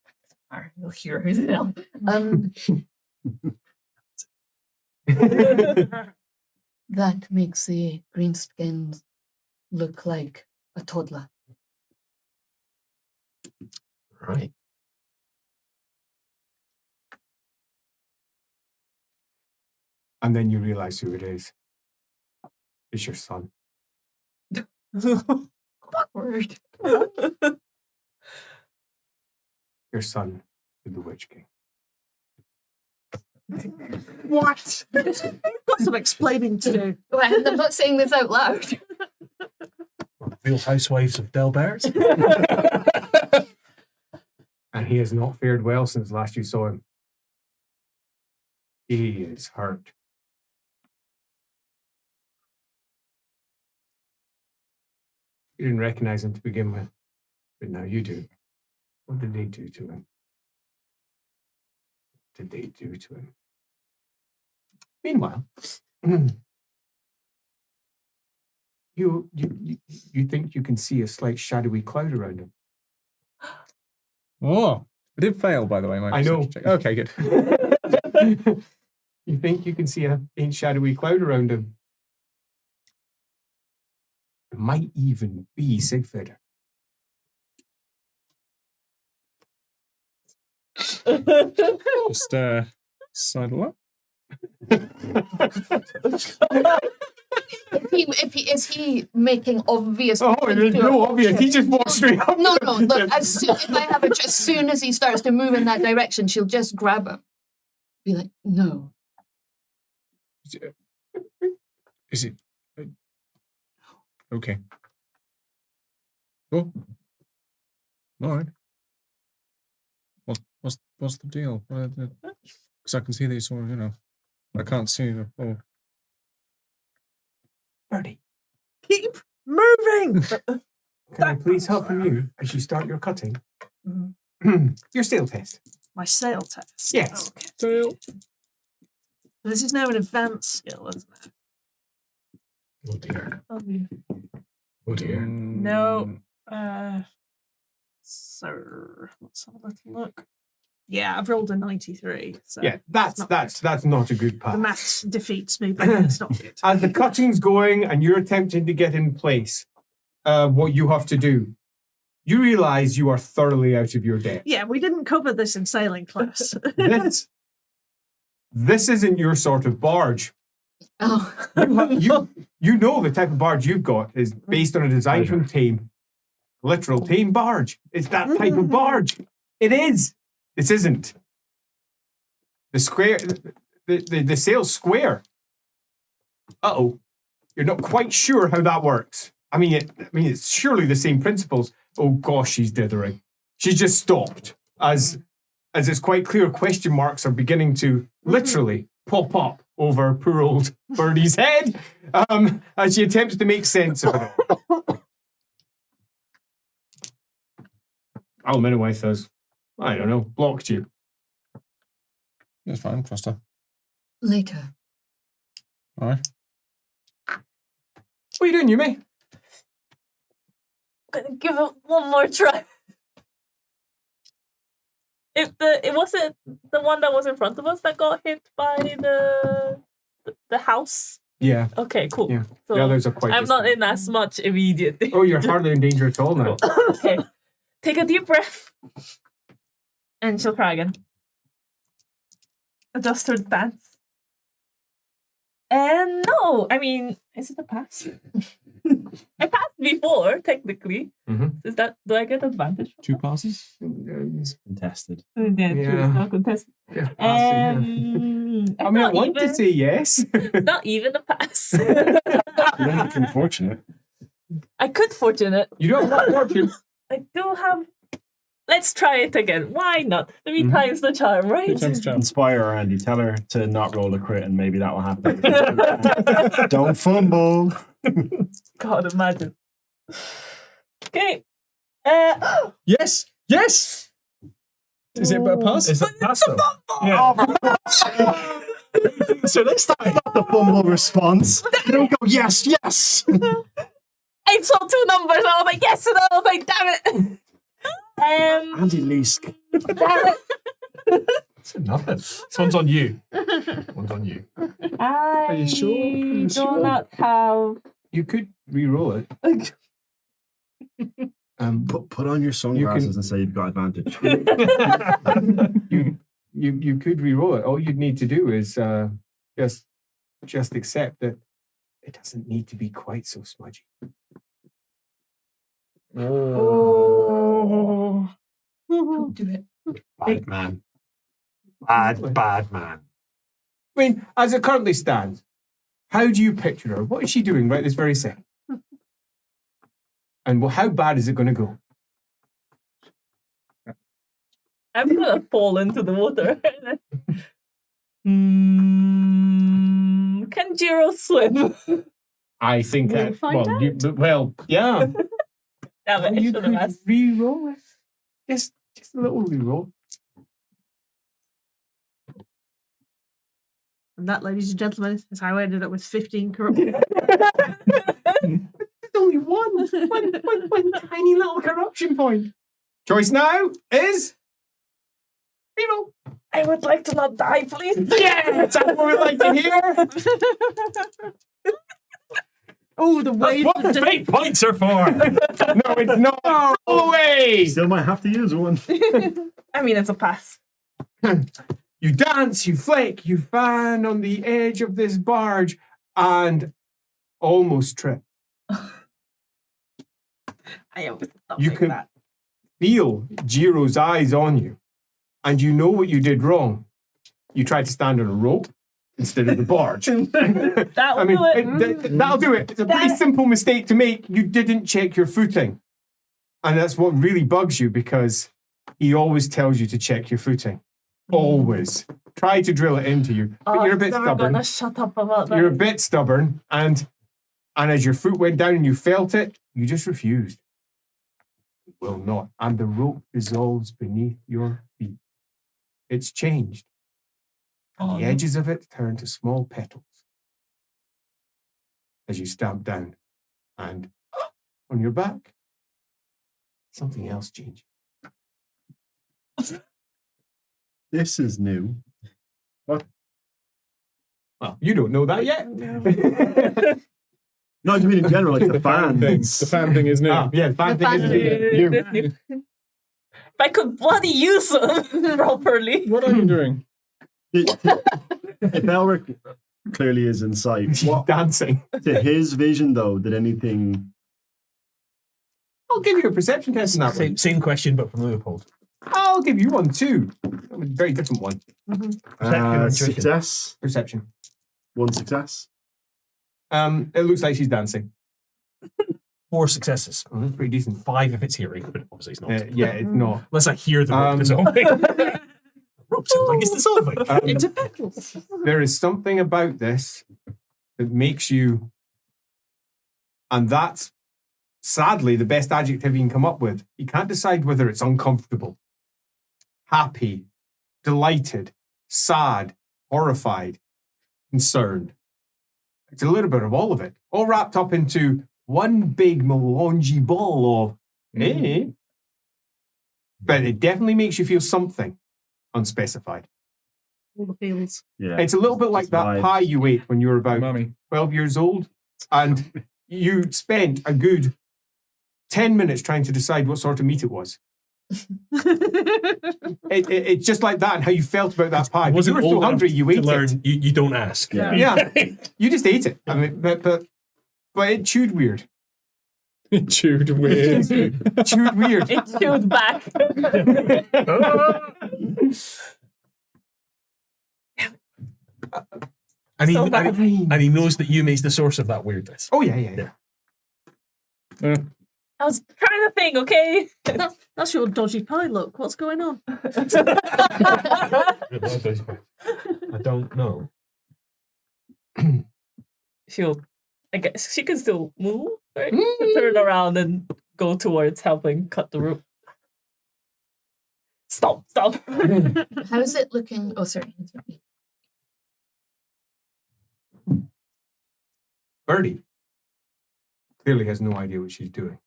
hear who's it now. That makes the greenskins look like a toddler. Right. And then you realize who it is. It's your son. Word. Your son with the Witch King. What? You've got some explaining to do. Well, I'm not saying this out loud. Real Housewives of Delberz. And he has not fared well since last you saw him. He is hurt. You didn't recognize him to begin with, but now you do. What did they do to him? What did they do to him? Meanwhile, you think you can see a slight shadowy cloud around him. Oh, I did fail, by the way. I know. Check. Okay, good. You think you can see a faint shadowy cloud around him. It might even be Sigfrid. Just sidle up. Is he making obvious? Oh, there's no obvious. He just walks straight up. No. Look, as soon as he starts to move in that direction, she'll just grab him. Be like, no. Is it? Okay. Cool. All right. What's the deal? Because I can see these, I can't see the full. Birdie, Keep moving. can I please help you as you start your cutting? Your sail test. My sail test. Yes. Okay. This is now an advanced skill, isn't it? Oh dear. Oh, dear. Oh dear. No. So let's have a little look. Yeah, I've rolled a 93. So Yeah, it's not that's not a good pass. the maths defeats me, but it's not good. As the cutting's going and you're attempting to get in place, what you have to do, you realize you are thoroughly out of your depth. Yeah, we didn't cover this in sailing class. This isn't your sort of barge. Oh. You know the type of barge you've got is based on a design from Tame. Literal Tame barge. It's that type of barge. It is. This isn't. The square, the sail's square. Uh-oh. You're not quite sure how that works. I mean, it's surely the same principles. Oh gosh, she's dithering. She's just stopped as it's quite clear question marks are beginning to literally pop up over poor old Birdie's head as she attempts to make sense of it all. Almeniwith has, I don't know, blocked you. It's fine, trust her. Later. All right. What are you doing, Yumi? I'm gonna give it one more try. It wasn't the one that was in front of us that got hit by the house. Yeah. Okay, cool. Yeah. So The others are quite I'm not distant. in as much immediately. Oh, you're hardly in danger at all now. Okay. Take a deep breath. And she'll cry again. Adjust her stance. And no, I mean, is it a pass? I passed before, technically. Mhm. Do I get advantage? 2 passes? Contested. Yeah, true, Yeah. it's not contested. Yeah, passing, yeah. I mean, I want to say yes. It's not even a pass. You're not unfortunate. I could fortunate. You don't have fortune. I do have. Let's try it again. Why not? 3 Mhm. times the charm, right? 2 times jump. Inspire her, Andy. Tell her to not roll a crit, and maybe that will happen. Don't fumble. God, imagine. Okay. Yes! Yes! Is it a pass? Is that pass though? Yeah. So next time, not the fumble response. You don't go, yes, yes. I saw 2 numbers and I was like, yes, and I was like, damn it. Andy Leask. Damn it. It's nothing. This one's on you. One's on you. I you sure? Are you do sure? not have. You could re-roll it. Put on your sunglasses and say you've got advantage. You could re-roll it. All you'd need to do is just accept that it doesn't need to be quite so smudgy. Oh. Don't do it. Bad man. Bad man. I mean, as it currently stands, how do you picture her? What is she doing right this very second? And how bad is it going to go? I'm gonna fall into the water. Can Jiro swim? I think We'll that. find Yeah. Damn it, I You should have could asked. re-roll it. Just a little re-roll. And that, ladies and gentlemen, is how I ended up with 15 corruption. It's only one tiny little corruption point. Choice now is re-roll. I would like to not die, please. Yes, that's what we'd like to hear. Oh, the way What the fate points are for. No, it's not. Roll away. Still might have to use one. I mean, it's a pass. You dance, you flick, you fan on the edge of this barge and almost trip. I always thought You like can that. feel Jiro's eyes on you, and you know what you did wrong. You tried to stand on a rope instead of the barge. That'll do it. That'll do it. It's a pretty simple mistake to make. You didn't check your footing. And that's what really bugs you because he always tells you to check your footing. Always. Try to drill it into you. But you're a bit never stubborn. gonna shut up about that. You're a bit stubborn. And as your foot went down and you felt it, you just refused. It will not. And the rope dissolves beneath your feet. It's changed. And the edges of it turn to small petals. as you stamp down. And on your back, something else changes. This is new. Well, you don't know that yet. No, I mean in general, like the fan. thing. The fan thing is new. Yeah, the fan thing is new. If I could bloody use them properly. What are you doing? If Ulric clearly is in sight, She's what, dancing. to his vision though, did anything... I'll give you a perception test on that one. Same question, but from Leopold. I'll give you one too. A very different one. Perception. Success. Perception. One success. It looks like she's dancing. 4 successes. Oh, that's pretty decent. 5 if it's hearing, but obviously it's not. Yeah, it's not. Unless I hear the rope dissolving. Rope sounds like it's dissolving. Into petals. There is something about this that makes you, and that's sadly the best adjective you can come up with. You can't decide whether it's uncomfortable, happy, delighted, sad, horrified, concerned. It's a little bit of all of it, all wrapped up into one big melange ball of, But it definitely makes you feel something unspecified. All the feels. Yeah. It's a little bit like that Vibes. pie you ate when you were about Mummy. 12 years old, and you spent a good 10 minutes trying to decide what sort of meat it was. It's just like that, and how you felt about that pie. I But you wasn't were so old hungry, enough you to ate learn. it. You don't ask. Yeah. Yeah, you just ate it. I mean, but it chewed weird. Chewed weird. Chewed weird. It chewed back. And he, So and he knows that Yumi's the source of that weirdness. Oh yeah. I was trying to think, okay? That's your dodgy pie look. What's going on? I don't know. I guess she can still move, right? Turn around and go towards helping cut the rope. Stop. How's it looking? Oh, sorry. Birdie clearly has no idea what she's doing.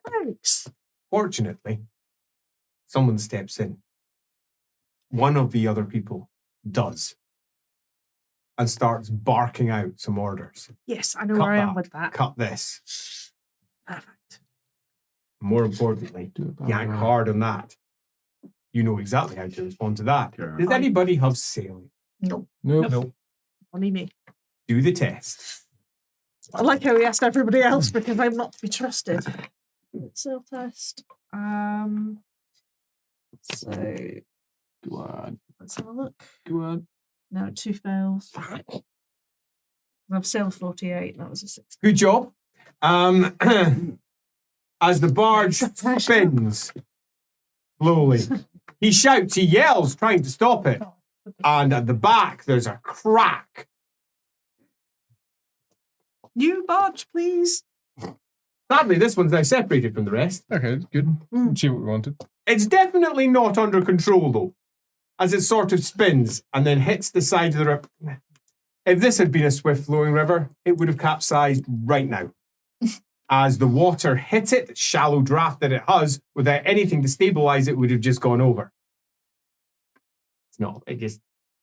Thanks. Fortunately, someone steps in. One of the other people does, and starts barking out some orders. Yes, I know Cut where I am that. with that. Cut this. Perfect. More importantly, yank hard on that. You know exactly how to respond to that. Sure. Does anybody have sailing? No. Nope. Only me. Do the test. I like how he asked everybody else because I'm not to be trusted. Self test. So Go on. let's have a look. Go on. No, 2 fails. I've sailed 48. That was a 6. Good job. As the barge spins slowly, he shouts, he yells, trying to stop it. And at the back, there's a crack. New barge, please. Sadly, this one's now separated from the rest. Okay, good. Achieve what we wanted. It's definitely not under control, though, as it sort of spins and then hits the side of the river. If this had been a swift-flowing river, it would have capsized right now. As the water hit it, the shallow draft that it has, without anything to stabilize it, would have just gone over. It's not. It just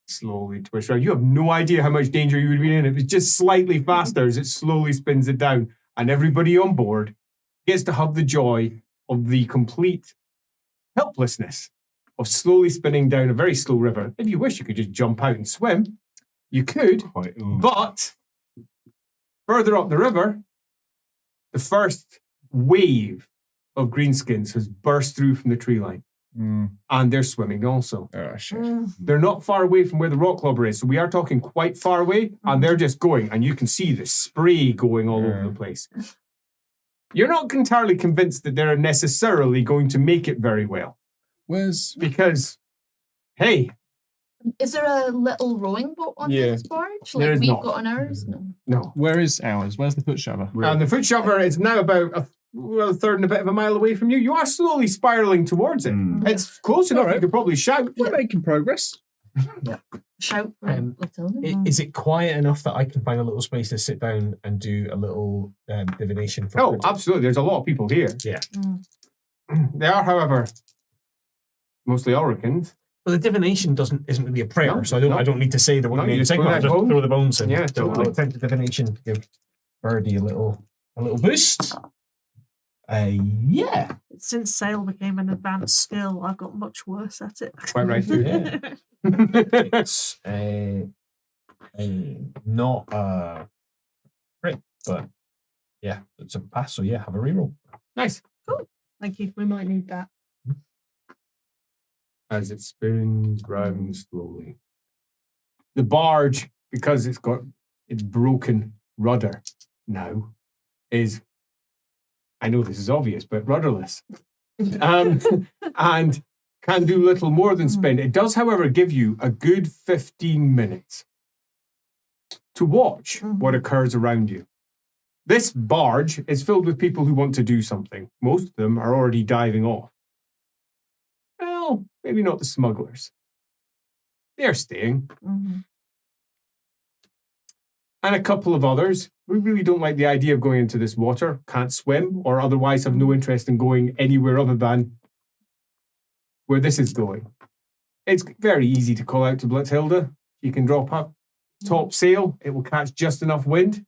slowly twists around. You have no idea how much danger you would be in. It was just slightly faster as it slowly spins it down. And everybody on board gets to have the joy of the complete helplessness of slowly spinning down a very slow river. If you wish, you could just jump out and swim. You could, but further up the river, the first wave of greenskins has burst through from the tree line. And they're swimming also. Oh, shit. They're not far away from where the rock clobber is, so we are talking quite far away, and they're just going, and you can see the spray going all over the place. You're not entirely convinced that they're necessarily going to make it very well, Where's... because, hey, Is there a little rowing boat on Yeah. this barge? There Like is we've not. got on ours? No. no. Where is ours? Where's the foot shover? And the foot shover is now about a third and a bit of a mile away from you. You are slowly spiraling towards it. It's close enough, All right. you could probably shout. We're making progress. Shout. Is it quiet enough that I can find a little space to sit down and do a little divination? For Oh, absolutely. There's a lot of people here. Yeah. They are, however, mostly Ulricans. Well, the divination isn't really a prayer, No, so no. I don't need to say the one No, you name. just Second, throw I'll that just bone. throw the bones in. Yeah, So totally. I'll attempt the divination to give Birdie a little boost. Yeah. Since sail became an advanced skill, I've got much worse at it. Quite right. Yeah. It's not great, but yeah, it's a pass. So yeah, have a reroll. Nice. Thank you. We might need that. As it spins round slowly. The barge, because it's got its broken rudder now, is, I know this is obvious, but rudderless. And can do little more than spin. It does, however, give you a good 15 minutes to watch what occurs around you. This barge is filled with people who want to do something. Most of them are already diving off. Well, maybe not the smugglers. They're staying. And a couple of others who really don't like the idea of going into this water, can't swim, or otherwise have no interest in going anywhere other than where this is going. It's very easy to call out to Blitzhilda. You can drop up top sail. It will catch just enough wind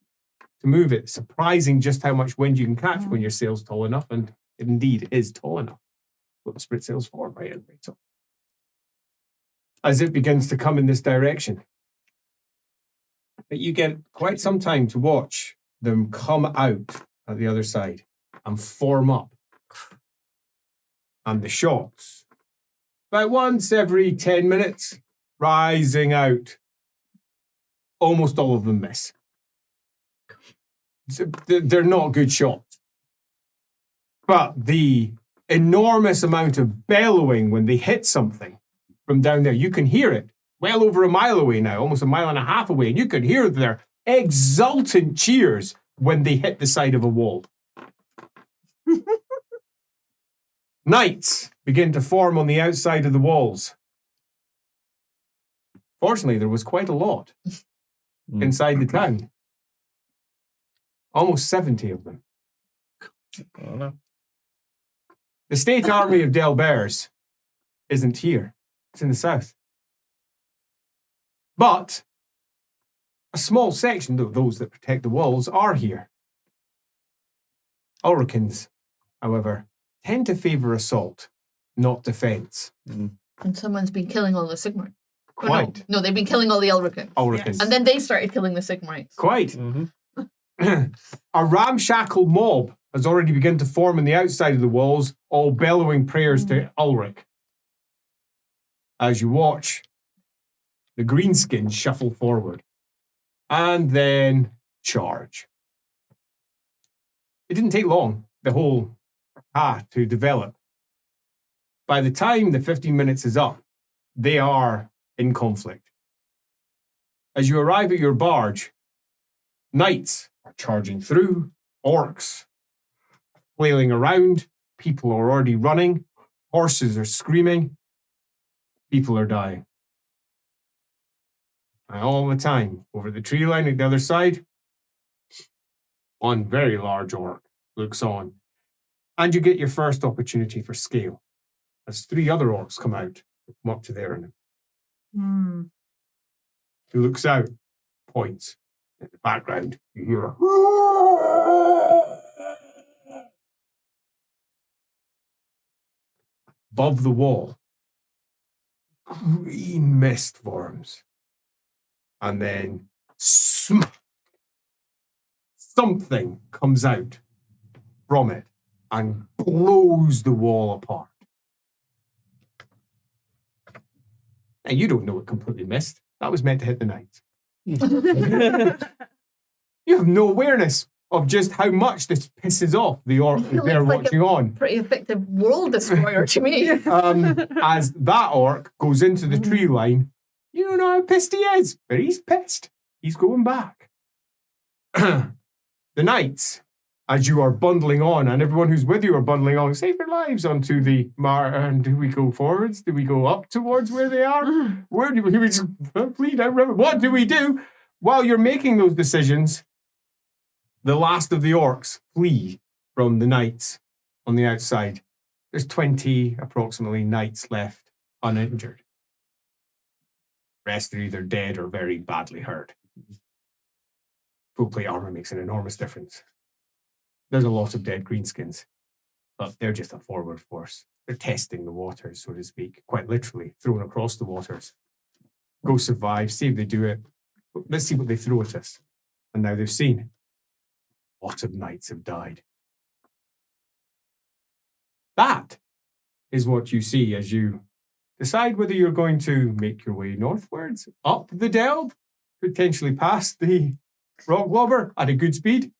to move it. Surprising just how much wind you can catch when your sail's tall enough, and it indeed is tall enough. What the sprit sail's for, right? Right up. As it begins to come in this direction. But you get quite some time to watch them come out at the other side and form up. And the shots, about once every 10 minutes, rising out. Almost all of them miss. They're not good shots. But the enormous amount of bellowing when they hit something from down there, you can hear it well over a mile away now, almost a mile and a half away, and you can hear their exultant cheers when they hit the side of a wall. Knights begin to form on the outside of the walls. Fortunately, there was quite a lot inside the town. Almost 70 of them. Oh, no. The state army of Delberz isn't here. It's in the south. But a small section of those that protect the walls are here. Ulricans, however, tend to favour assault, not defence. And someone's been killing all the Sigmarites. Quite. No, they've been killing all the Ulricans. Ulricans. And then they started killing the Sigmarites. Quite. A ramshackle mob has already begun to form on the outside of the walls, all bellowing prayers to Ulric. As you watch, the greenskins shuffle forward and then charge. It didn't take long, the whole path to develop. By the time the 15 minutes is up, they are in conflict. As you arrive at your barge, knights are charging through, orcs flailing around, people are already running, horses are screaming, people are dying. And all the time, over the tree line at the other side, one very large orc looks on. And you get your first opportunity for scale, as 3 other orcs come out, come up to there and he looks out, points. In the background, you hear a above the wall, green mist forms. And then something comes out from it and blows the wall apart. And you don't know it completely missed. That was meant to hit the knights. You have no awareness of just how much this pisses off the orc that they're watching on. Pretty effective world destroyer to me. As that orc goes into the tree line, you don't know how pissed he is, but he's pissed. He's going back. The knights, as you are bundling on, and everyone who's with you are bundling on, save your lives onto the and do we go forwards? Do we go up towards where they are? Where do we just flee down river? What do we do? While you're making those decisions, the last of the orcs flee from the knights on the outside. There's 20 approximately knights left uninjured. The rest are either dead or very badly hurt. Full plate armor makes an enormous difference. There's a lot of dead greenskins, but they're just a forward force. They're testing the waters, so to speak, quite literally, thrown across the waters. Go survive, see if they do it. Let's see what they throw at us. And now they've seen. A lot of knights have died. That is what you see as you decide whether you're going to make your way northwards, up the Delb, potentially past the Roleplaying at a good speed.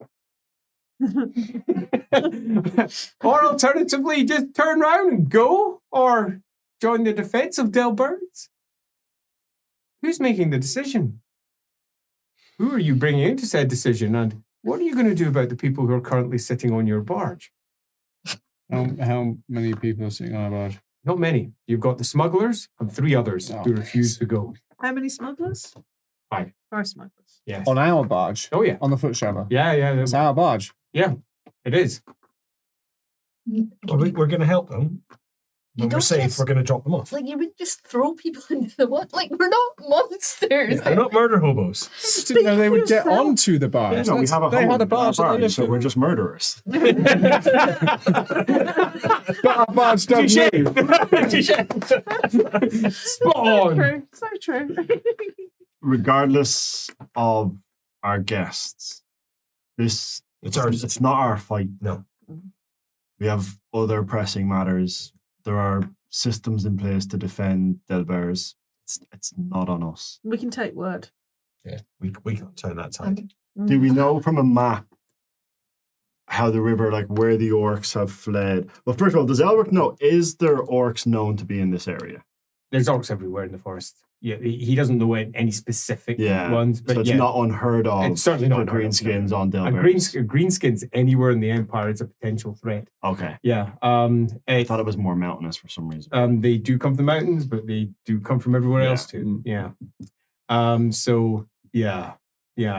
Or alternatively, just turn around and go, or join the defense of Delberz. Who's making the decision? Who are you bringing into said decision, and what are you going to do about the people who are currently sitting on your barge? How many people are sitting on a barge? Not many. You've got the smugglers and 3 others who refuse to go. How many smugglers? 5. 5 smugglers. Yes. On our barge? Oh, yeah. On the foot shower? Yeah. It's our barge. Yeah, it is. We're going to help them. When we're don't safe, just- we're going to drop them off. Like, you would just throw people into the water. Like, we're not monsters. They're not murder hobos. I didn't know they would get onto the barge. No, we have a they home had a in our barge. that they lived so in. we're just murderers. But our barge don't move. Spot on. True. So true. Regardless of our guests, It's ours. It's not our fight. No. We have other pressing matters. There are systems in place to defend Delberz. It's not on us. We can take word. Yeah, we can't turn that tide. Do we know from a map how the river, like where the orcs have fled? Well, first of all, does Ulric know? Is there orcs known to be in this area? There's orcs everywhere in the forest. Yeah, he doesn't know any specific ones, but so it's not unheard of. It's certainly not for unheard of, greenskins on and Delberz. greenskins anywhere in the Empire is a potential threat. Okay. Yeah. I thought it was more mountainous for some reason. They do come from the mountains, but they do come from everywhere else too. Yeah. So yeah,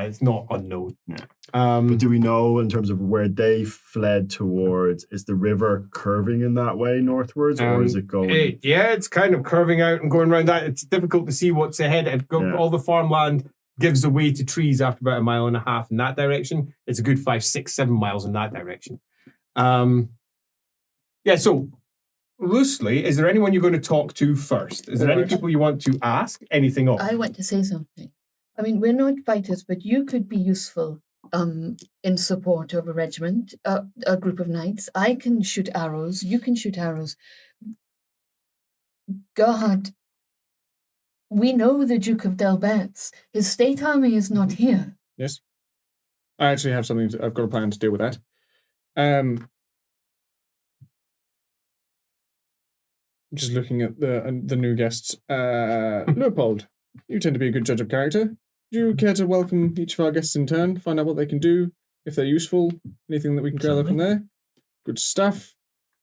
it's not unknown. Yeah. Um, But do we know in terms of where they fled towards? Is the river curving in that way northwards, or is it going? it's kind of curving out and going around that. It's difficult to see what's ahead. All the farmland gives away to trees after about 1.5 miles in that direction. It's a good 5, 6, 7 miles in that direction. So loosely, is there anyone you're going to talk to first? Is there any people you want to ask anything of? I want to say something. I mean, we're not fighters, but you could be useful in support of a regiment, a group of knights. I can shoot arrows. You can shoot arrows. God, we know the Duke of Delberz. His state army is not here. Yes. I actually have something. I've got a plan to deal with that. Just looking at the new guests. Leopold, you tend to be a good judge of character. Do you care to welcome each of our guests in turn, find out what they can do, if they're useful, anything that we can gather from there? Good stuff.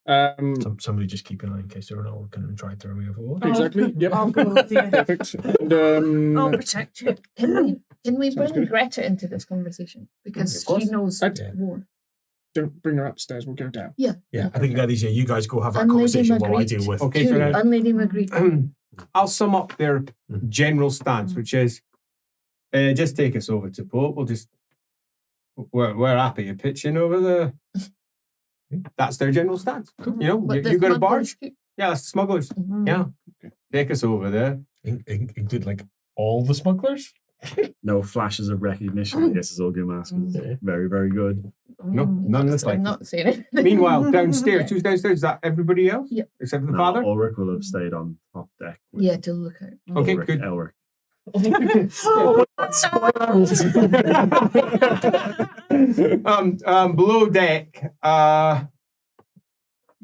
Somebody just keep an eye in case they're not going to try and throw me overboard. Exactly. Yep. I'll go with you. Perfect. And, I'll protect you. Can we Sounds bring good. Greta into this conversation? Because Of course. she knows I'd- more. don't bring her upstairs. We'll go down. Yeah. I think that is you guys go have that And Lady conversation while I Marguerite. deal with. Okay, Two, so now- and Lady Marguerite. I'll sum up their general stance, which is just take us over to port. We're happy. You're pitching over the. That's their general stance. You know, But you got a smugglers barge. too. Yeah, that's the smugglers. Mhm. Yeah, take us over there. Include like all the smugglers. No flashes of recognition, I guess, is all Gim asking. Very, very good. No, none of this I'm like. not saying it. Meanwhile, downstairs, who's downstairs? Is that everybody else? Yep. Except for the No, father? Ulrich will have stayed on top deck. with Yeah, to look out. Okay, Ulrich, good. Elric. Below deck,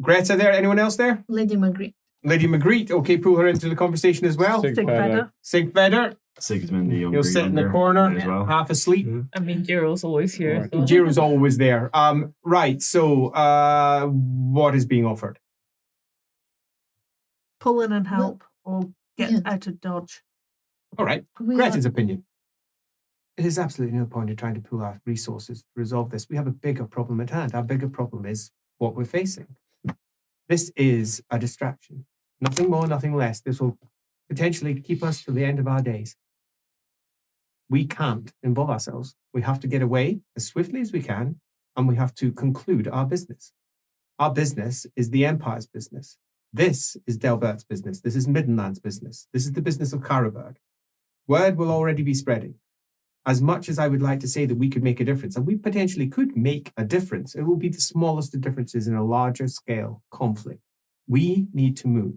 Greta there? Anyone else there? Lady Marguerite. Lady Magritte, okay, pull her into the conversation as well. Sigfeder. Sigfeder, Sigismund the Younger. he'll sit in the corner, as well. half asleep. I mean, Jiro's always here. Right. So. Jiro's always there. Right, so what is being offered? Pull in and help, or get Yeah. out of dodge. All right, We Greta's are- opinion. It is absolutely no point in trying to pool our resources to resolve this. We have a bigger problem at hand. Our bigger problem is what we're facing. This is a distraction. Nothing more, nothing less. This will potentially keep us till the end of our days. We can't involve ourselves. We have to get away as swiftly as we can, and we have to conclude our business. Our business is the Empire's business. This is Delbert's business. This is Middenheim's business. This is the business of Karaberg. Word will already be spreading. As much as I would like to say that we could make a difference, and we potentially could make a difference, it will be the smallest of differences in a larger scale conflict. We need to move.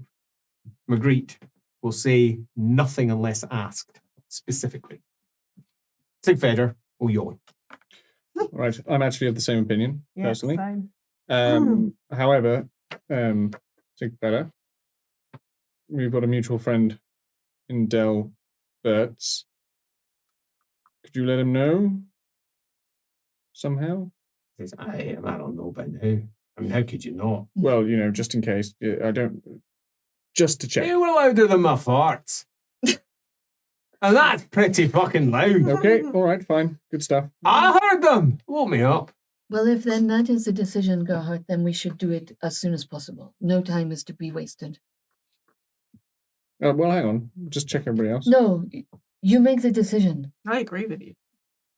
Magritte will say nothing unless asked specifically. Sigfeder will yawn. Right, I'm actually of the same opinion, Yeah, personally. same. However, Sigfeder, we've got a mutual friend in Delberz. Could you let him know somehow? I don't know by now. I mean, how could you not? Well, just in case. I don't. Just to check. They were louder than my farts. And that's pretty fucking loud. Okay, all right, fine. Good stuff. I heard them. Woke me up. Well, if then that is the decision, Gerhardt, then we should do it as soon as possible. No time is to be wasted. Well, hang on. Just check everybody else. No, you make the decision. I agree with you.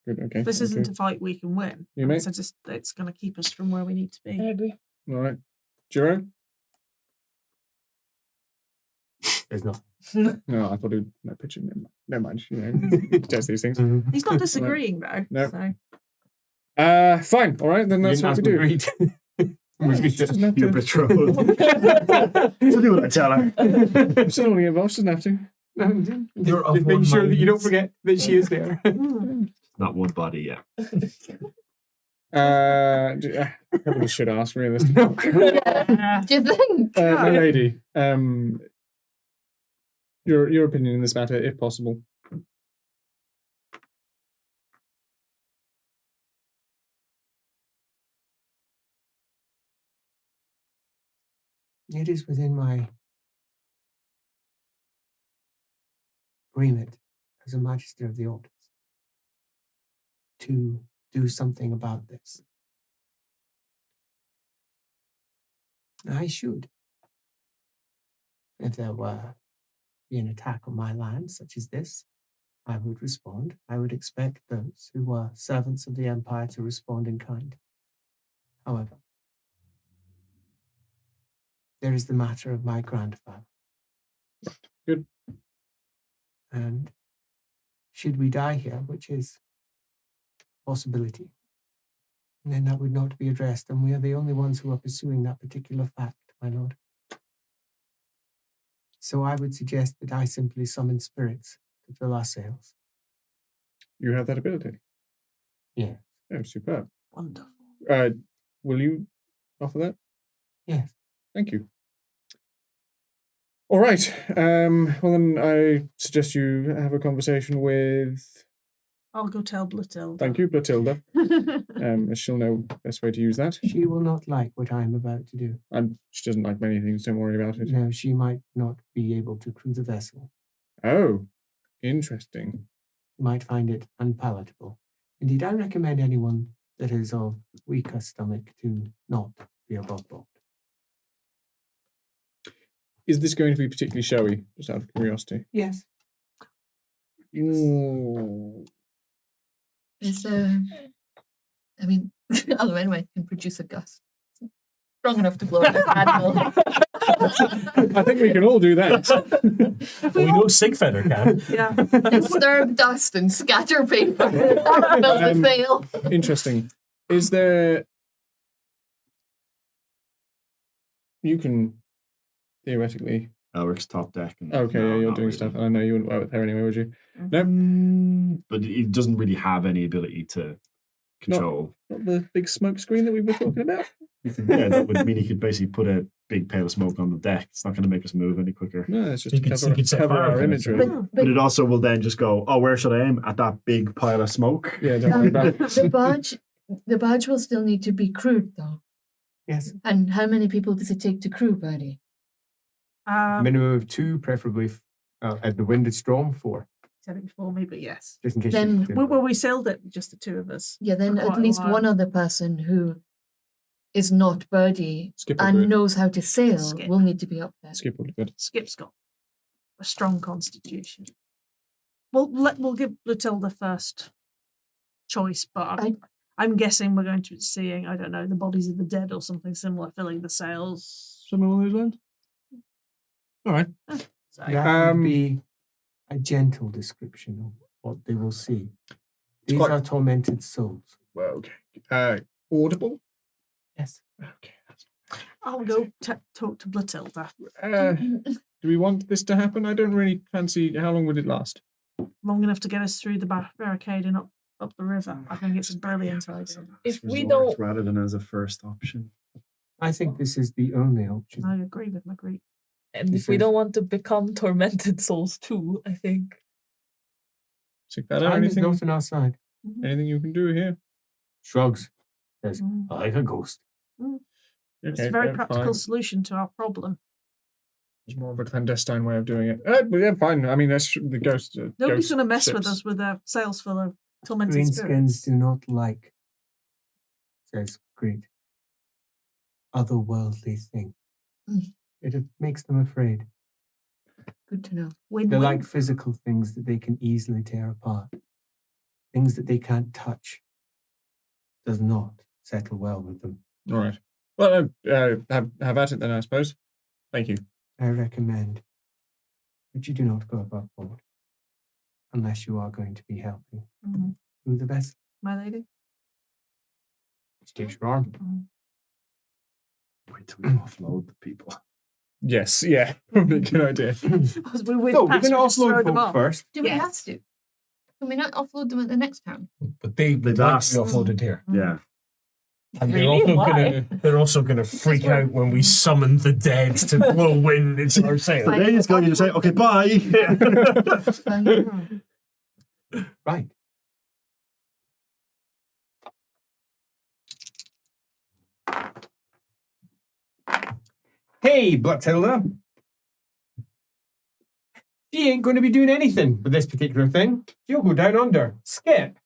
Good, okay. This okay. isn't a fight we can win. You mate? It's going to keep us from where we need to be. I agree. All right. Jiro? There's nothing. No, I thought he'd pitch it. Never mind. He does these things. He's not disagreeing though. No. So. Fine. All right, then that's what we do. Doesn't have Your to. betrothed. So do what I tell her. She's only involved. She doesn't have to. You're of Just making one sure that you don't mind. forget that she is there. Not one body yet. I probably should ask realistically. Do you think? My lady, your opinion in this matter, if possible. It is within my remit as a Magister of the Orders to do something about this. I should. If there were be an attack on my land such as this, I would respond. I would expect those who were servants of the Empire to respond in kind. However, there is the matter of my grandfather. Good. And should we die here, which is a possibility, then that would not be addressed, and we are the only ones who are pursuing that particular fact, my lord. So I would suggest that I simply summon spirits to fill our sails. You have that ability. Yeah. Oh, superb. Wonderful. Will you offer that? Yes. Thank you. All right. Well, then I suggest you have a conversation with. I'll go tell Blatilda. Thank you, Blatilda. She'll know the best way to use that. She will not like what I am about to do. And she doesn't like many things. Don't worry about it. No, she might not be able to crew the vessel. Oh, interesting. She might find it unpalatable. Indeed, I recommend anyone that is of weaker stomach to not be above board. Is this going to be particularly showy? Just out of curiosity. Yes. Ooh. Is I mean, although anyway, can produce a gust. Strong enough to blow up an animal. I think we can all do that. We know Sigfeder can. Yeah. Disturb dust and scatter paper. Build a sail. Interesting. Is there... You can theoretically... Elric's top deck. And Okay, no, yeah, you're not doing really. stuff. I know you wouldn't work with her anyway, would you? No? But he doesn't really have any ability to control. Not the big smoke screen that we were talking about? Yeah, that would mean he could basically put a big pale of smoke on the deck. It's not going to make us move any quicker. No, it's just You to could- cover, you could set cover fire our to it. imagery. But it also will then just go, oh, where should I aim? At that big pile of smoke? Yeah, don't worry about it. The barge will still need to be crewed, though. Yes. And how many people does it take to crew, Birdie? Minimum of 2, preferably at the wind is strong, 4. Said it before me, but yes. Just in case. Then- We sailed it, just the 2 of us. Yeah, then For at quite a least while. one other person who is not Birdie Skip will and do it. knows how to sail Skip. will need to be up there. Skip will be good. Skip's got a strong constitution. We'll give Lutilda first choice, but I'm guessing we're going to be seeing, I don't know, the bodies of the dead or something similar filling the sails. Something along those lines? All right. So, That would be a gentle description of what they will see. These quite- are tormented souls. Well, okay. Audible? Yes. Okay. I'll go talk to Lutilda. Do we want this to happen? I don't really fancy. How long would it last? Long enough to get us through the barricade and up the river. I think it's barely inside. If we Resort don't, rather than as a first option. I think this is the only option. I agree with Magritte. and if we don't want to become tormented souls too, I think. Sigmarities, Time is anything? not on our side. Anything you can do here? Shrugs. Says, Mm. like a ghost. It's Okay, a very yeah, practical fine. solution to our problem. It's more of a clandestine way of doing it. But yeah, fine. I mean, that's the ghost. Nobody's ghost going to mess with ships. us with their sails full of tormented Greenskins spirits. do not like, says Greed, otherworldly thing. Mm. It makes them afraid. Good to know. They Win-win. like physical things that they can easily tear apart. Things that they can't touch does not settle well with them. All right. Well, have at it then, I suppose. Thank you. I recommend that you do not go above board unless you are going to be helping. Mhm. Who the best? My lady. She takes your arm. Wait till we offload the people. Yes. Yeah. Probably a good idea. As we whiz So we're past, going to we just throw offload them folk off. first. Do we Yes. have to? Can we not offload them at the next town? But they'd like asked. to be offloaded here. Yeah. And Really? Why? they're also gonna freak out when we summon the dead to blow wind into our sail. So there you go. You just say, okay, bye. Right. Hey, Bloodtilda. She ain't going to be doing anything with this particular thing. She'll go down under. Skip.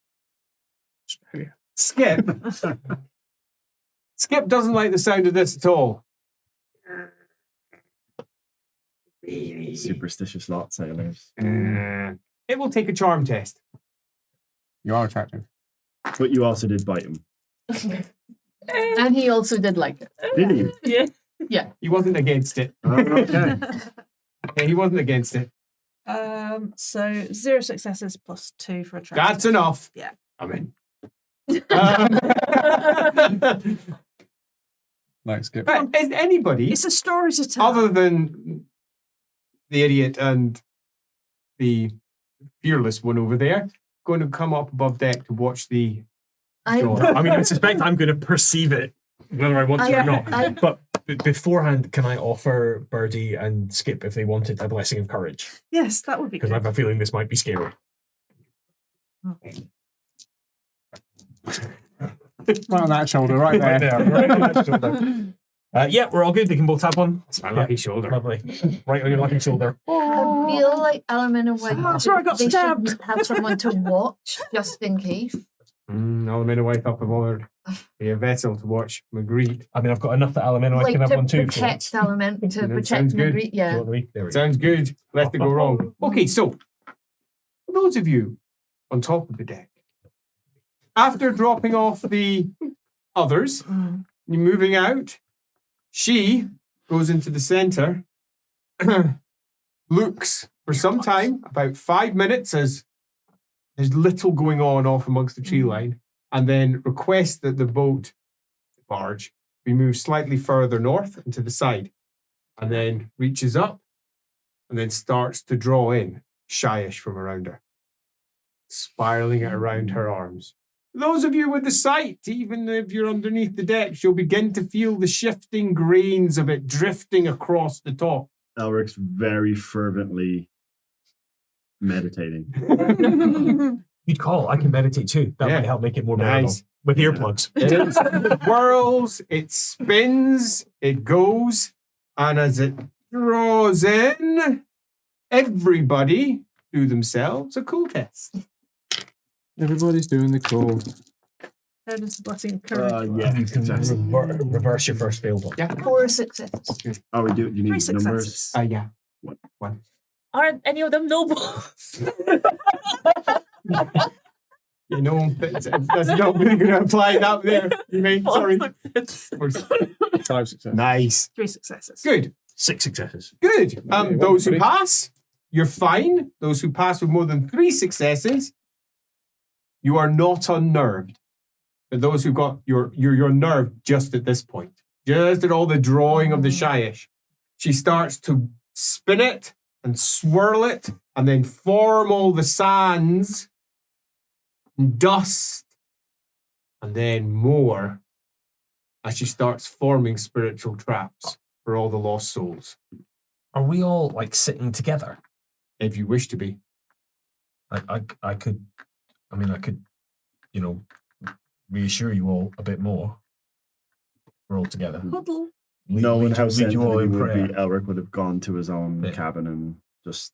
Skip. Skip doesn't like the sound of this at all. Superstitious lot sailors. It will take a charm test. You are attractive. But you also did bite him. And he also did like it. Did he? Yeah. He wasn't against it. Okay. Yeah, he wasn't against it. So 0 successes plus 2 for a track. That's enough. Yeah. I'm in. Like Skip. Right, is anybody It's a story to tell. other than the idiot and the fearless one over there going to come up above deck to watch the door? I mean, I suspect I'm going to perceive it, whether I want to or not. But beforehand, can I offer Birdie and Skip, if they wanted, a blessing of courage? Yes, that would be Because I good. have a feeling this might be scary. Right on that shoulder, right there. Right there. Right on that shoulder. Yeah, we're all good. They can both tap one. It's my lucky shoulder. Lovely. Right on your lucky shoulder. I feel like Elemental White. That's where I got they stabbed. should have someone to watch just in case. I'll make a wife up of ordered. Be a vessel to watch Magritte. I mean, I've got enough that Alamino. I Like can have to one too. protect Element, to That protect sounds good. Magritte. Yeah. There we go. Sounds good. Let it go wrong. Okay, so for those of you on top of the deck, after dropping off the others, you're moving out. She goes into the center, looks for some time, about 5 minutes, as there's little going on off amongst the tree line, and then requests that the boat, the barge, be moved slightly further north and to the side, and then reaches up and then starts to draw in shyish from around her, spiraling it around her arms. Those of you with the sight, even if you're underneath the decks, you'll begin to feel the shifting grains of it drifting across the top. Elric's very fervently meditating. You'd call. I can meditate too. That might help make it more bearable. Nice. With earplugs. It whirls, it spins, it goes, and as it draws in, everybody do themselves a cool test. Everybody's doing the cool. How does the blessing of courage work? You can reverse your first failed one. Yeah. 4 successes. Oh, we do. You 3 need numbers. successes. Yeah. One. Aren't any of them nobles? You know, that's not really going to apply that there. You mean, sorry. 5 successes. Nice. 3 successes. Good. 6 successes. Good. Those who buddy. pass, you're fine. Those who pass with more than 3 successes, you are not unnerved. But those who got you're unnerved just at this point. Just at all the drawing of the Shyish. She starts to spin it and swirl it and then form all the sands and dust and then more as she starts forming spiritual traps for all the lost souls. Are we all like sitting together? If you wish to be. I could, you know, reassure you all a bit more. We're all together. Huddle. Knowing how lead you all sensitive he in would prayer. be, Elric would have gone to his own Yeah. cabin and just...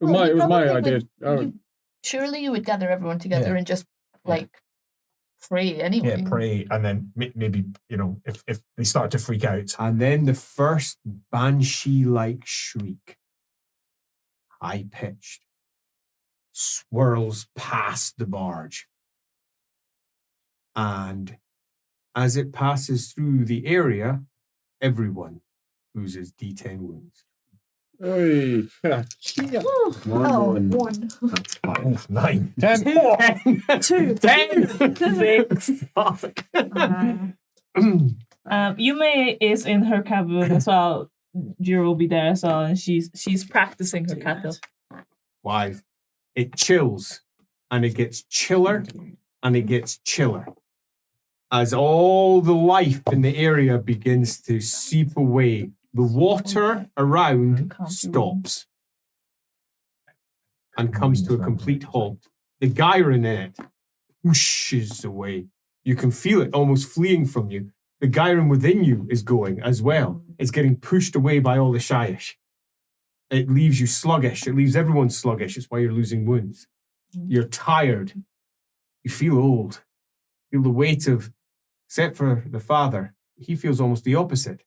It was my probably idea. would- surely you would gather everyone together and just, like, pray anyway. Yeah, pray, and then maybe, you know, if they start to freak out. And then the first banshee-like shriek, high-pitched, swirls past the barge. And as it passes through the area, everyone loses D10 wounds. Oy. One. 1. That's 5. Oof, 9. 10. 2. 10! 6. Yume is in her cabin as well. Jiro will be there as well, and she's practicing her kata. Why? It chills, and it gets chiller, and it gets chiller. As all the life in the area begins to seep away, the water around stops and comes to a complete halt. The gyron in it whooshes away. You can feel it almost fleeing from you. The gyron within you is going as well. It's getting pushed away by all the Shyish. It leaves you sluggish. It leaves everyone sluggish. It's why you're losing wounds. You're tired. You feel old. Feel the weight of, except for the father, he feels almost the opposite.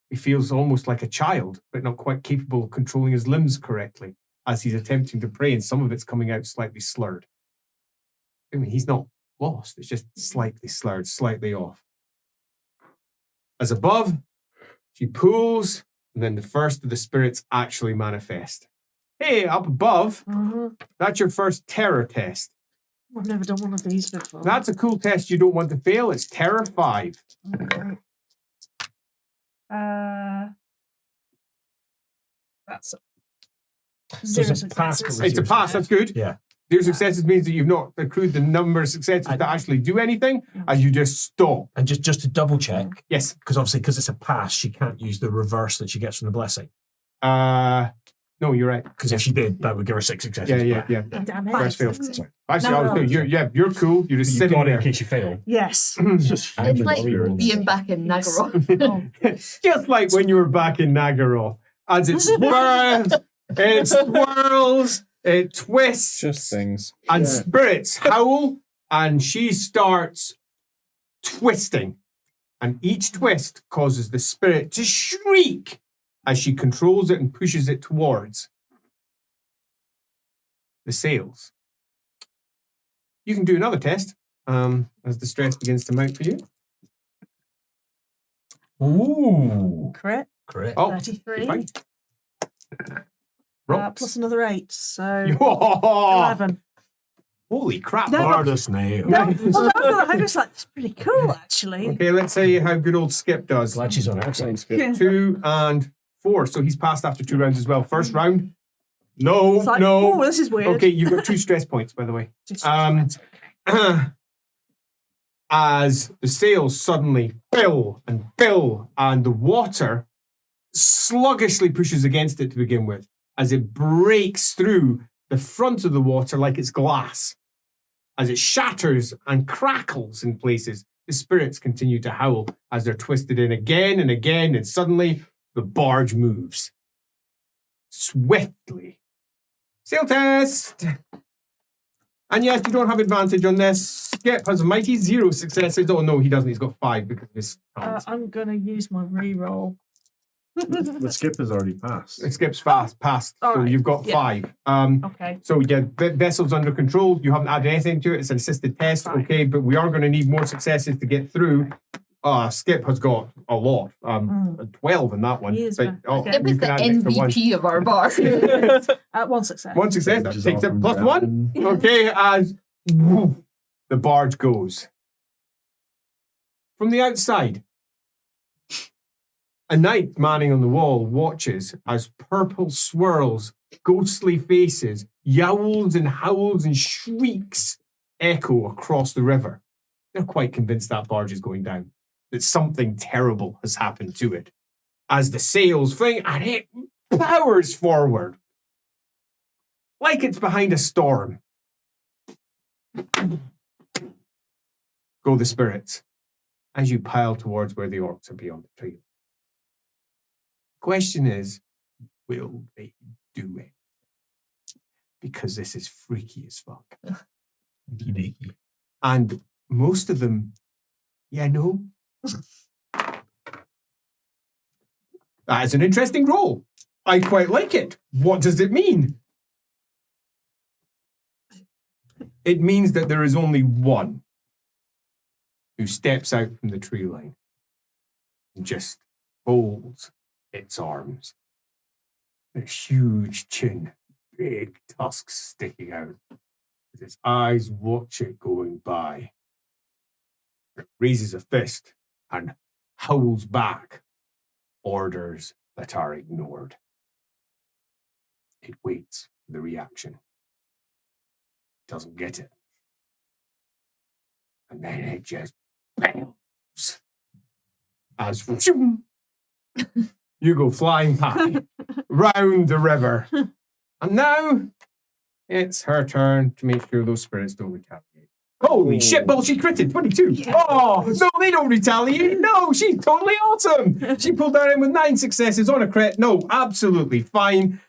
He feels almost like a child, but not quite capable of controlling his limbs correctly as he's attempting to pray, and some of it's coming out slightly slurred. I mean, he's not lost. It's just slightly slurred, slightly off. As above, she pulls, and then the first of the spirits actually manifest. Hey, up above, that's your first terror test. I've never done one of these before. That's a cool test you don't want to fail. It's Terror 5. That's So 0 it's a pass, successes. but It's a pass, that's good. Yeah. 0 successes means that you've not accrued the number of successes to actually do anything, and you just stop. And just to double check, Yes. because obviously, because it's a pass, she can't use the reverse that she gets from the blessing. No, you're right. Because if she did, that would give her 6 successes. Yeah. Damn it. First fail. Successes. Actually, No, I was no. good. You're cool. You're just You've sitting got it there. in case you fail. Yes. Just It's like spirits. being back in Nagaroth. Just like when you were back in Nagaroth. As it swirls, it twists, Just things. and spirits howl, and she starts twisting. And each twist causes the spirit to shriek as she controls it and pushes it towards the sails. You can do another test as the stress begins to mount for you. Ooh. Crit. Correct. Oh, 33. fine. Rocks. Plus another 8. So Oh, 11. holy crap. No, Hard as nails. No, well, no, I was like, that's pretty cool, actually. Okay, let's see how good old Skip does. Glad she's on our side. Sounds good. Yeah. 2 and 4. So he's passed after 2 rounds as well. First round. No, It's like, no. oh, this is weird. Okay, you've got 2 stress points, by the way. Just- Um, as the sails suddenly fill, and the water sluggishly pushes against it to begin with, as it breaks through the front of the water like it's glass. As it shatters and crackles in places, the spirits continue to howl as they're twisted in again and again, and suddenly the barge moves. Swiftly. Sail test! And yes, you don't have advantage on this. Skip has a mighty 0 successes. Oh no, he doesn't. He's got 5 because of his talents. I'm going to use my reroll. The skip has already passed. It skips passed, so Alright, you've got yeah. 5. Okay. So yeah, vessel's under control. You haven't added anything to it. It's an assisted test, Fine. okay, but we are going to need more successes to get through. Skip has got a lot. 12 in that one. He is, But, man. oh, Okay. It was you the can add an extra one. MVP of our bar. 1 success. One success, that Which is takes it often plus 1. Okay, as the barge goes. From the outside, a knight manning on the wall watches as purple swirls, ghostly faces, yowls and howls and shrieks echo across the river. They're quite convinced that barge is going down, that something terrible has happened to it. As the sails fling and it powers forward, like it's behind a storm. Go the spirits as you pile towards where the orcs are beyond the tree. Question is, will they do it? Because this is freaky as fuck. And most of them, no. That is an interesting role. I quite like it. What does it mean? It means that there is only one who steps out from the tree line and just folds its arms. A huge chin, big tusks sticking out. With its eyes watch it going by. It raises a fist and howls back orders that are ignored. It waits for the reaction. Doesn't get it. And then it just bounces. As you go flying high round the river. And now it's her turn to make sure those spirits don't retaliate. Holy shit, well, she critted 22. Yeah. Oh, no, they don't retaliate. No, she's totally awesome. She pulled her in with 9 successes on a crit. No, absolutely fine.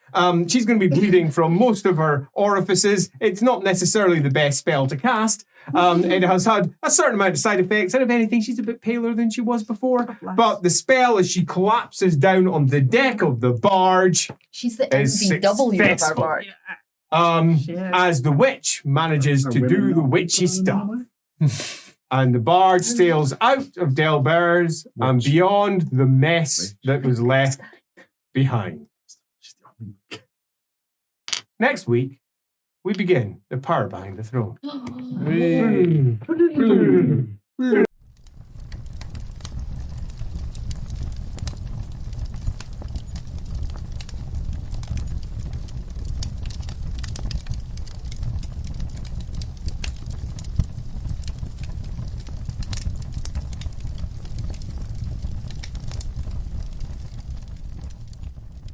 She's going to be bleeding from most of her orifices. It's not necessarily the best spell to cast. It has had a certain amount of side effects. And if anything, she's a bit paler than she was before. But the spell, as she collapses down on the deck of the barge, She's the is MVW of our successful. bar. As the witch manages to do the witchy stuff. And the barge sails out of Delberz and beyond the mess that was left behind. Next week, we begin The Power Behind the Throne.